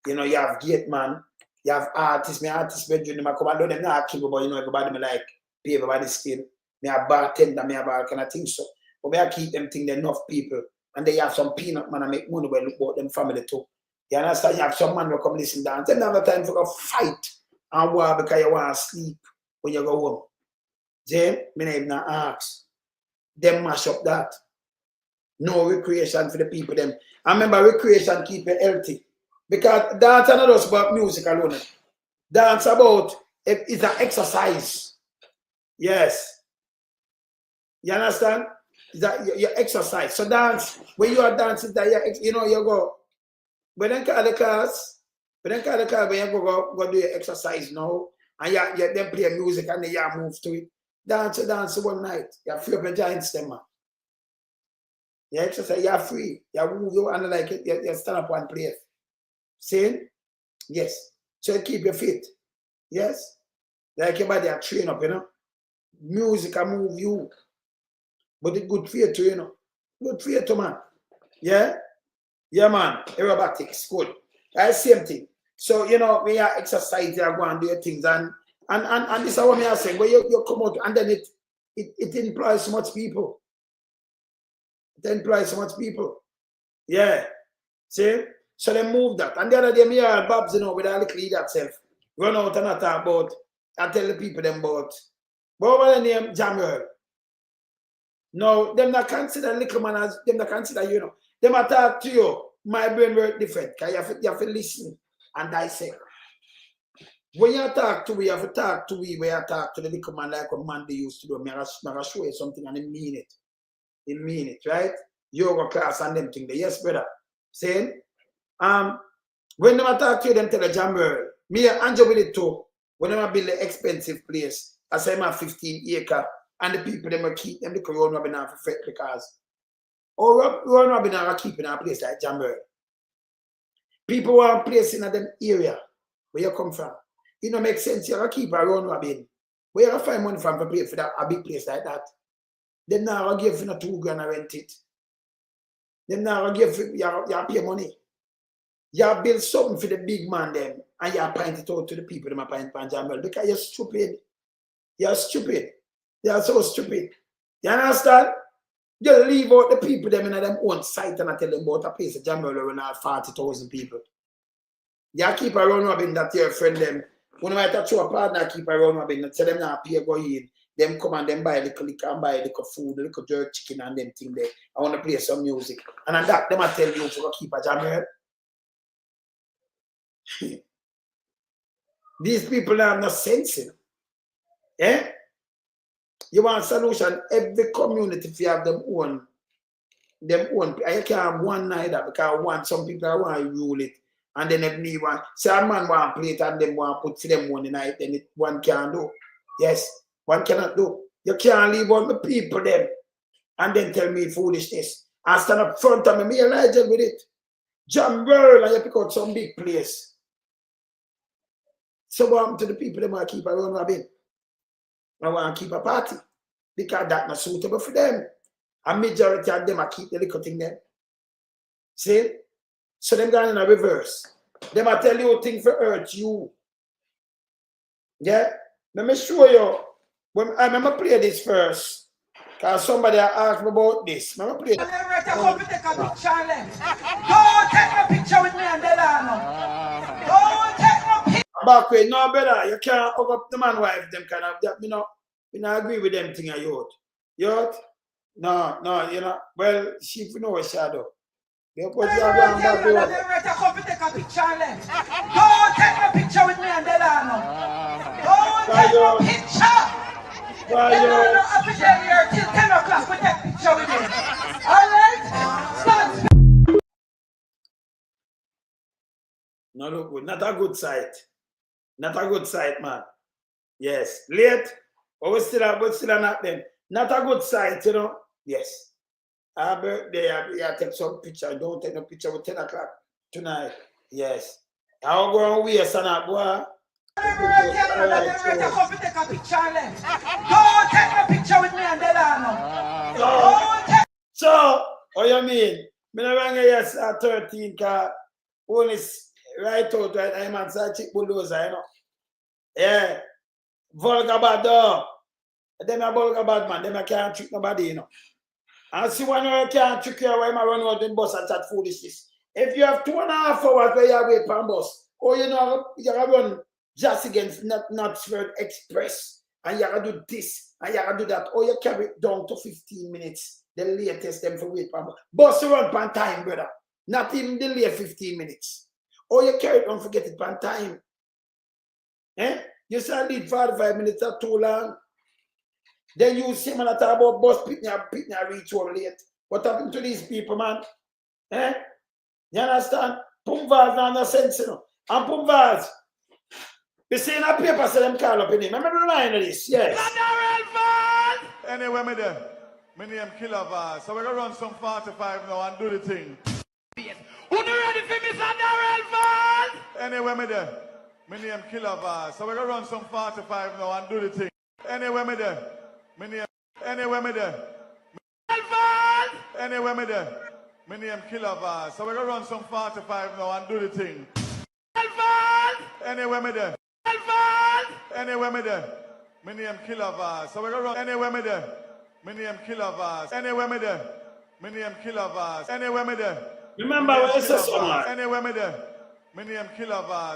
you know, you have gate man, you have artists, bedroom, them come and do them not keep, but you know, everybody me like pay everybody still. Me have bartender, me have all kind of things so. But me I keep them thing enough people. And they have some peanut man and make money when look about them family too. You understand? You have some man who come listen dance. They don't have time for a fight and war because you want to sleep when you go home. James, me not even ask. Them mash up that. No recreation for the people them. I remember recreation keep you healthy. Because dance is not just about music alone. Dance about it's an exercise. Yes. You understand? Is that your exercise. So dance, when you are dancing, that you know, you go. When they call the class, when you go do your exercise now, and you then play music and then you move to it. Dance one night. You free up your giants, them man. You exercise, you're free. You move your hand like it, you stand up one place. See? Yes. So you keep your fit. Yes? Like your body are train up, you know. Music can move you. But it's good for you too, you know. Good for you too, man. Yeah? Yeah, man. Aerobatics, good. That's the same thing. So, you know, when you exercise, you go and do your things. And this is what I saying. When you come out and then it employs so much people. It employs so much people. Yeah. See? So they move that. And the other day, me heard Babs, you know, with a little idiot self. Run out and I talk about, I tell the people them about. What was the name? Jammer. No, them not consider little man as, them not consider, you know. Them talk to you. My brain work different. Because you have to listen and dissect. When you talk to me, you have to talk to me where you talk to the little man like what man they used to do. I'm going to show you something and they mean it. They mean it, right? Yoga class and them thing. Yes, brother. Saying? When they talk to you, them tell a jammer. Me and Andrew with it too. When I build an expensive place, I say I'm 15 acre. And the people them will keep them because Ron Robin have effect because Ron Robin are keeping a place like Jamboree. People want a place in them area where you come from. It don't make sense. You keep a Ron Robin. Where you find money from to pay for that a big place like that? Them now give you $2 grand to rent it. Them now give you pay money. You build something for the big man them and you point it out to the people them point for Jamboree because you're stupid. You're stupid. They are so stupid. You understand? You leave out the people them in them own site and I tell them about a place of Jamboree where we have 40,000 people. You keep a run robin that your friend them. When I touch a partner, keep a run robin, tell them now pay go in. Them come and them buy a little liquor and buy a little food, a little jerk chicken and them thing there. I want to play some music. And on that, them I tell you to keep a Jamboree. These people have no sense in them. Eh? You want a solution, every community if you have them own. I can't have one neither because some people want to rule it. And then if me want, say a man want to play it and them want to put for them one night, then one can do. Yes. One cannot do. You can't leave on the people them and then tell me foolishness. And stand up front of me Elijah with it. Jam world and you pick out some big place. So what happened to the people that want to keep a run robin? I want to keep a party. Because that's not suitable for them. A majority of them are keep the little thing there. See? So them going in a reverse. Them are tell you things for hurt you. Yeah? Let me show you. When I remember play this first. Because somebody asked me about this. Remember play this. Don't take a picture with me and Delano. Don't take no picture. Back way, no better. You can't hook up the man wife, them kind of that. You know, we not agree with them thing of youth. Youth? No, you know. Well, she know a shadow. You put your hand back there. Don't take a picture and left. Don't take no picture with me and Delano. Don't take no picture. Delano up in here till 10 o'clock we take picture with him. Alright? Stop. No look good. Not a good sight. Not a good sight, man. Yes. Late. But we still not them. Not a good sight, you know. Yes. Our birthday, I take some picture. Don't take no picture with 10 o'clock tonight. Yes. I'll go and waste on that, boy. Don't take a picture and left. Don't take no picture with me and Delano. So, what you mean? Me no wrong yes at 13 car Holness right out right I'm outside chick bulldozer, you know. Yeah. Vulgar bad dog. Them a vulgar bad man, them a can't trick nobody, you know. And see one who can't trick you why I run out in bus and chat foolishness. If you have 2.5 hours where you wait for a bus, or you know you gotta run just against Knoxford Express, and you gotta do this, and you gotta do that, or you carry it down to 15 minutes. The latest them for wait for a bus run pan time, brother. Not even delay 15 minutes. Or you carry it on forget it pan time. Eh? You say lead 45 minutes are too long. Then you see man talk about bus picking a reach over late. What happened to these people, man? Eh? You understand? Pums Vaz not no sense, you know. And Pums Vaz, you see in a paper say them call up in him. Remember the line of this? Yes. Anyway, me there. My name Killer Vaz. So we're gonna run some 45 now and do the thing. Who ready for me, Darrell Vaz? Anyway, me there. My name Killer Vaz. So we're gonna run some 45 now and do the thing. Anyway, me there. My name. Anyway, me there. Anyway, me there. My name Killer Vaz. So we're gonna run some 45 now and do the thing. Anyway, me there. Anyway, me there. My name Killer Vaz. So we're gonna run. Anyway, me there. My name Killer Vaz. Anyway, me there. My name Killer Vaz. Anyway, me there. Remember what I said, someone. Anyway, me there. My name Killer Vaz.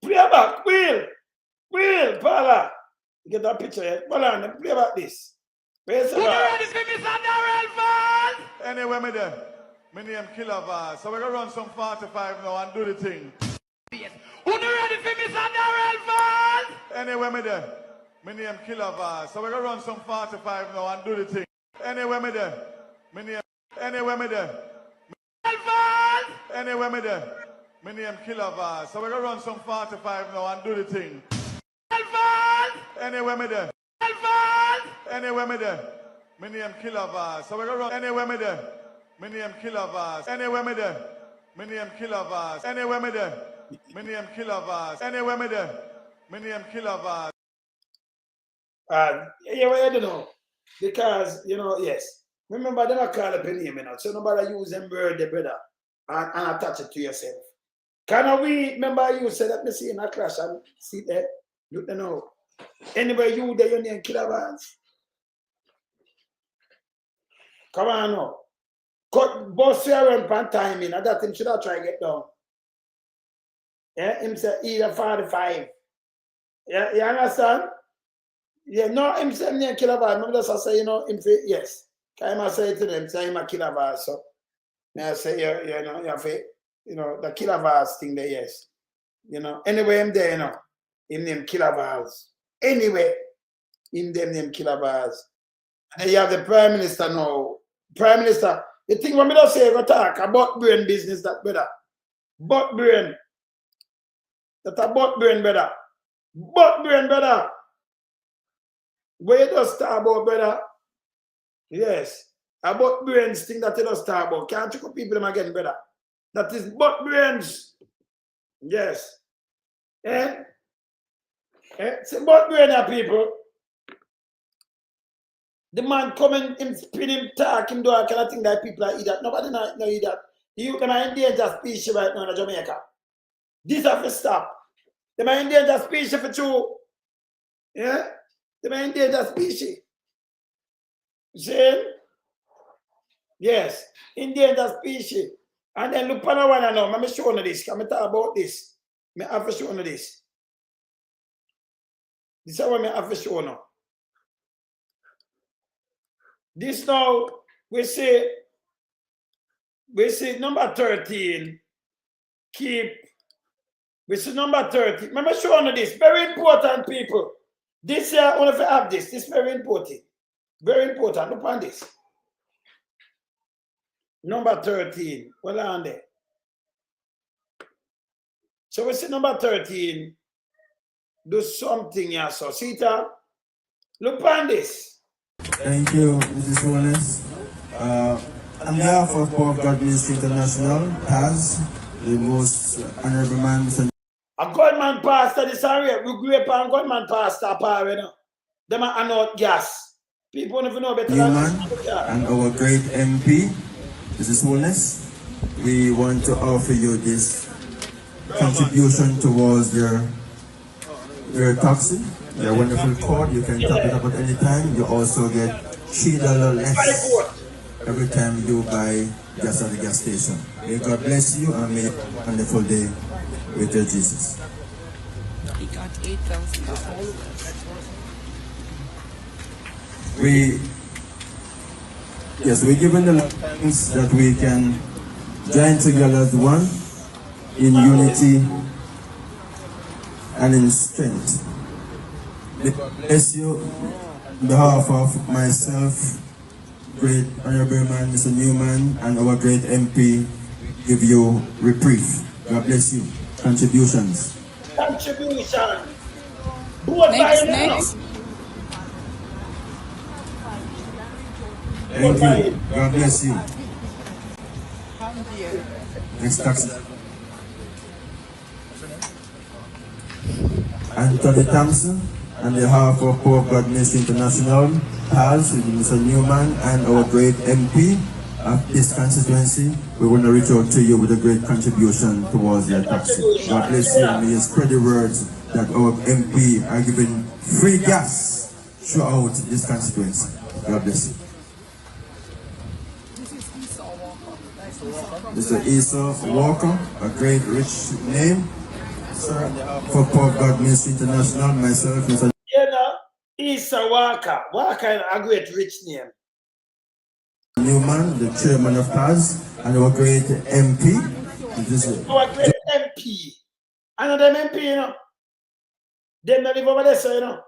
Play back, Will, Paula. You get that picture yet? Hold on, play back this. Where's the ready for me, Darrell Vaz? Anyway, me there. My name Killer Vaz. So we're gonna run some 45 now and do the thing. Who ready for me, Darrell Vaz? Anyway, me there. My name Killer Vaz. So we're gonna run some 45 now and do the thing. Anyway, me there. My name. Anyway, me there. Anyway, me there. My name Killer Vaz. So we're gonna run some 45 now and do the thing. Anyway, me there. Anyway, me there. My name Killer Vaz. So we're gonna run. Anyway, me there. My name Killer Vaz. Anyway, me there. My name Killer Vaz. Anyway, me there. My name Killer Vaz. Anyway, me there. My name Killer Vaz. Yeah, well, I don't know. Because, you know, yes. Remember, they don't call up a name, you know. So nobody use them word, brother, and attach it to yourself. Can we remember you said that me see in a clash and see there? You don't know. Anyway, you there, your name Killer Vaz. Come on now. Cut boss here and time in, and that him should have try to get down. Yeah, him say either 45. Yeah, you understand? Yeah, no, him say me a Killer Vaz. Remember that's I say, you know, him say yes. Can I say to them, say him a Killer Vaz. So I say, you know, you have you know, the Killer Vaz thing there, yes. You know, anyway, him there, you know, him name Killer Vaz. Anyway, him them name Killer Vaz. And you have the Prime Minister now. Prime Minister, the thing what me don't say, go talk about brain business, that brother. Butt brain. That's a butt brain, brother. Butt brain, brother. Where you just talk about, brother? Yes. About brains thing that you just talk about. Can't you people them again, brother? That is but brains. Yes. Say but brain people. The man coming in spin him talk him do all kind of thing that people are eat that. Nobody know eat that. The youth them are endangered species right now in Jamaica. This have to stop. Them are endangered species for true. Yeah? Them are endangered species. See? Yes. Endangered species. And then look on one now. Let me show you this. Let me talk about this. I have to show you this. This is what I have to show you. This now, we say number 13, we see number 13. Let me show you this. Very important, people. This year, I want to have this. This is very important. Very important. Look on this. Number 13. Well, on there. So we see number 13. Do something here. So, see that? Look on this. Thank you, Mrs. Holness. On behalf of Pums Vaz International, PAS, the most honorable man, Mr. A government pastor, this area, we grew up on government pastor power, you know. Them are not gas. People don't even know better Newman and our great MP, Mrs. Holness. We want to offer you this contribution towards your taxi. Your wonderful card, you can top it up at any time. You also get $3 less every time you buy gas at the gas station. May God bless you and may you have a wonderful day with your Jesus. He got $8,000. We're given the thanks that we can join together as one in unity and in strength. May God bless you on behalf of myself, great honorable man, Mr. Newman, and our great MP, give you reprieve. God bless you. Contributions. Contribution. Next. Thank you. God bless you. Next taxi. Anthony Thompson, on behalf of Pums Vaz International, PAS, Mr. Newman, and our great MP of this constituency, we want to reach out to you with a great contribution towards your taxi. God bless you, and may you spread the words that our MP are giving free gas throughout this constituency. God bless you. Mr. Esau Walker, a great rich name, sir, for Pums Vaz International, myself, Mr. You know, Esau Walker. Walker is a great rich name. Newman, the chairman of PAS, and our great MP. Our great MP. Another MP, you know. They not live over there, so you know.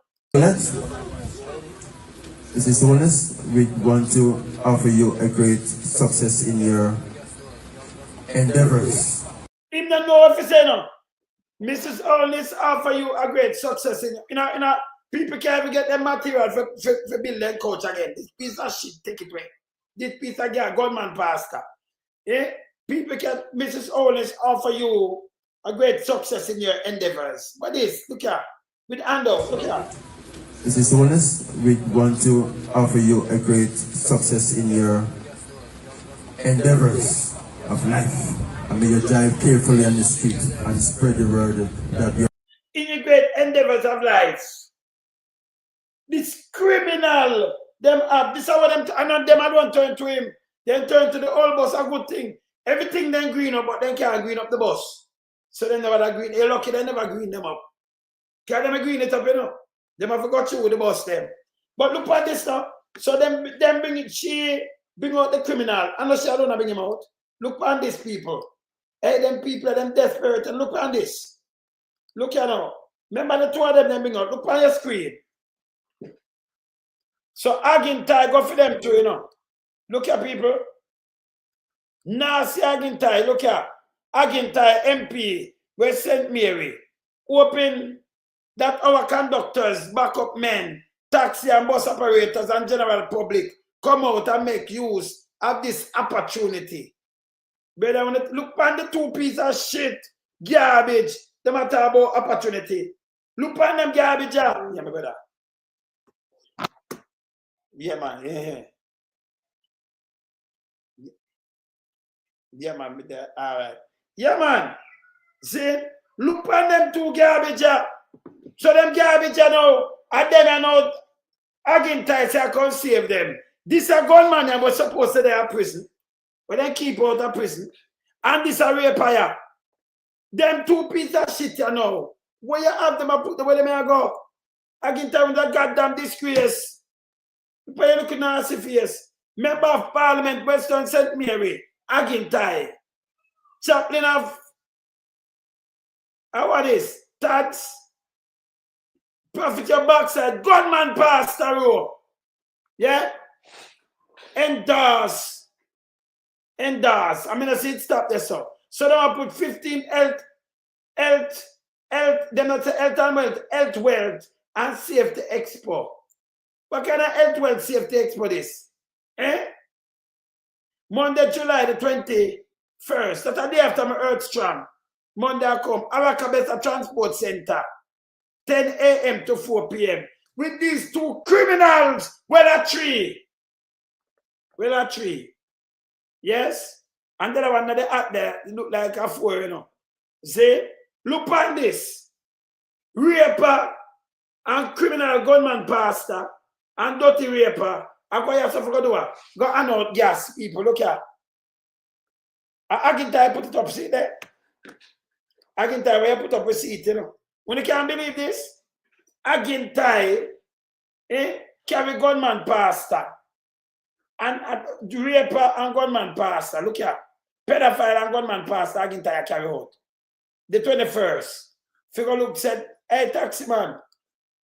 This is Holness. We want to offer you a great success in your endeavors. Him don't know what to say now. Mrs. Holness offer you a great success in people can't even get their material for build their coach again. This piece of shit, take it away. This piece of government pastor. Yeah? People can, Mrs. Holness offer you a great success in your endeavors. What is? Look here. With Ando, look here. Mrs. Holness, we want to offer you a great success in your endeavors of life. And may you drive carefully on the street and spread the word that you're in your great endeavors of life. This criminal, them up, this is what them, and them I don't turn to him. Then turn to the old bus, a good thing. Everything then green up, but then can't green up the bus. So they never green. They're lucky they never green them up. Can't them green it up, you know. Them have forgot you with the bus them. But look at this now. So them bring it, she bring out the criminal. And she don't bring him out. Look at this people. Hey, them people, them desperate, and look at this. Look here now. Remember the two of them bring out. Look on your screen. So Agintai go for them too, you know. Look here, people. Nancy Agintai, look here. Agintai MP, West St. Mary. Open that our conductors, backup men, taxi and bus operators and general public come out and make use of this opportunity. Brother, when it look on the two pieces of shit, garbage, they matter about opportunity. Look on them garbage, yeah, my brother. Yeah, man, yeah. Yeah, man, all right. Yeah, man. See, look on them two garbage, yeah. So them garbage, you know, and then I know, again, I can save them. This a gunman that was supposed to be in prison. But they keep out of prison. And this a rapier. Them two pieces of shit, you know. Where you have them, I put the way they may go. Again, time with that goddamn disgrace. But you look at the face. Member of Parliament, Western St. Mary. Again, time. Chaplain of, what is? Tads. Profit your backside. Gunman pastor row. Yeah? Endorse. Endorse. I mean, I see it stop there, so. So now I put 15 health, then not say health and wealth, health, wealth, and safety expo. What kind of health, wealth, safety expo this? Eh? Monday, July the 21st. That's the day after my Earth Strong. Monday I come. Arakabesa Transport Center. 10 a.m. to 4 p.m. With these two criminals. Well, a tree. Well, a tree. Yes? And the other one that they out there, it look like a four, you know. See? Look on this. Raper and criminal gunman pastor and dirty raper. And what you have to do? Go on out gas, people. Look here. I can tell you put it up, see there? I can tell you put up a seat, you know. When you can't believe this, I can tell you, carry gunman pastor. And raper and gunman pastor. Look here. Pedophile and gunman pastor, I can tell you carry out. The 21st. Figure look said, hey, taxi man.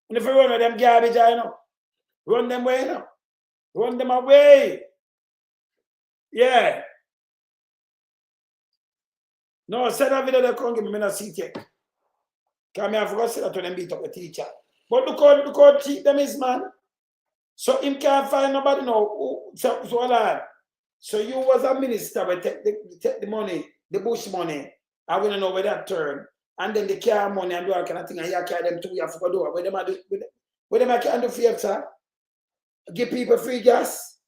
And if you run with them garbage, you know. Run them away, you know. Run them away. Yeah. No, send a video that come give me a seat yet. Because I forgot to say that to them beat up the teacher. But look how cheap them is, man. So him can't find nobody now. So you was a minister, but take the money, the bush money. I want to know where that turn. And then the car money and do all kind of thing. And you carry them to you forgot do. Where them I can do for you, sir? Give people free gas.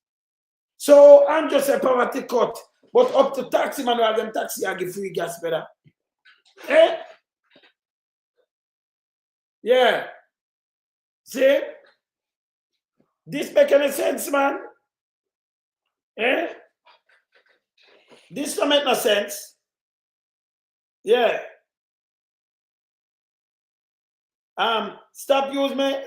So I'm just a poverty cut. But up to taxi man who have them taxi, I give free gas better. Eh? Yeah. See? This make any sense, man? Eh? This don't make no sense. Yeah. Stop use my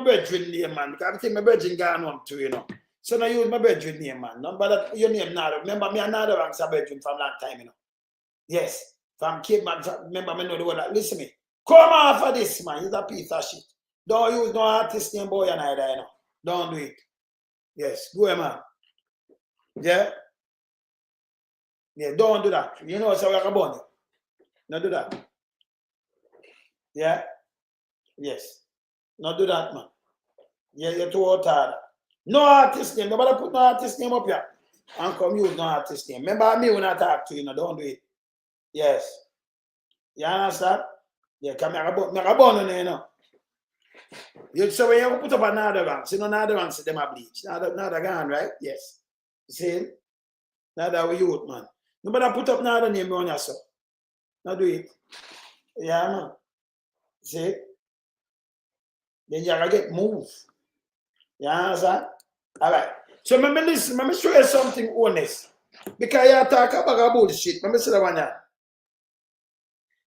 brethren name, man. Because I think my brethren gone on too, you know. So now use my brethren name, man. No, but your name now. Remember me another ranks a brethren from long time, you know. Yes. From Cape man, remember me know the word. Listen me. Come off of this, man. It's a piece of shit. Don't use no artist name boy and either, you know. Don't do it. Yes. Go ahead, man. Yeah? Yeah, don't do that. You know, so we're a bunny. Don't do that. Yeah? Yes. Don't do that, man. Yeah, you're too hard. No artist name. Nobody put no artist name up here. And come use no artist name. Remember me when I talk to you, no, don't do it. Yes. You understand? Yeah, come here, you know. You so when you put up another rank, see no another rank, see them a bleach. Another gun, right? Yes. See? Another youth, man. Nobody put up another name on yourself. Now do it. Yeah, man. See? Then you gotta get moved. You understand? All right. So let me show you something honest. Because you talk about bullshit. Let me see that one here.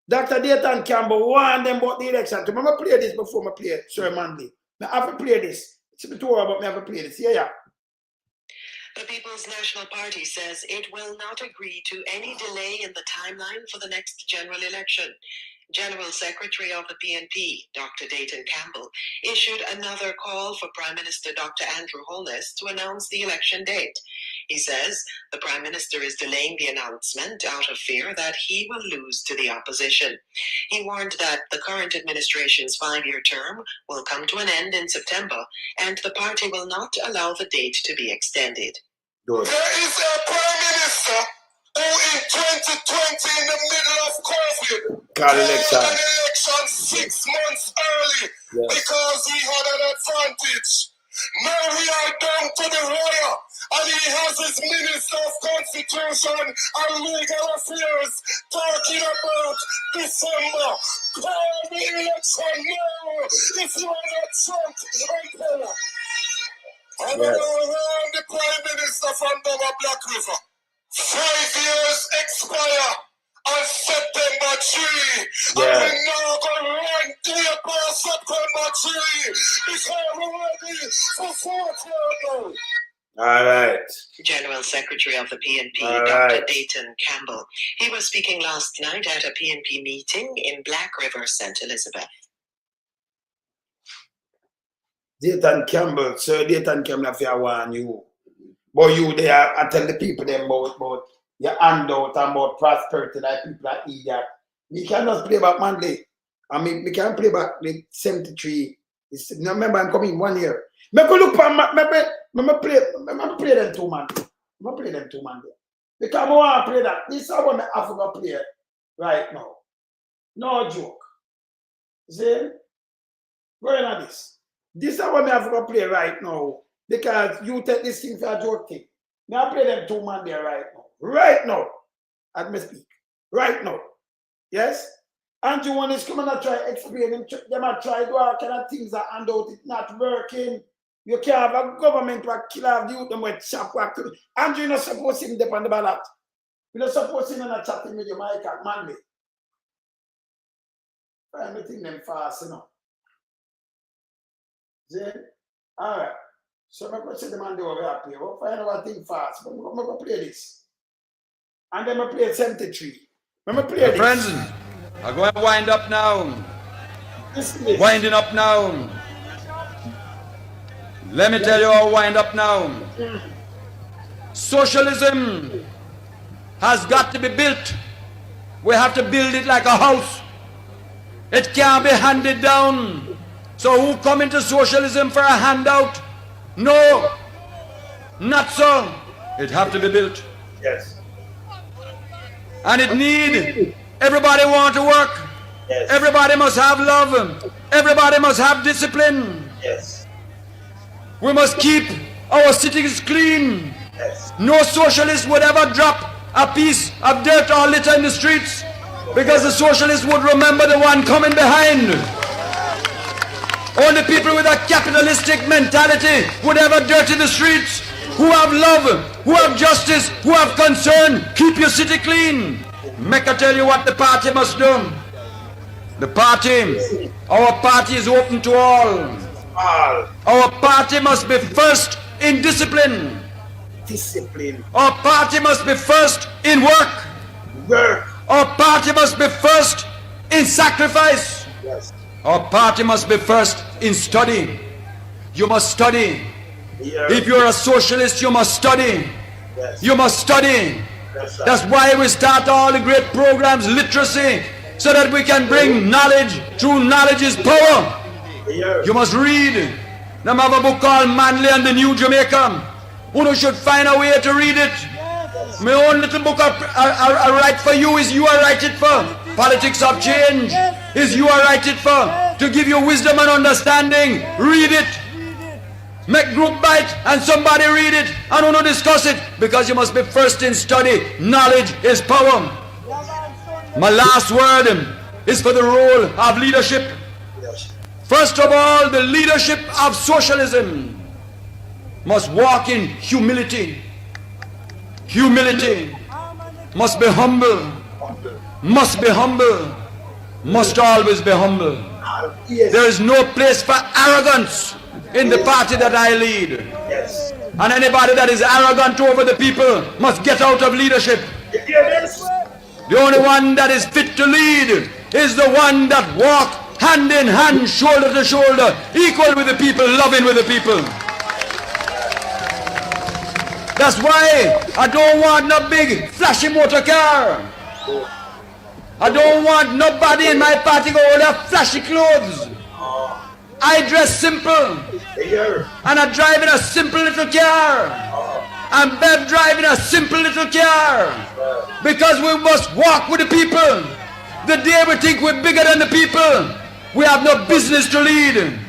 Dr. Dayton Campbell warned them about the election. Remember play this before I play Sir Manley. I have to play this. It's a bit about me have to play this. Yeah. The People's National Party says it will not agree to any delay in the timeline for the next general election. General Secretary of the PNP, Dr. Dayton Campbell, issued another call for Prime Minister Dr. Andrew Holness to announce the election date. He says the Prime Minister is delaying the announcement out of fear that he will lose to the opposition. He warned that the current administration's 5-year term will come to an end in September, and the party will not allow the date to be extended. There is a Prime Minister who in 2020, in the middle of COVID, called an election 6 months early because he had an advantage. Now we are down to the wire, and he has his Minister of Constitution and Legal Affairs talking about December. Call the election now if you are not Trump and power. I don't know around the Prime Minister from Dover Black River. 5 years expire on September 3. And we're now going to run deep on September 3 because we're ready for 4th year. All right. General Secretary of the PNP, Dr. Dayton Campbell. He was speaking last night at a PNP meeting in Black River, St. Elizabeth. Dayton Campbell, Sir Dayton Campbell, if I warn you. But you there, I tell the people them about your handout and about prosperity, like people are eager. We cannot play back Monday. I mean, we can play back the 73. Remember, I'm coming 1 year. Me go look for me play them 2 man. Me play them 2 man there. Because I want to play that. This is what I have to play right now. No joke. See? Going on this. This is what I have to play right now. Because you take this thing for a joke thing. Now I play them 2 man there right now. Right now. Let me speak. Right now. Yes? And you want to come and try explain them and try do all kind of things that hand out. It's not working. You can't have a government who kill off the youth them with chap work. And you're not supposed to him depend on the ballot. You're not supposed to him and chatting with your mic at Monday. Find the thing them fast, you know. See? Alright. So I'm going to say the man over here. We'll find out thing fast. But I'm going to play this. And then I play 73. I'm going to play this. Friends, I'm going to wind up now. Winding up now. Let me tell you how I wind up now. Socialism has got to be built. We have to build it like a house. It can't be handed down. So who come into socialism for a handout? No, not so. It have to be built. Yes. And it need everybody want to work. Yes. Everybody must have love. Everybody must have discipline. Yes. We must keep our cities clean. Yes. No socialist would ever drop a piece of dirt or litter in the streets because the socialist would remember the one coming behind. Only people with a capitalistic mentality would ever dirty the streets. Who have love, who have justice, who have concern, keep your city clean. Make I tell you what the party must do. The party, our party is open to all. Our party must be first in discipline. Discipline. Our party must be first in work. Work. Our party must be first in sacrifice. Yes. Our party must be first in study. You must study. Yes. If you're a socialist, you must study. Yes. You must study. Yes, that's why we start all the great programs, literacy, so that we can bring knowledge. True knowledge is power. Yes. You must read. Now I have a book called Manly and the New Jamaica. Who should find a way to read it. Yes. My own little book I write for you is you I write it for. Politics of change is you I write it for. To give you wisdom and understanding. Read it. Make group bite and somebody read it and want to discuss it because you must be first in study. Knowledge is power. My last word is for the role of leadership. First of all, the leadership of socialism must walk in humility. Humility. Must be humble. Must be humble. Must always be humble. There is no place for arrogance in the party that I lead. Yes. And anybody that is arrogant over the people must get out of leadership. Yes. The only one that is fit to lead is the one that walks hand in hand, shoulder to shoulder, equal with the people, loving with the people. That's why I don't want no big flashy motor car. I don't want nobody in my party go with flashy clothes. I dress simple. And I drive in a simple little car. And Bev driving a simple little car. Because we must walk with the people. The day we think we're bigger than the people, we have no business to lead.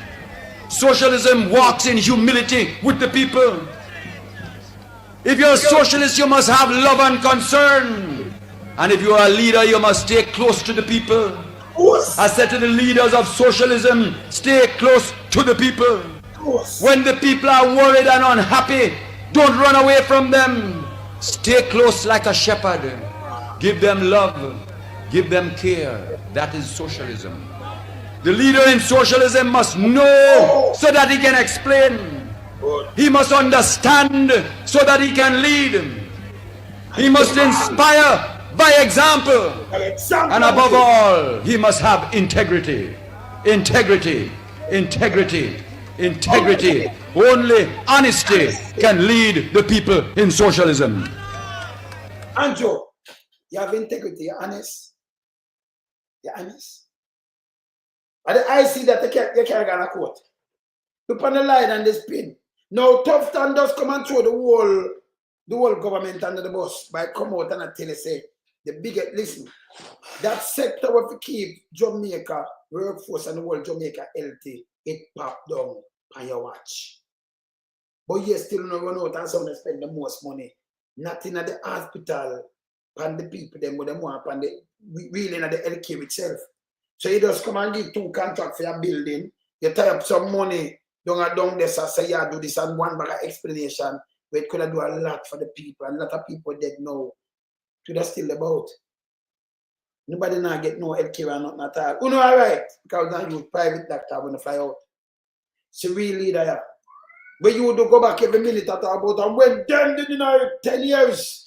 Socialism walks in humility with the people. If you're a socialist, you must have love and concern. And if you're a leader, you must stay close to the people. I said to the leaders of socialism, stay close to the people. When the people are worried and unhappy, don't run away from them. Stay close like a shepherd. Give them love. Give them care. That is socialism. The leader in socialism must know so that he can explain. He must understand so that he can lead. He must inspire by example. And above all, he must have integrity. Integrity. Integrity. Integrity. Only honesty can lead the people in socialism. Andrew, you have integrity, you're honest. You're honest. I see that you can't get a quote. Look on the line and the spin. Now tough time does come and throw the whole government under the bus by come out and I tell you say the biggest listen. That sector of the keep Jamaica workforce and the whole Jamaica healthy, it popped down on your watch. But you still not run out and someone spend the most money. Nothing at the hospital, and the people them with them want and the really at the healthcare itself. So you just come and give 2 contracts for your building, you tie up some money down there, so say you do this and one bag of explanation, where it could have do a lot for the people, and a lot of people dead now. To the still about. Nobody now get no healthcare and nothing at all. You know, all right, because now you private doctor when you fly out. It's a real leader, yeah. But you do go back every minute at about and when them did in 10 years.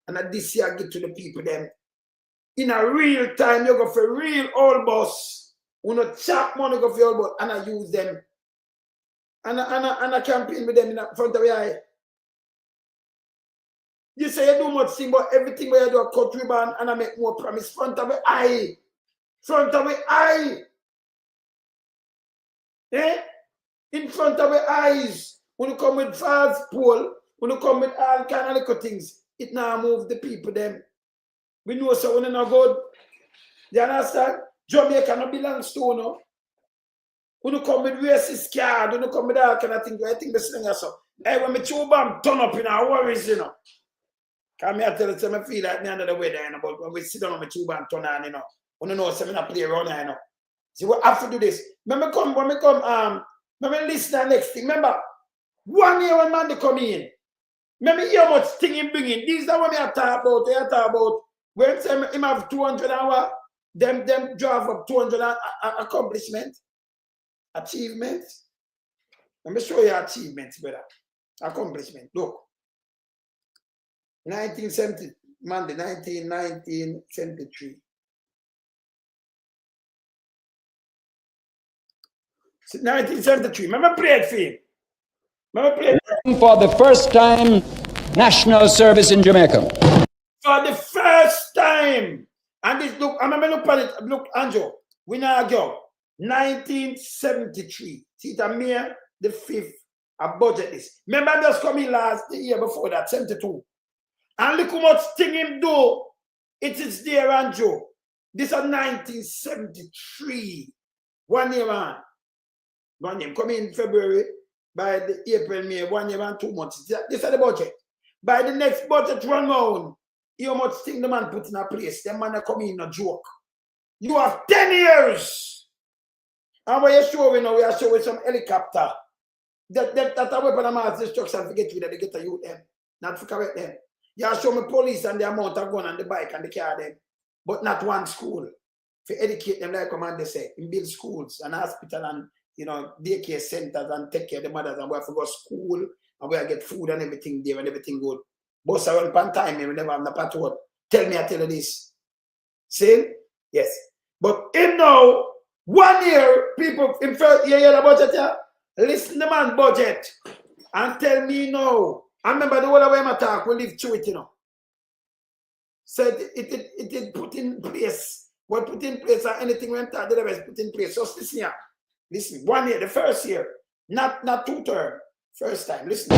And at this year get to the people them. In a real time, you go for real old boss. You know, chop money go for your old boss and I use them. And I campaign with them in front of your eye. You say you do much thing, but everything where you do a cut ribbon and I make more promise front of your eye. Front of your eye. Eh? In front of your eyes. When you come with false pole, when you come with all kind of little things, it now move the people them. We know so when it's not good. You understand? Jamaica no belongs to no. When you come with racist card, when you come with all kind of things, I think the sling is so. Hey, when my chew bomb turn up in our worries, you know. Come here tell you, I feel like me under the weather, you know, but when we sit down on my chew bomb turn on, you know. When you know, so I play around, you know. See, we have to do this. When we come, listen to the next thing. Remember, 1 year when man they come in, remember hear much thing him bringing. These are what I talk about. When him have 200 hours, them drive up 200 accomplishments, achievements. Let me show you achievements, brother. Accomplishment. Look. 1973. 1973. Remember played for him. For the first time, national service in Jamaica. For the first time. And this look, I remember look at it. Look, Andrew, we now go. 1973. See it May the 5th. I budget this. Remember I just come in the year before that, 72. And look how much thing him do. It is there, Andrew. This is 1973. 1 year on. 1 year. Come in February. By the April, May, 1 year and 2 months. This is the budget. By the next budget run round, you much thing the man put in a place. The man come in a joke. You have 10 years. And what you show now, we are showing some helicopter. That a weapon of mass destruction to get rid of the get youth them. Not to correct them. You are showing police and the amount of gun and the bike and the car them. But not one school. To educate them like Commander say. In build schools and hospital and daycare centers and take care of the mothers and we have to go to school and we have to get food and everything there and everything good. Boss around pan time, we never have the patrol. Tell me, I tell you this. See? Yes. But in now, 1 year, people, in first year, the budget here, listen to the man budget and tell me now, I remember the whole way my talk, we live through it, you know. Said it did put in place. What put in place or anything when talk the rest put in place. Just listen here. Listen, 1 year, the first year. Not 2 terms. First time. Listen.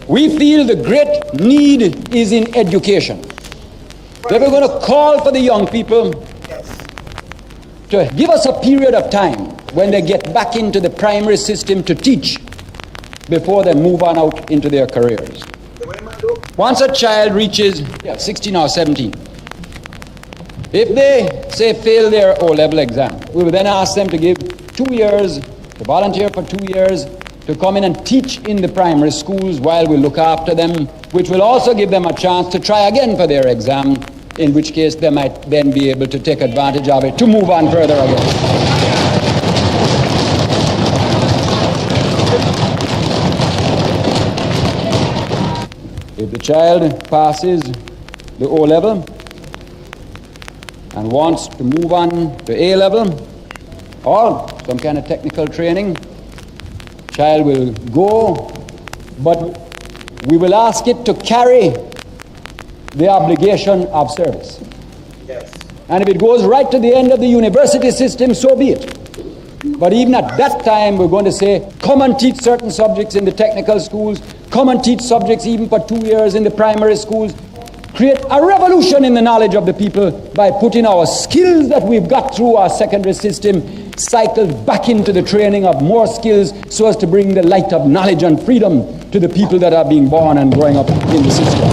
We feel the great need is in education. So we're going to call for the young people to give us a period of time when they get back into the primary system to teach before they move on out into their careers. Once a child reaches 16 or 17, if they, say, fail their O-level exam, we will then ask them to give 2 years, to volunteer for 2 years, to come in and teach in the primary schools while we look after them, which will also give them a chance to try again for their exam, in which case they might then be able to take advantage of it to move on further again. If the child passes the O-level and wants to move on to A-level or some kind of technical training, child will go, but we will ask it to carry the obligation of service. Yes. And if it goes right to the end of the university system, so be it. But even at that time, we're going to say, come and teach certain subjects in the technical schools, come and teach subjects even for 2 years in the primary schools. Create a revolution in the knowledge of the people by putting our skills that we've got through our secondary system cycled back into the training of more skills so as to bring the light of knowledge and freedom to the people that are being born and growing up in the system.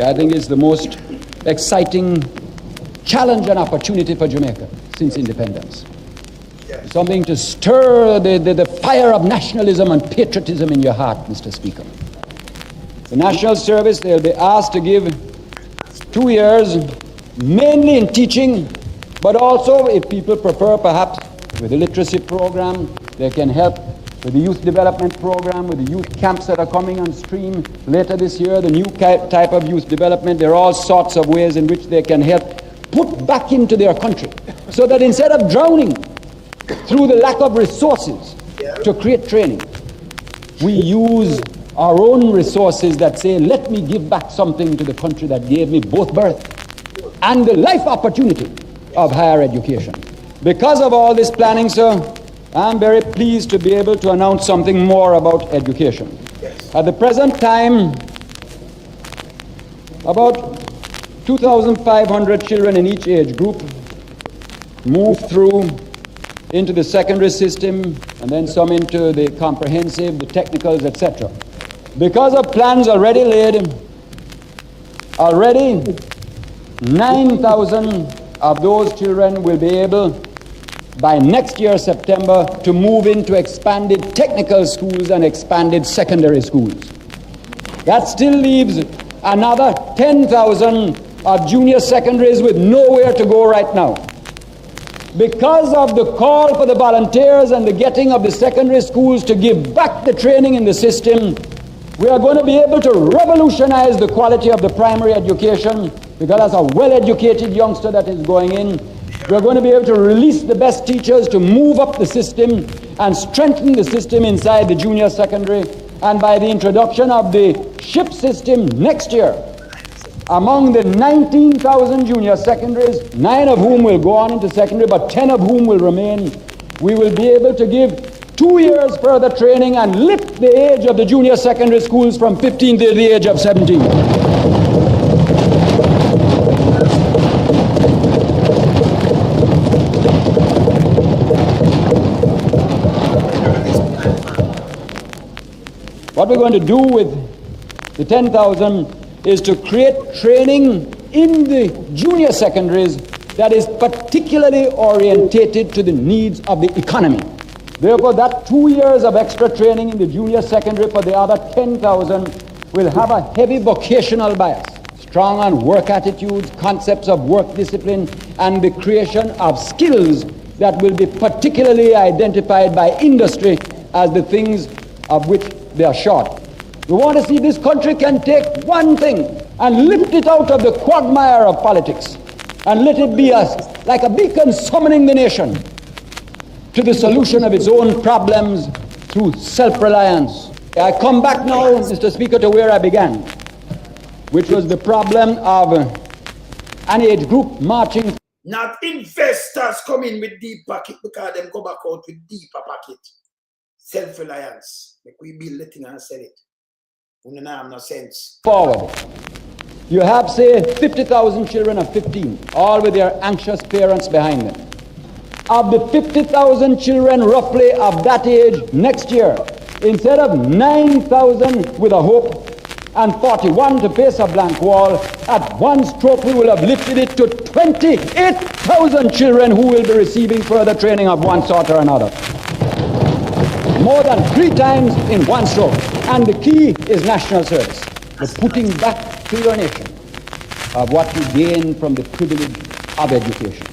I think it's the most exciting challenge and opportunity for Jamaica since independence. Something to stir the fire of nationalism and patriotism in your heart, Mr. Speaker. The National Service, they'll be asked to give 2 years, mainly in teaching, but also, if people prefer, perhaps with the literacy program, they can help with the youth development program, with the youth camps that are coming on stream later this year, the new type of youth development. There are all sorts of ways in which they can help put back into their country, so that instead of drowning through the lack of resources to create training, we use our own resources that say, let me give back something to the country that gave me both birth and the life opportunity of higher education. Because of all this planning, sir, I'm very pleased to be able to announce something more about education. At the present time, about 2,500 children in each age group move through into the secondary system, and then some into the comprehensive, the technicals, etc. Because of plans already laid, already 9,000 of those children will be able, by next year, September, to move into expanded technical schools and expanded secondary schools. That still leaves another 10,000 of junior secondaries with nowhere to go right now. Because of the call for the volunteers and the getting of the secondary schools to give back the training in the system, we are going to be able to revolutionize the quality of the primary education, because as a well-educated youngster that is going in, we are going to be able to release the best teachers to move up the system and strengthen the system inside the junior secondary. And by the introduction of the SHIP system next year, among the 19,000 junior secondaries, 9 of whom will go on into secondary, but 10 of whom will remain, we will be able to give 2 years further training and lift the age of the junior secondary schools from 15 to the age of 17. What we're going to do with the 10,000 is to create training in the junior secondaries that is particularly orientated to the needs of the economy. Therefore, that 2 years of extra training in the junior secondary for the other 10,000 will have a heavy vocational bias, strong on work attitudes, concepts of work discipline, and the creation of skills that will be particularly identified by industry as the things of which they are short. We want to see this country can take one thing and lift it out of the quagmire of politics and let it be like a beacon summoning the nation to the solution of its own problems through self-reliance. I come back now, Mr. Speaker, to where I began, which was the problem of an age group marching. Not investors come in with deep pocket because them go back out with deeper pocket. Self-reliance. Like we build the thing and sell it. We don't have no sense. Forward. You have, say, 50,000 children of 15, all with their anxious parents behind them. Of the 50,000 children roughly of that age next year, instead of 9,000 with a hope and 41 to face a blank wall, at one stroke we will have lifted it to 28,000 children who will be receiving further training of one sort or another. More than 3 times in one stroke. And the key is national service, the putting back to your nation of what you gain from the privilege of education.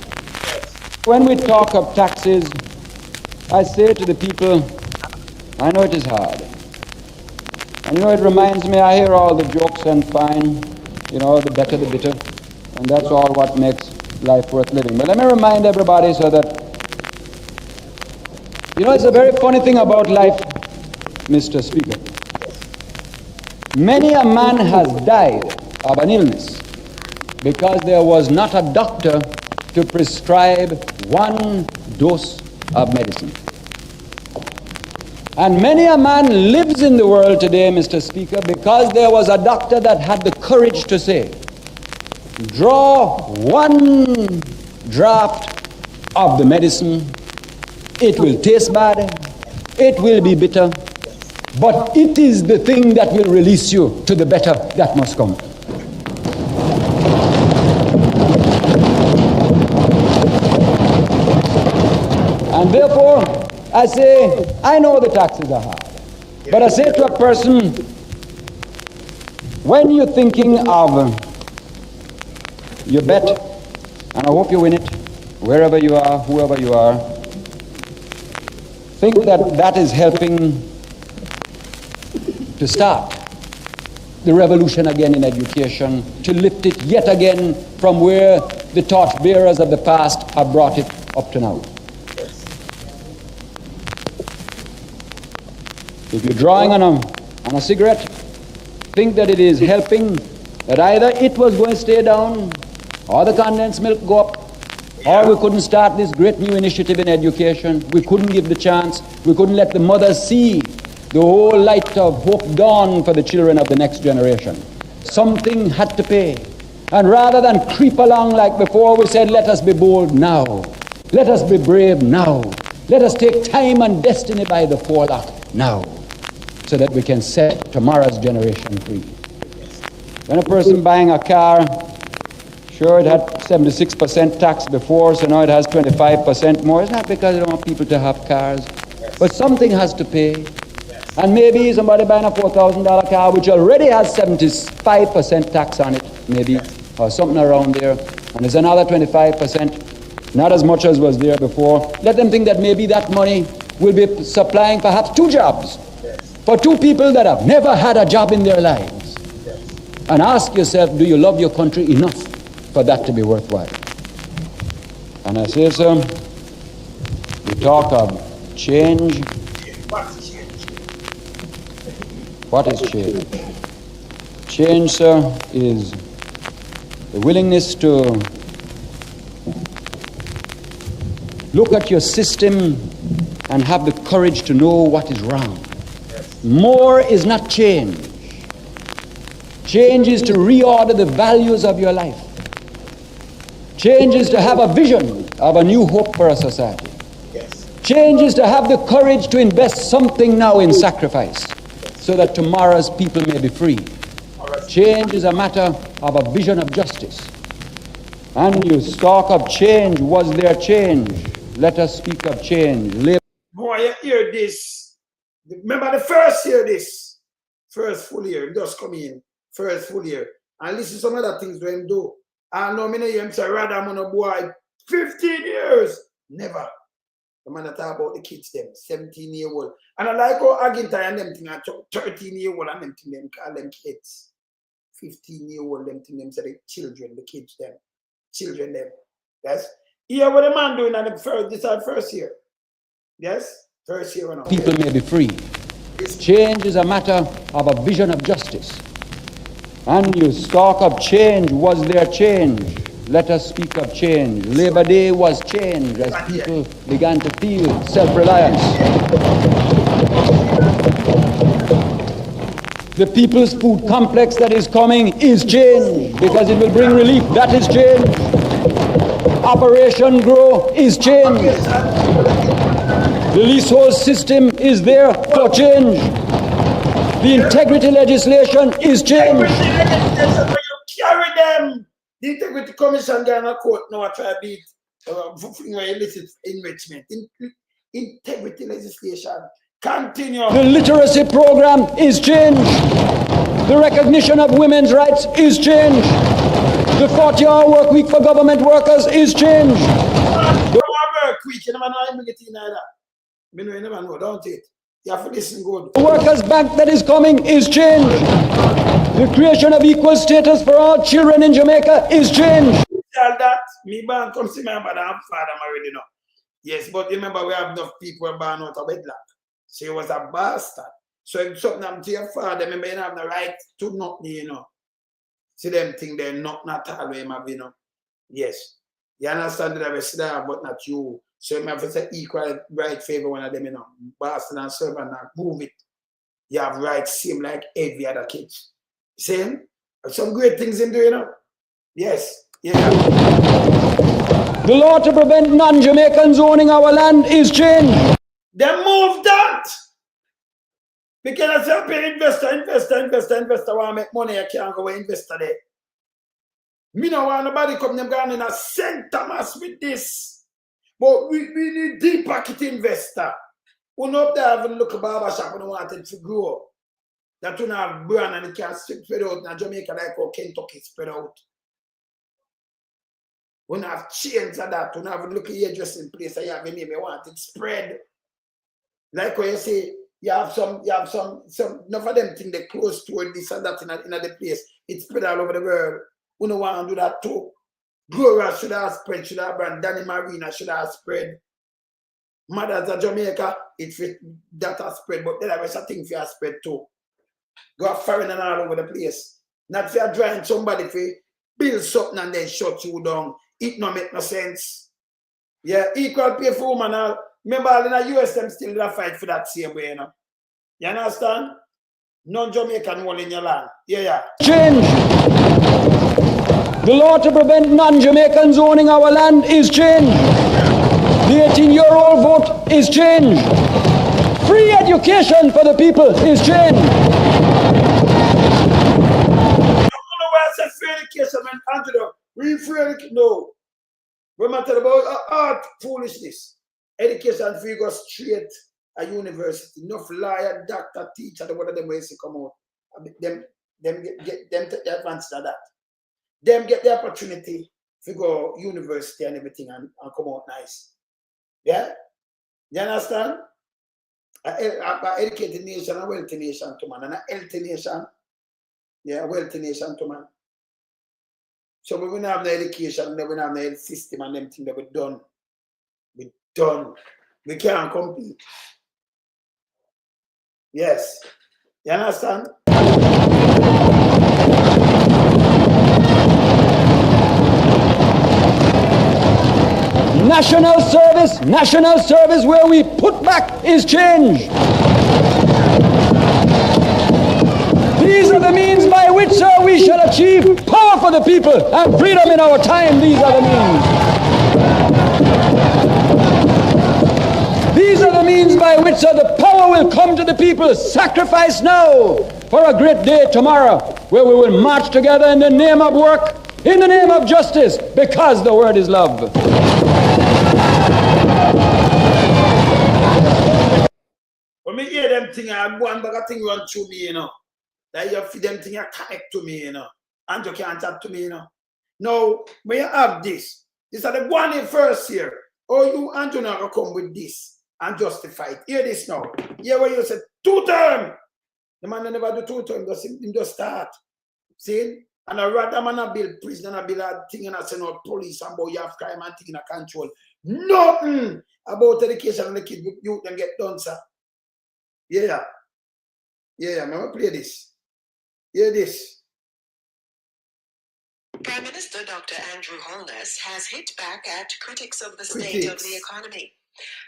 When we talk of taxes, I say to the people, I know it is hard. And it reminds me, I hear all the jokes and fine, the better the bitter. And that's all what makes life worth living. But let me remind everybody so that, it's a very funny thing about life, Mr. Speaker. Many a man has died of an illness because there was not a doctor to prescribe one dose of medicine. And many a man lives in the world today, Mr. Speaker, because there was a doctor that had the courage to say, draw one draft of the medicine, it will taste bad, it will be bitter, but it is the thing that will release you to the better that must come. And therefore, I say, I know the taxes are hard, but I say to a person, when you're thinking of your bet, and I hope you win it, wherever you are, whoever you are, think that that is helping to start the revolution again in education, to lift it yet again from where the torchbearers of the past have brought it up to now. If you're drawing on a cigarette, think that it is helping, that either it was going to stay down, or the condensed milk go up, or we couldn't start this great new initiative in education. We couldn't give the chance. We couldn't let the mothers see the whole light of hope dawn for the children of the next generation. Something had to pay. And rather than creep along like before, we said, let us be bold now. Let us be brave now. Let us take time and destiny by the forelock now, so that we can set tomorrow's generation free. When a person buying a car, sure, it had 76% tax before, so now it has 25% more. It's not because they don't want people to have cars, but something has to pay. And maybe somebody buying a $4,000 car, which already has 75% tax on it, maybe, or something around there, and there's another 25%, not as much as was there before. Let them think that maybe that money will be supplying perhaps 2 jobs for 2 people that have never had a job in their lives. And ask yourself, do you love your country enough for that to be worthwhile? And I say, sir, we talk of change. What is change? Change, sir, is the willingness to look at your system and have the courage to know what is wrong. More is not change. Change is to reorder the values of your life. Change is to have a vision of a new hope for a society. Change is to have the courage to invest something now in sacrifice so that tomorrow's people may be free. Change is a matter of a vision of justice. And you talk of change. Was there change? Let us speak of change. Boy, you hear this. Remember the first year, this first full year, just come in, first full year, and listen to some other things we him do. I know me know him say, rather, I'm on a boy, 15 years. Never. The man that talk about the kids them, 17-year-old. And I like how Agintai and them thing, 13-year-old and them thing, them call them kids. 15-year-old, them thing, them say the children, the kids them. Children them. Yes? Here what the man doing on the first, this is first year. Yes? First year. People may be free. Change is a matter of a vision of justice. And you talk of change. Was there change? Let us speak of change. Labor Day was change as people began to feel self-reliance. The People's Food Complex that is coming is change because it will bring relief. That is change. Operation Grow is change. The leasehold system is there for change. The integrity legislation is change. Carry them. The Integrity Commission down the court now I try to beat illicit enrichment. Integrity legislation. Continue. The literacy program is change. The recognition of women's rights is change. The 40-hour work week for government workers is change. The work week, you never know how to get in either. You never know, don't it? You have to listen good. The workers' bank that is coming is change. The creation of equal status for all children in Jamaica is change. Tell that, me born come see my mother and father already know. Yes, but remember we have enough people born out of wedlock. So he was a bastard. So if something happened to your father, remember you have the right to nothing, you know. See them think they're not all way, you know. Yes. You understand that I was there, but not you. So you have to say equal right favor one of them, you know. Bastard and servant and move it. You have rights same like every other kid. Same? Some great things in there, you know. Yes. Yeah. The law to prevent non-Jamaicans owning our land is changed. They move that. Because I say investor want to make money, I can't go investor there. Me no want nobody come them down in a St. Thomas with this. But we need deep pocket investor. Who know up there have a look at barber shop and want it to grow. That don't have brand and it can spread out in Jamaica like how Kentucky spread out. We don't have chains of that. We don't have a look at your dressing place and you have a name, you want it spread. Like when you say, you have some, enough of them think they close toward this and that in the place. It's spread all over the world. We don't want to do that too. Gloria should have spread, should have brand. Danny Marina should have spread. Mothers of Jamaica, that has spread, but then I was a thing for you spread too. Go foreign and all over the place. Not for drawing somebody for build something and then shut you down. It don't make no sense. Yeah, equal pay for woman all. Remember, in the US, them still gonna fight for that same way, you know. You understand? Non-Jamaican one in your land. Yeah. Change. The law to prevent non-Jamaicans owning our land is changed. The 18-year-old vote is changed. Free education for the people is changed. I don't know why I said free education, man. Angela, we free education. No. We're not talking about art foolishness. Education free go straight at university. Enough lawyer, doctor, teacher, one of them ways to come out. Them take the advantage of that. Them get the opportunity to go university and everything and come out nice. Yeah? You understand? An educated nation, a wealthy nation to man, and a healthy nation. Yeah, a wealthy nation to man. So we don't have no education, we don't have no health system and them things that we're done. We're done. We can't compete. Yes. You understand? National service where we put back is change. These are the means by which, sir, we shall achieve power for the people and freedom in our time. These are the means. These are the means by which, sir, the power will come to the people. Sacrifice now for a great day tomorrow where we will march together in the name of work, in the name of justice, because the word is love. When me hear them thing, I go and back a thing run through me, you know. That you feel them thing connect to me, you know. And you can't talk to me, you know. Now, when you have this is the one in first year. Oh, you Andrew now gonna come with this and justify it. Hear this now. Hear what you said, 2 term. The man never do 2 term, him just start. See? And I rather man a build prison and a build a thing and I send out police and about you have crime and thing in a control. Nothing about education and the kids you can get done, sir. Yeah. Yeah, I'm gonna play this. Hear this. Prime Minister Dr. Andrew Holness has hit back at critics of the state of the economy.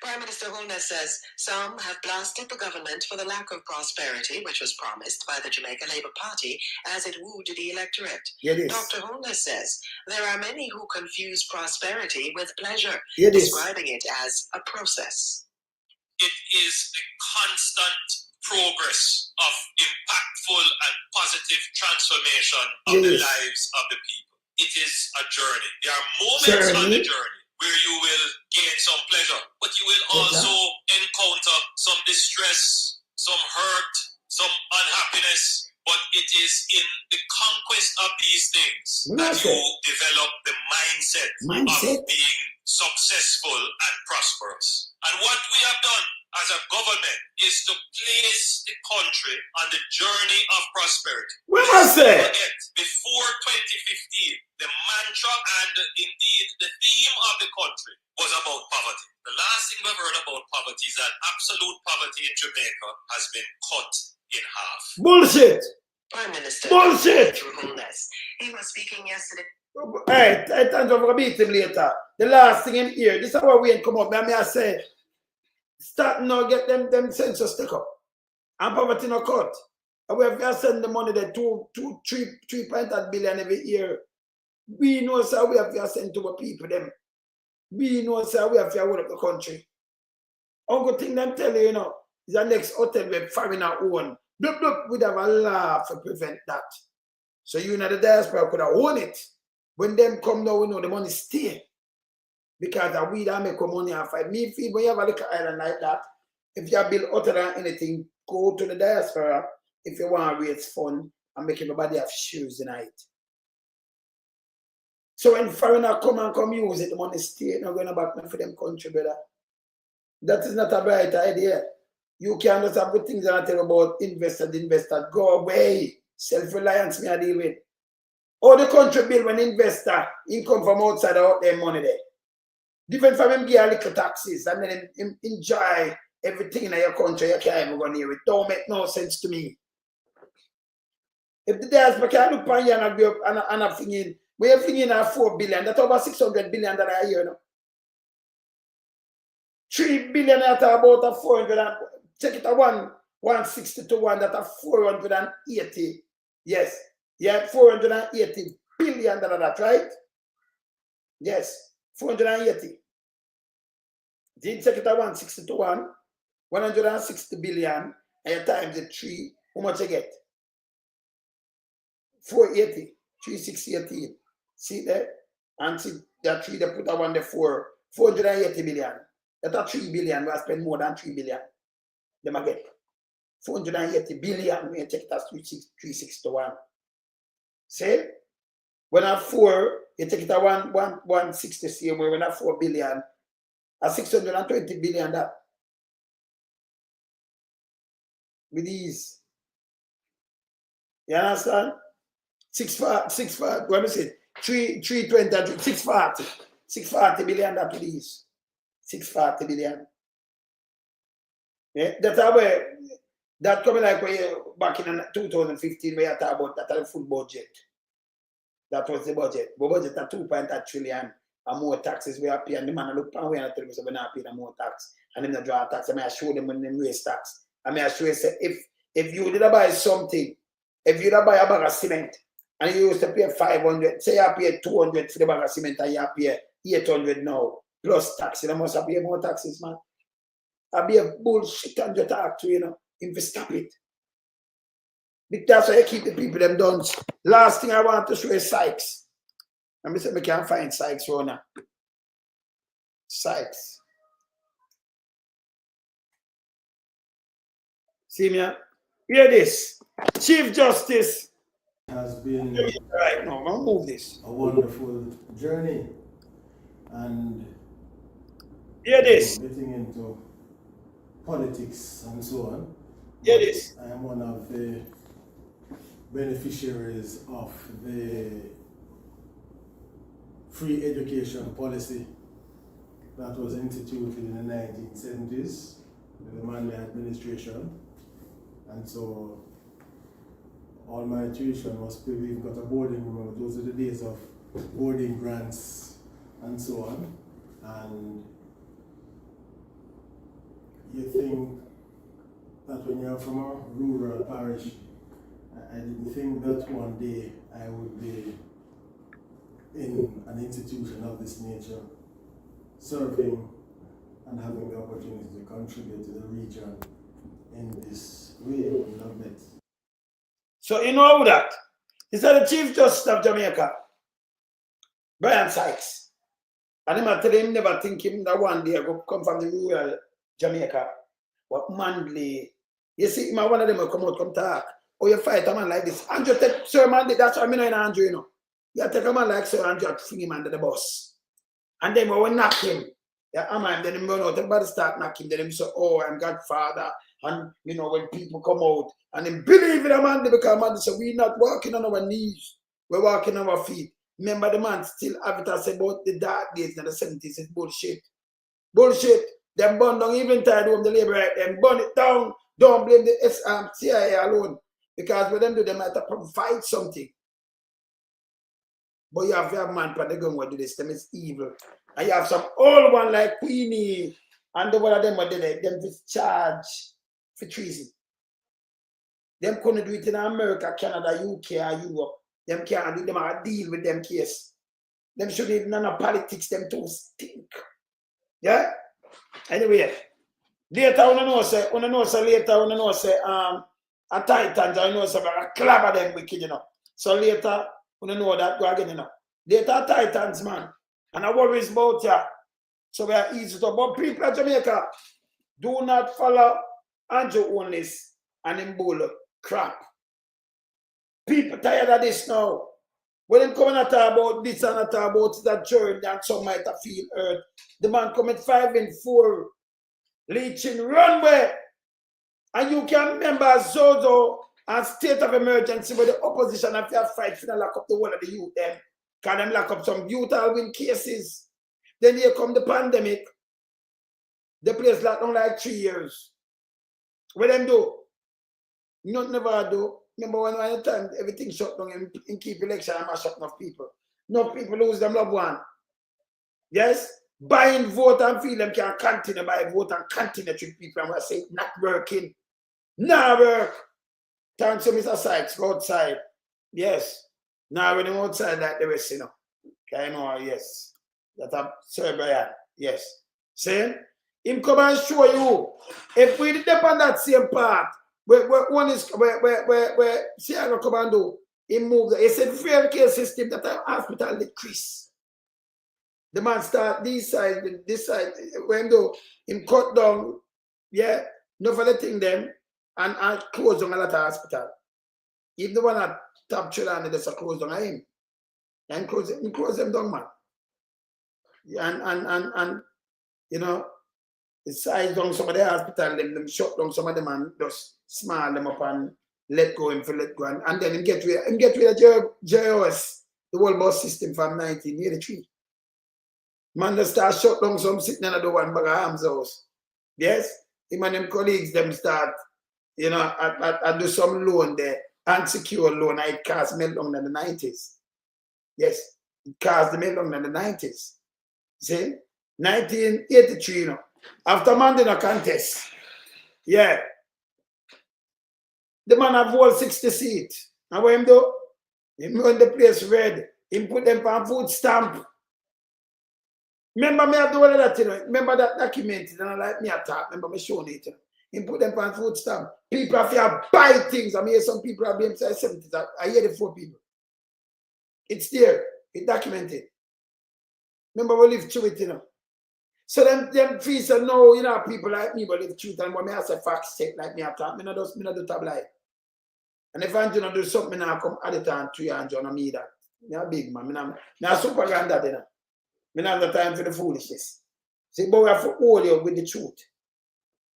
Prime Minister Holness says some have blasted the government for the lack of prosperity, which was promised by the Jamaica Labour Party as it wooed the electorate. Dr. Holness says there are many who confuse prosperity with pleasure, describing it as a process. It is the constant progress of impactful and positive transformation of the lives of the people. It is a journey. There are moments on the journey where you will gain some pleasure, but you will also encounter some distress, some hurt, some unhappiness. But it is in the conquest of these things that you develop the mindset of being successful and prosperous. And what we have done as a government is to place the country on the journey of prosperity. Before 2015, the mantra and indeed the theme of the country was about poverty. The last thing we've heard about poverty is that absolute poverty in Jamaica has been cut in half. Bullshit! Prime Minister Andrew Holness. He was speaking yesterday. Hey, thanks for beat him later. The last thing in here, this is how we ain't come up. I say, start now get them census stick up. And poverty no cut. And we have to send the money there 3.8 billion every year. We know sir we have to send to the people them. We know sir we have to hold up the country. Uncle thing them tell you, you know, is the next hotel where foreigner own. We'd have a law to prevent that. So you know the diaspora could have won it. When them come now, we know the money stay. Because we don't make money off it. Me feel when you have a little island like that, if you build other than anything, go to the diaspora if you want to raise fund and make everybody have shoes tonight. So when foreigner come use it, the money stay, not going back for them country, brother. That is not a bright idea. You can't just have good things that I tell about investor. Go away. Self-reliance me I deal with. All the country build when investor, income from outside out their money there. Different from him give a little taxes and then him enjoy everything in your country you can't even go near it. Don't make no sense to me. If the diaspora can look on you and be up and I'm thinking, we're thinking of 4 billion, that's over 600 billion that a year now. 3 billion at about a 400 and check it a 160 to 1, that's a 480. Yes. Yeah, 480 billion that, right? Yes, 480. Did check it at 160 to 1, 160 billion, and you times the 3, how much you get? 480, 3618. See there? And see that 3, they put a 1 there 480 billion. That's a 3 billion, we spend more than 3 billion. They might get 480 billion, we check it as 361. See? When I 4, you take it at 160 same way. When I 4 billion, a 620 billion that. With these. You understand? 640, what is it? 320, 640. 640 billion that with these. 640 billion. Yeah? That's how that coming like back in 2015 where you talk about that full budget. That was the budget. The budget at 2.8 trillion and more taxes we are paying. The man look and we are telling us we're not paying more tax. And then they draw tax. I may show them when they raise tax. I may show you say if you did buy something, if you did buy a bag of cement and you used to pay 500, say you pay 200 for the bag of cement and you pay 800 now plus tax, you must pay more taxes, man. I be a bullshit and just talk to you know. If you stop it. That's why I keep the people them done. Last thing I want to show is Sykes. Let me say we can't find Sykes right now. Sykes. See me? Hear this. Chief Justice has been right now. I'll move this. A wonderful journey. And Hear this. Getting into politics and so on. Hear this. I am one of the beneficiaries of the free education policy that was instituted in the 1970s with the Manley administration. And so all my tuition was paid. We've got a boarding room. Those are the days of boarding grants and so on. And you think that when you're from a rural parish, I didn't think that one day I would be in an institution of this nature, serving and having the opportunity to contribute to the region in this way. I wouldn't have met. So you know that? He said the Chief Justice of Jamaica, Brian Sykes, and him tell him never think him that one day go come from the rural Jamaica, what Manley. You see, one of them will come out, come talk. Or you fight a man like this. Andrew take Sir Manley, that's why I mean Andrew, you know. You take a man like Sir Andrew and fling him under the bus. And then when we knock him, then him run out, everybody start knocking, then him say, oh, I'm Godfather. And you know, when people come out and then believe in a man, they become man, they say, we're not walking on our knees, we're walking on our feet. Remember the man still have it as about the dark days in the 70s, it's bullshit. Bullshit. Them burn down even tied home the labor right, them burn it down. Don't blame the CIA alone. Because when them do, they might have to provide something. But you have to have man for the gun what do this, them is evil. And you have some old one like Queenie and the one of them what they them charge for treason. Them couldn't do it in America, Canada, UK, or Europe. Them can't do them a deal with them case. Them should even none of politics, them too stink. Yeah? Anyway, later when I know say later when I know say a Titans, I know say a club of them wicked, you know. So later when I know that go again, you know. Later Titans, man. And I worries about ya. So we are easy to, but people of Jamaica, do not follow Andrew Holness and him bull crap. People tired of this now. When them come and talk about this and talk about that journey and some might have feel hurt. The man come at 5 and 4, leaching runway. And you can remember Zozo and state of emergency where the opposition have to fight for the lock up the whole of the youth them. Can them lock up some brutal win cases. Then here come the pandemic. The place locked down like 3 years. What them do? Not never do. Remember one time everything shut down in keep election and mash up enough people. Enough people lose them loved one. Yes? Buying vote and feel them can continue buy vote and continue to treat people and we say not working. Not work. Thanks to Mr. Sykes, go outside. Yes. Now when I'm outside like the rest, you know. Okay, no, yes. That I'm Sir Brian. Yes. See? Him come and show you. If we did on that same part, where one is where Siaga come and do, he moved. He said fair care system that the hospital decrease. The man start this side, when do him cut down, yeah, no for the thing them and close down a lot of hospital. If the one at top children, there's a close down him. And close them down, man. And you know, the size down some of the hospital, them shut down some of them and just small them up and let go him for let go. And then him get rid of JOS, the whole bus system from 1983. Man just start shut down some sitting in the one bag of arms house. Yes? Him and them colleagues them start, you know, I do some loan there, unsecured loan, it cost meltdown in the 90s. Yes, it caused the meltdown in the 90s. See? 1983, you know. After Mandela contest, yeah. The man have whole 60 seats. And what him do? Him run the place red. Him put them on food stamp. Remember me have the one of that, you know. Remember that document, and I like me attack. Remember me showing it, you know. Him put them on food stamp. People have to buy things. I mean, some people have been say 70s. I hear the 4 people. It's there. It's documented. Remember we live through it, you know. So them fees say no, you know, people like me but live truth and when me I say facts check like me attack, me not do tabloid. And if I'm gonna do something, I come add it on 300 on me that. Me a big man, me a super granddad, you know. Me not have the time for the foolishness. See, but we have to hold you with the truth.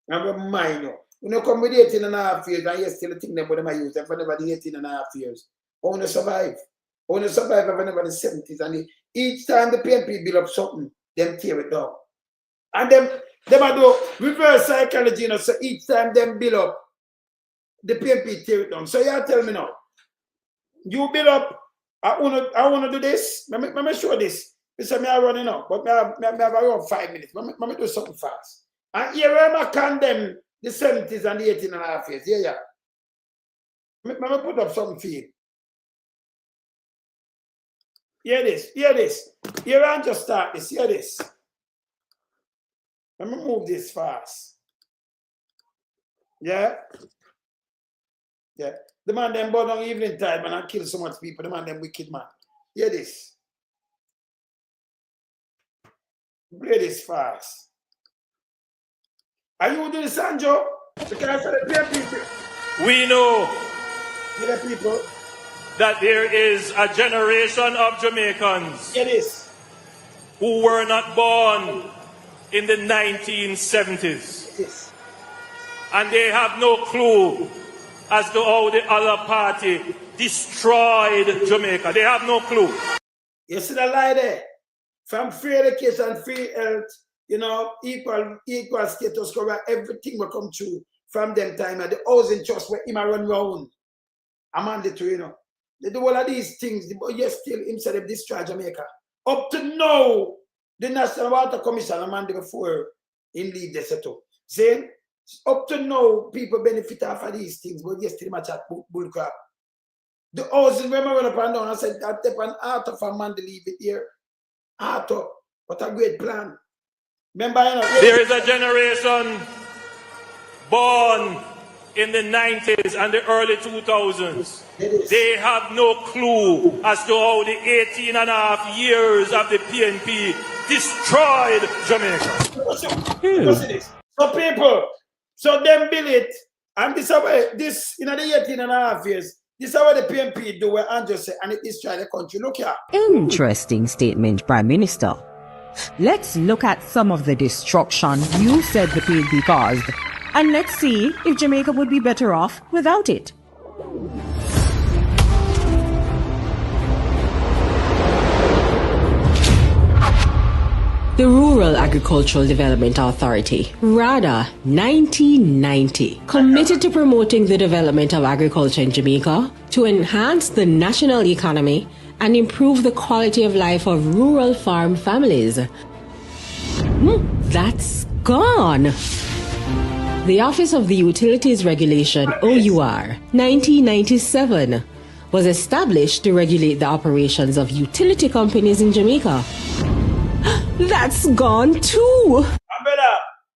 And remind you. When you come with 18.5 years and you still think about them I use them for never the 18.5 years. I want to survive. I want to survive for never the 70s. And each time the PNP build up something, them tear it down. And them do reverse psychology, you know, so each time them build up, the PNP tear it down. So you tell me now, you build up, I wanna do this. Let me show this. Because I running up, but I have around 5 minutes. Let me do something fast. And here I condemn the 70s and the 18.5 years. Yeah. Let me put up something for you. Hear this. Here I just start this. Hear this. Let me move this fast. Yeah. The man them born on evening time and kill so much people. The man them wicked man. Hear this. Play this fast. Are you doing this, Sanjo? We know the people that there is a generation of Jamaicans who were not born in the 1970s. And they have no clue as to how the other party destroyed Jamaica. They have no clue. You see the lie there? From free education, free health, you know, equal status cover, everything will come true from them time. And the housing trust where him run round. I'm mandatory, you know. They do all of these things, but yes, still him said they destroy Jamaica. Up to now, the National Water Commission, a man before him leave the setup. Saying, up to now, people benefit off of these things, but yes, still much at bull crap. The housing, when I went up and down, I said, I take an art of a man to leave it here. Art of, what a great plan. Remember, you know, there is a generation born in the 90s and the early 2000s. They have no clue as to how the 18.5 years of the PNP destroyed Jamaica. So people, so them build it, and this in the 18.5 years, this is what the PNP do where Andrew said, and it destroy the country. Look here. Interesting statement, Prime Minister. Let's look at some of the destruction you said the PNP caused, and let's see if Jamaica would be better off without it. The Rural Agricultural Development Authority, RADA 1990, committed to promoting the development of agriculture in Jamaica to enhance the national economy and improve the quality of life of rural farm families. That's gone. The Office of the Utilities Regulation, OUR, 1997, was established to regulate the operations of utility companies in Jamaica. That's gone too.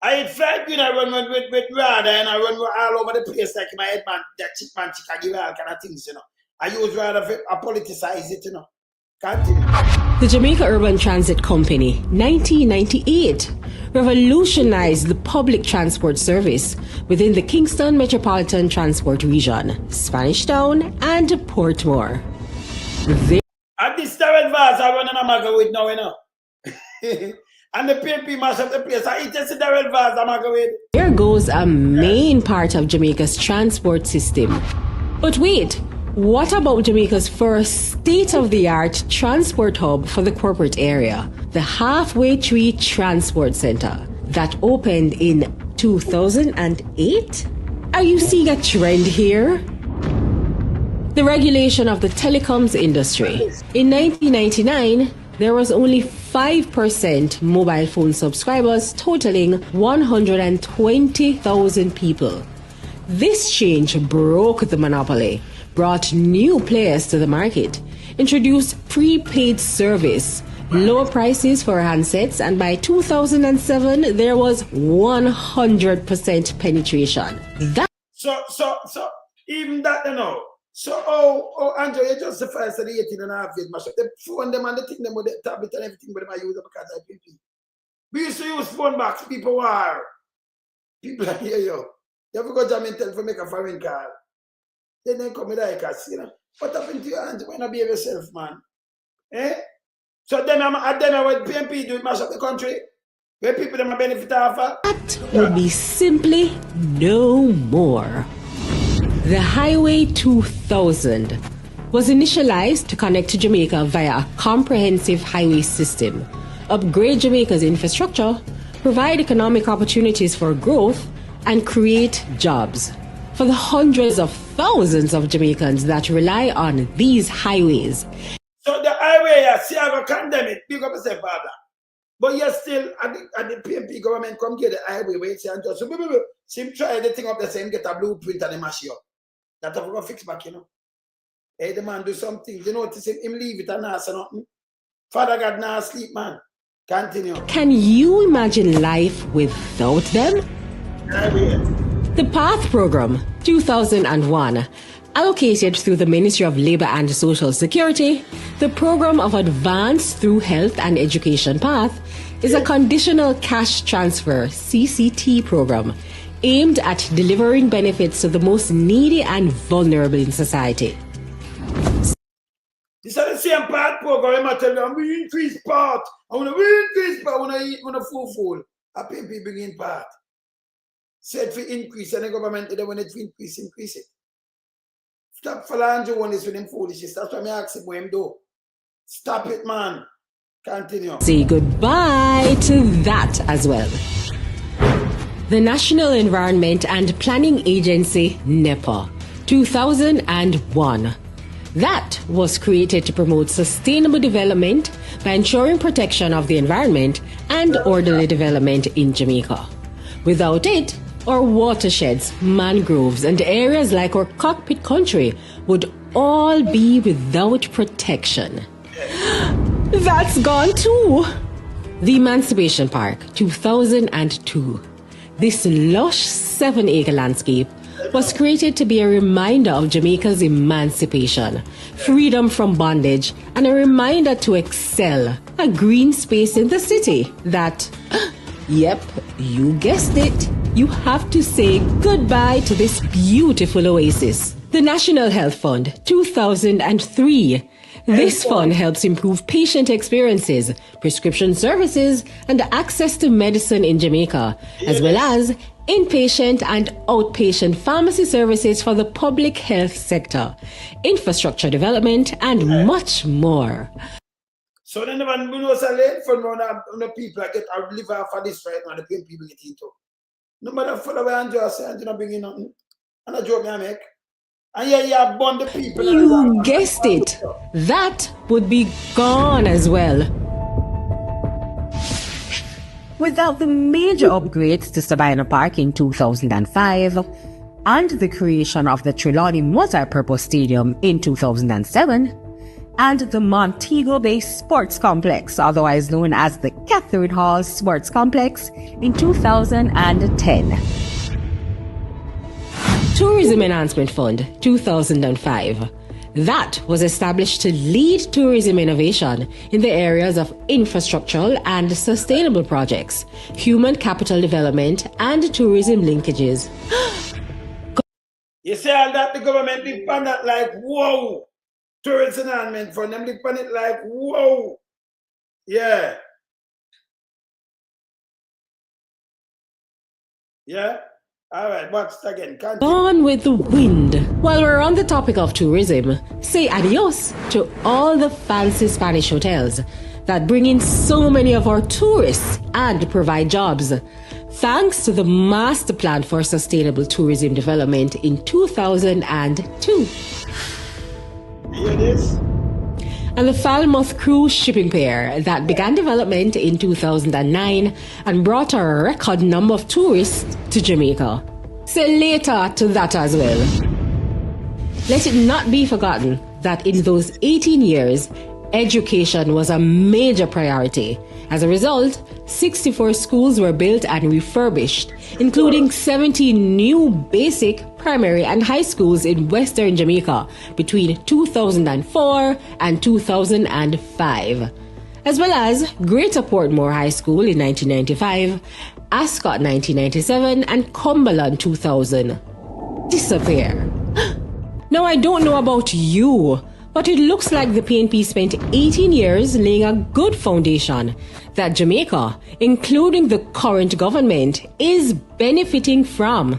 I had flight when I run with Rada and I run all over the place like my head man, that chick man, I give all kind of things, you know. I use Rada to politicize it, you know. Continue. The Jamaica Urban Transit Company, 1998, revolutionized the public transport service within the Kingston Metropolitan Transport Region, Spanish Town, and Portmore. At this Darrell Vaz, I run in a maga with now, you know. And the PNP mash up the place. I just see Darrell Vaz, I'm maga with. Here goes a main part of Jamaica's transport system. But wait, what about Jamaica's first state-of-the-art transport hub for the corporate area, the Halfway Tree Transport Center, that opened in 2008? Are you seeing a trend here? The regulation of the telecoms industry. In 1999, there was only 5% mobile phone subscribers, totaling 120,000 people. This change broke the monopoly, brought new players to the market, introduced prepaid service, lower prices for handsets, and by 2007, there was 100% penetration. So, even that, you know. So, Andrew, you justify the 18.5 years, mash up. The phone them and the thing them with the tablet and everything, but I use it because I PNP. We used to use phone box, people are. People are here, yo. You have to go jam in tell for make a foreign call. Then they come with like us, you know. What happened to your hands? Why not behave yourself, man? Eh? So then I what PNP do, mash up the country. Where people them benefit off of? That would be simply no more. The Highway 2000 was initialized to connect to Jamaica via a comprehensive highway system, upgrade Jamaica's infrastructure, provide economic opportunities for growth, and create jobs for the hundreds of thousands of Jamaicans that rely on these highways. So the highway, see, I go condemn it, big up yourself, father. But you're still, at the PMP government come get the highway where it's and just, see, try the thing up the same, get a blueprint and they mash you up. That's how we go fix back, you know. Hey, the man do something. You notice him leave it and not say nothing. Father God now sleep, man. Continue. Can you imagine life without them? The PATH program, 2001, allocated through the Ministry of Labour and Social Security, the Program of Advanced Through Health and Education PATH is a conditional cash transfer CCT program aimed at delivering benefits to the most needy and vulnerable in society. This is the same PATH program. I tell you, we increase PATH. I want to increase PATH. I want to eat on a full. I pay people in PATH. Said for increase, and the government, they want it to increase it. Stop phalange one is with them foolishness. That's why I ask him what him do. Stop it, man. Continue. Say goodbye to that as well. The National Environment and Planning Agency, NEPA, 2001. That was created to promote sustainable development by ensuring protection of the environment and orderly development in Jamaica. Without it, our watersheds, mangroves, and areas like our cockpit country would all be without protection. That's gone too. The Emancipation Park, 2002. This lush 7-acre landscape was created to be a reminder of Jamaica's emancipation, freedom from bondage, and a reminder to excel, a green space in the city that, yep, you guessed it, you have to say goodbye to this beautiful oasis. The National Health Fund, 2003. This fund helps improve patient experiences, prescription services, and access to medicine in Jamaica, as well as inpatient and outpatient pharmacy services for the public health sector, infrastructure development, and much more. So then when we know late for the people that get a live off of this right now, the people get into. No matter for the way I'm just saying, you know, bringing nothing. And a joke me I make. And yeah, you bond the people. You guessed it. That would be gone as well. Without the major upgrades to Sabina Park in 2005 and the creation of the Trelawney Multi-Purpose Stadium in 2007 and the Montego Bay Sports Complex, otherwise known as the Catherine Hall Sports Complex, in 2010. Tourism Enhancement Fund, 2005. That was established to lead tourism innovation in the areas of infrastructural and sustainable projects, human capital development, and tourism linkages. You see all that the government look on that like, whoa, tourism enhancement fund, them look on it like, whoa, yeah. Yeah? All right, what's again? On with the wind. While we're on the topic of tourism, say adios to all the fancy Spanish hotels that bring in so many of our tourists and provide jobs. Thanks to the Master Plan for Sustainable Tourism Development in 2002. Hear this? And the Falmouth Cruise Shipping Pier that began development in 2009 and brought a record number of tourists to Jamaica. Say later to that as well. Let it not be forgotten that in those 18 years, education was a major priority. As a result, 64 schools were built and refurbished, including 70 new basic, primary and high schools in Western Jamaica between 2004 and 2005, as well as Greater Portmore High School in 1995, Ascot 1997 and Cumberland 2000. Disappear. Now I don't know about you, But it looks like the PNP spent 18 years laying a good foundation that Jamaica, including the current government, is benefiting from.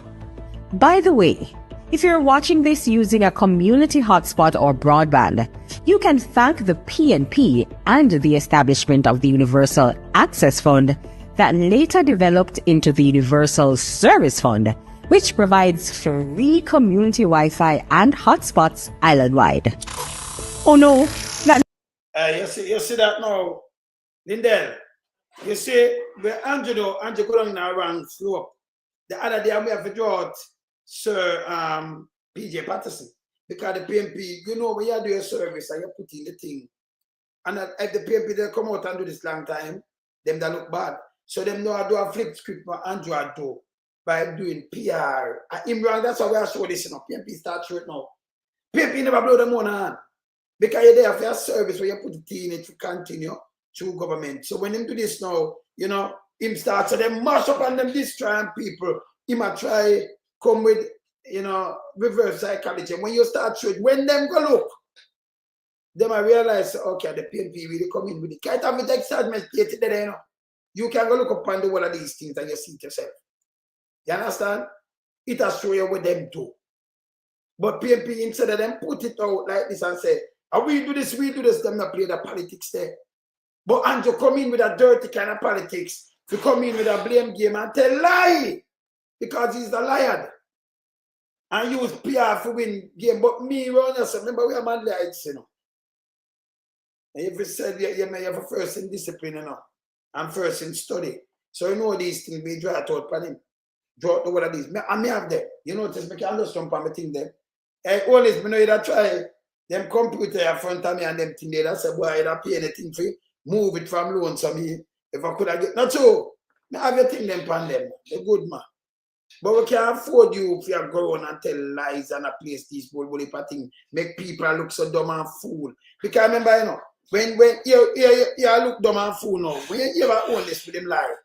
By the way, if you're watching this using a community hotspot or broadband, you can thank the PNP and the establishment of the Universal Access Fund that later developed into the Universal Service Fund, which provides free community Wi-Fi and hotspots island-wide. Oh no, that... You see that now, Lindell? You see, where Andrew go down now around slope. The other day, we have to draw out Sir PJ Patterson, because the PNP, you know, when you do your service and you put in the thing, and if the PNP they come out and do this long time, them that look bad. So them know I do a flip script for Andrew I do by doing PR. Imran, that's why we show this, you know. PNP start showing now. PNP never blow them on hand. Because you're there for your service where you put the in it to continue through government. So when him do this now, you know, him start, so them mash up and them destroying people. He might try come with, you know, reverse psychology. When you start showing, when them go look, them I realize, okay, the PNP really come in with it. Can't have it excitement stated there, you know. You can go look upon the one of these things and you see it yourself. You understand? It has show you what them do. But PNP, instead of them put it out like this and say, oh, we do this, them not play the politics there. But Andrew come in with a dirty kind of politics, to come in with a blame game and tell lie, because he's the liar. And use PR for win game. But me, remember we are man lights, you know. And if you said you have a first in discipline, you know, and first in study. So you know these things, we draw it out for him. Draw out what of these. I may have them. You notice, I can understand from my thing there. Always, me know you try them computer in front of me and them thing there. That's a boy, I don't pay anything for it. Move it from loans to me. If I could have get, not so. I have everything them pan them. They're good, man. But we can't afford you if you go on and tell lies and place these bully thing. Make people look so dumb and fool. Because remember, you know, when you look dumb and fool now, when you ever own this with them lie,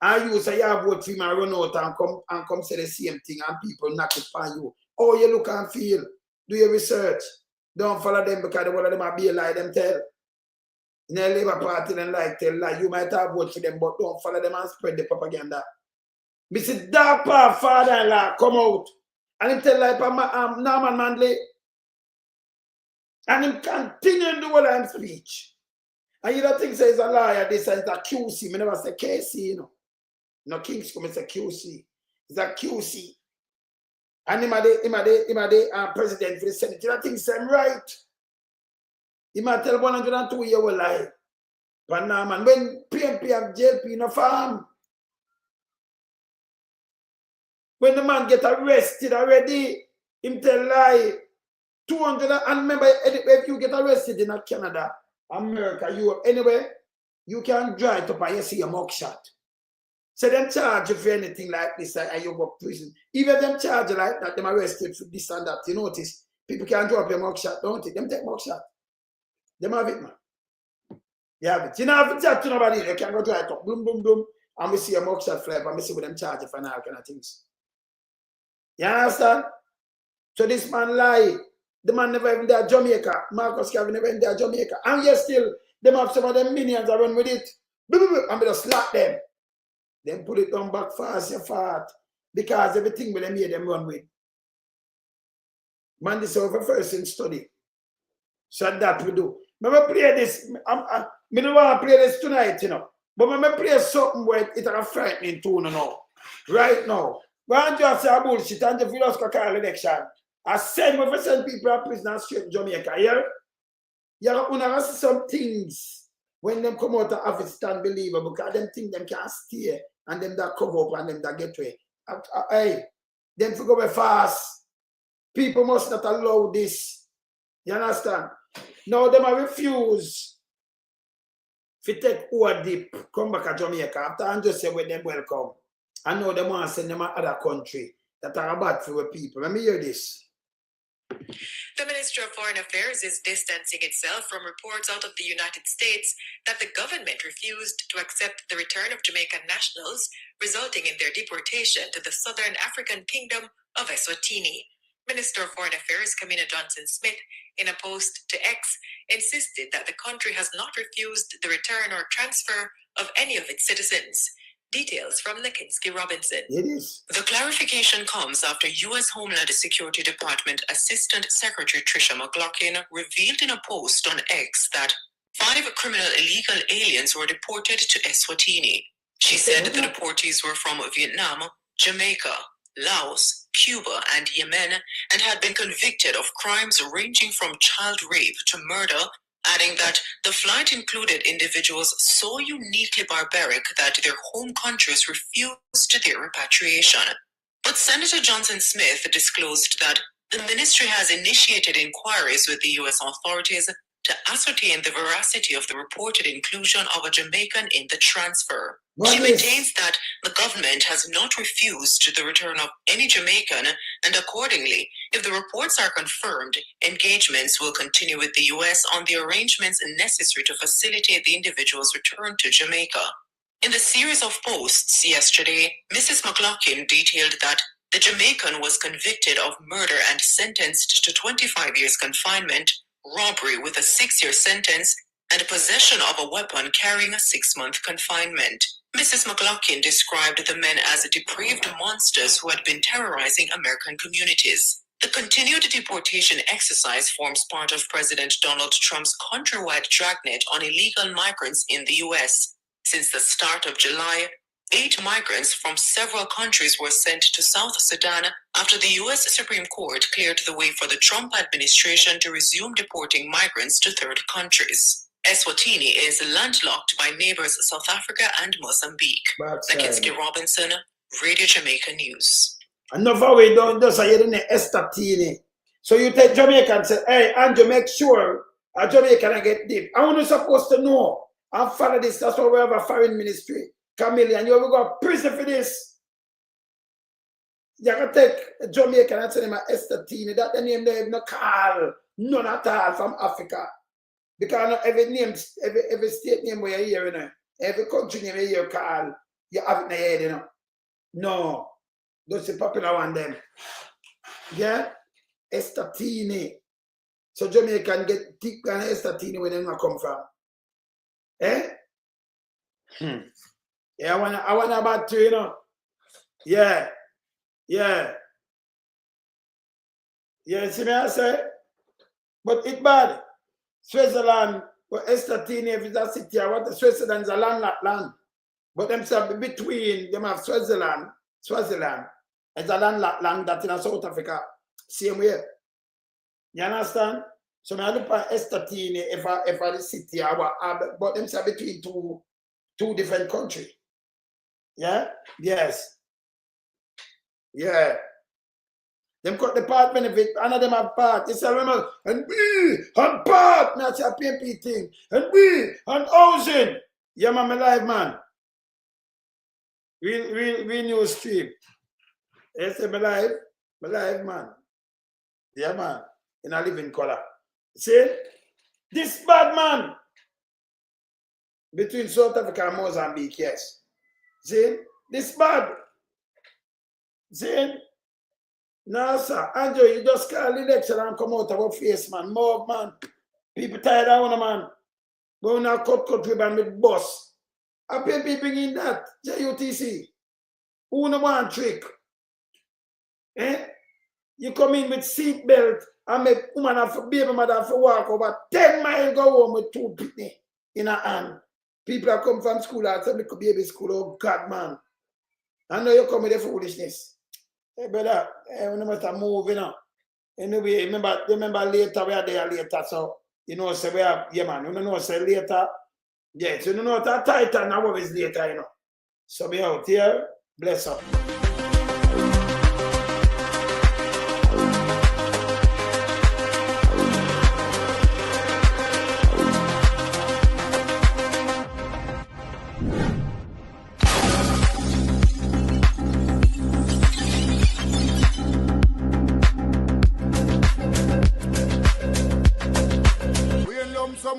and you say you have vote for him and run out and come say the same thing and people knock it on you. Oh, you look and feel. Do your research. Don't follow them because one of them are be a lie them tell. In the Labour Party and like tell lie. You might have vote for them, but don't follow them and spread the propaganda. Mr. Dark Path father-in-law come out and him tell like Norman Manley and him continue to do all his speech. And you don't think say he's a liar, this is a QC. I never say KC, you know. No Kings come and say QC. It's a QC. And him a the president for the Senate. You don't think say him right. He might tell 102-year-old lie. But now, man, when PNP have JP in a farm, when the man get arrested already, him tell lie. 200, and remember, if you get arrested in Canada, America, Europe, anywhere, you can drive up and you see a mugshot. So them charge you for anything like this and you go to prison. Even them charge you like that, them arrested for this and that. You notice, people can drop your mugshot, don't they? Them take mugshot. Them have it, man. You have it. You don't have to chat to nobody. You can go drive up, boom, boom, boom, and we see a mugshot fly up and we see what them charge you for all kind of things. You understand? So this man lie. The man never even there Jamaica. Marcus Calvin never even there Jamaica. And yet still, them have some of them minions that run with it. And we just slap them. Then put it down back fast, you fart. Because everything with them here, them run with. Man, this is our first in study. So that we do. Remember play this. I don't want to play this tonight, you know. But when I play something where it's a frightening tune, you know. Right now. When you just say bullshit and if you just call election, I said when we send people to prison and straight to Jamaica, you're going to see some things when them come out of office stand believable because them think them can stay and them that cover up and them that get away. Hey, them to go fast. People must not allow this. You understand? Now them I refuse to take over dip, come back to Jamaica after and just say when them welcome. I know they want to send them to other country that are bad for the people. Let me hear this. The Ministry of Foreign Affairs is distancing itself from reports out of the United States that the government refused to accept the return of Jamaican nationals, resulting in their deportation to the Southern African Kingdom of Eswatini. Minister of Foreign Affairs Kamina Johnson-Smith, in a post to X, insisted that the country has not refused the return or transfer of any of its citizens. Details from Lekinsky Robinson. It is. The clarification comes after U.S. Homeland Security Department Assistant Secretary Tricia McLaughlin revealed in a post on X that 5 criminal illegal aliens were deported to Eswatini. She said the deportees were from Vietnam, Jamaica, Laos, Cuba, and Yemen, and had been convicted of crimes ranging from child rape to murder, adding that the flight included individuals so uniquely barbaric that their home countries refused their repatriation. But Senator Johnson-Smith disclosed that the ministry has initiated inquiries with the U.S. authorities to ascertain the veracity of the reported inclusion of a Jamaican in the transfer. She maintains that the government has not refused the return of any Jamaican, and accordingly, if the reports are confirmed, engagements will continue with the U.S. on the arrangements necessary to facilitate the individual's return to Jamaica. In the series of posts yesterday, Mrs. McLaughlin detailed that the Jamaican was convicted of murder and sentenced to 25 years confinement, robbery with a 6-year sentence, and possession of a weapon carrying a 6-month confinement. Mrs. McLaughlin described the men as depraved monsters who had been terrorizing American communities. The continued deportation exercise forms part of President Donald Trump's countrywide dragnet on illegal migrants in the U.S. Since the start of July, 8 migrants from several countries were sent to South Sudan after the U.S. Supreme Court cleared the way for the Trump administration to resume deporting migrants to third countries. Eswatini is landlocked by neighbors South Africa and Mozambique. Lekinsky Robinson, Radio Jamaica News. Enough of we don't just say you're Eswatini. So you take Jamaica and say, hey, Andrew, make sure a Jamaican get deep. I want supposed to know. And follow this. That's why we have a foreign ministry. Camille, and you will go to prison for this. You can take Jamaican and say them Eswatini. That's the name they have no call. None at all from Africa. Because every name, every state name where you hear, you know, every country name you hear call, you have it in the head, you know. No. Those are the popular one them. Yeah? Eswatini. So Jamaican get thick than Eswatini where they come from. Eh? Yeah, I want about 2, you know. Yeah. Yeah. Yeah, see me I say? But it's bad. Switzerland, or Eswatini, if it's a city, I want Switzerland's a landlocked land. But them say between them have Swaziland, it's a landlocked land that's in South Africa. Same way. You understand? So I look at Eswatini if I the city, but them say between two different countries. Yeah? Yes. Yeah. Them got the part benefit, another them have part. They say, remember, and we and part, that's a PMP thing. And we and housing. Yeah, man, my life, man. We new stream. They say, my life, man. Yeah, man. In a living color. See? This bad man. Between South Africa and Mozambique, yes. See? This bad. See? No, sir. Andrew, you just call the election and come out of our face, man. More, man. People tired of one, man. Go now cut ribbon with boss. I pay people in that. JUTC. Who no one trick? Eh? You come in with seat belt and make woman have to baby mother have to walk over 10 miles go home with 2 pitney in her hand. People have come from school and say, make a baby school. Oh, God, man. I know you come with the foolishness. Hey, brother, we must move, you know. Anyway, remember later, we are there later, so, you know, say we have, yeah, man, you know, say later, yes, you know, that title now is later, you know. So, be out here, bless up.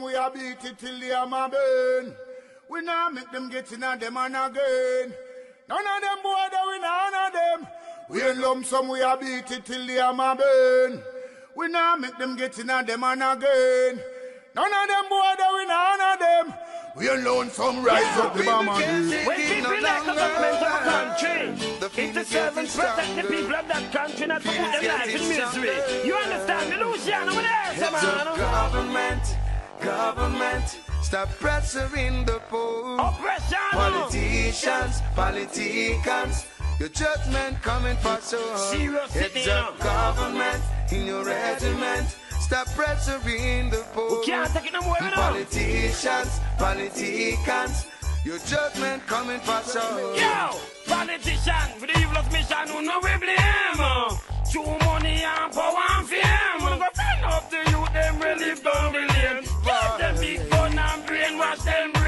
We are beat it till they are my burn. We now make them get in a them and again. None of them boy that we none of them. We in lump sum, we a beat it till the hammer burn. We now make them get in a them and again. None of them boy, we none of them. We alone some rise up the bomb and when people elect the government of a country, it's the servants protect the people of that country, not to put their life in misery. You understand me, Luciano? Government, stop pressuring the poor. Politicians, your judgment coming for so. It's a government in your regiment. Stop pressuring the poor. Politicians, your judgment coming for so. Yo, politician, for the evilest mission, who know we blame. True money and power and fame. We're gonna find up the youth, them relieve down the lane. Get them big gun and brainwash them.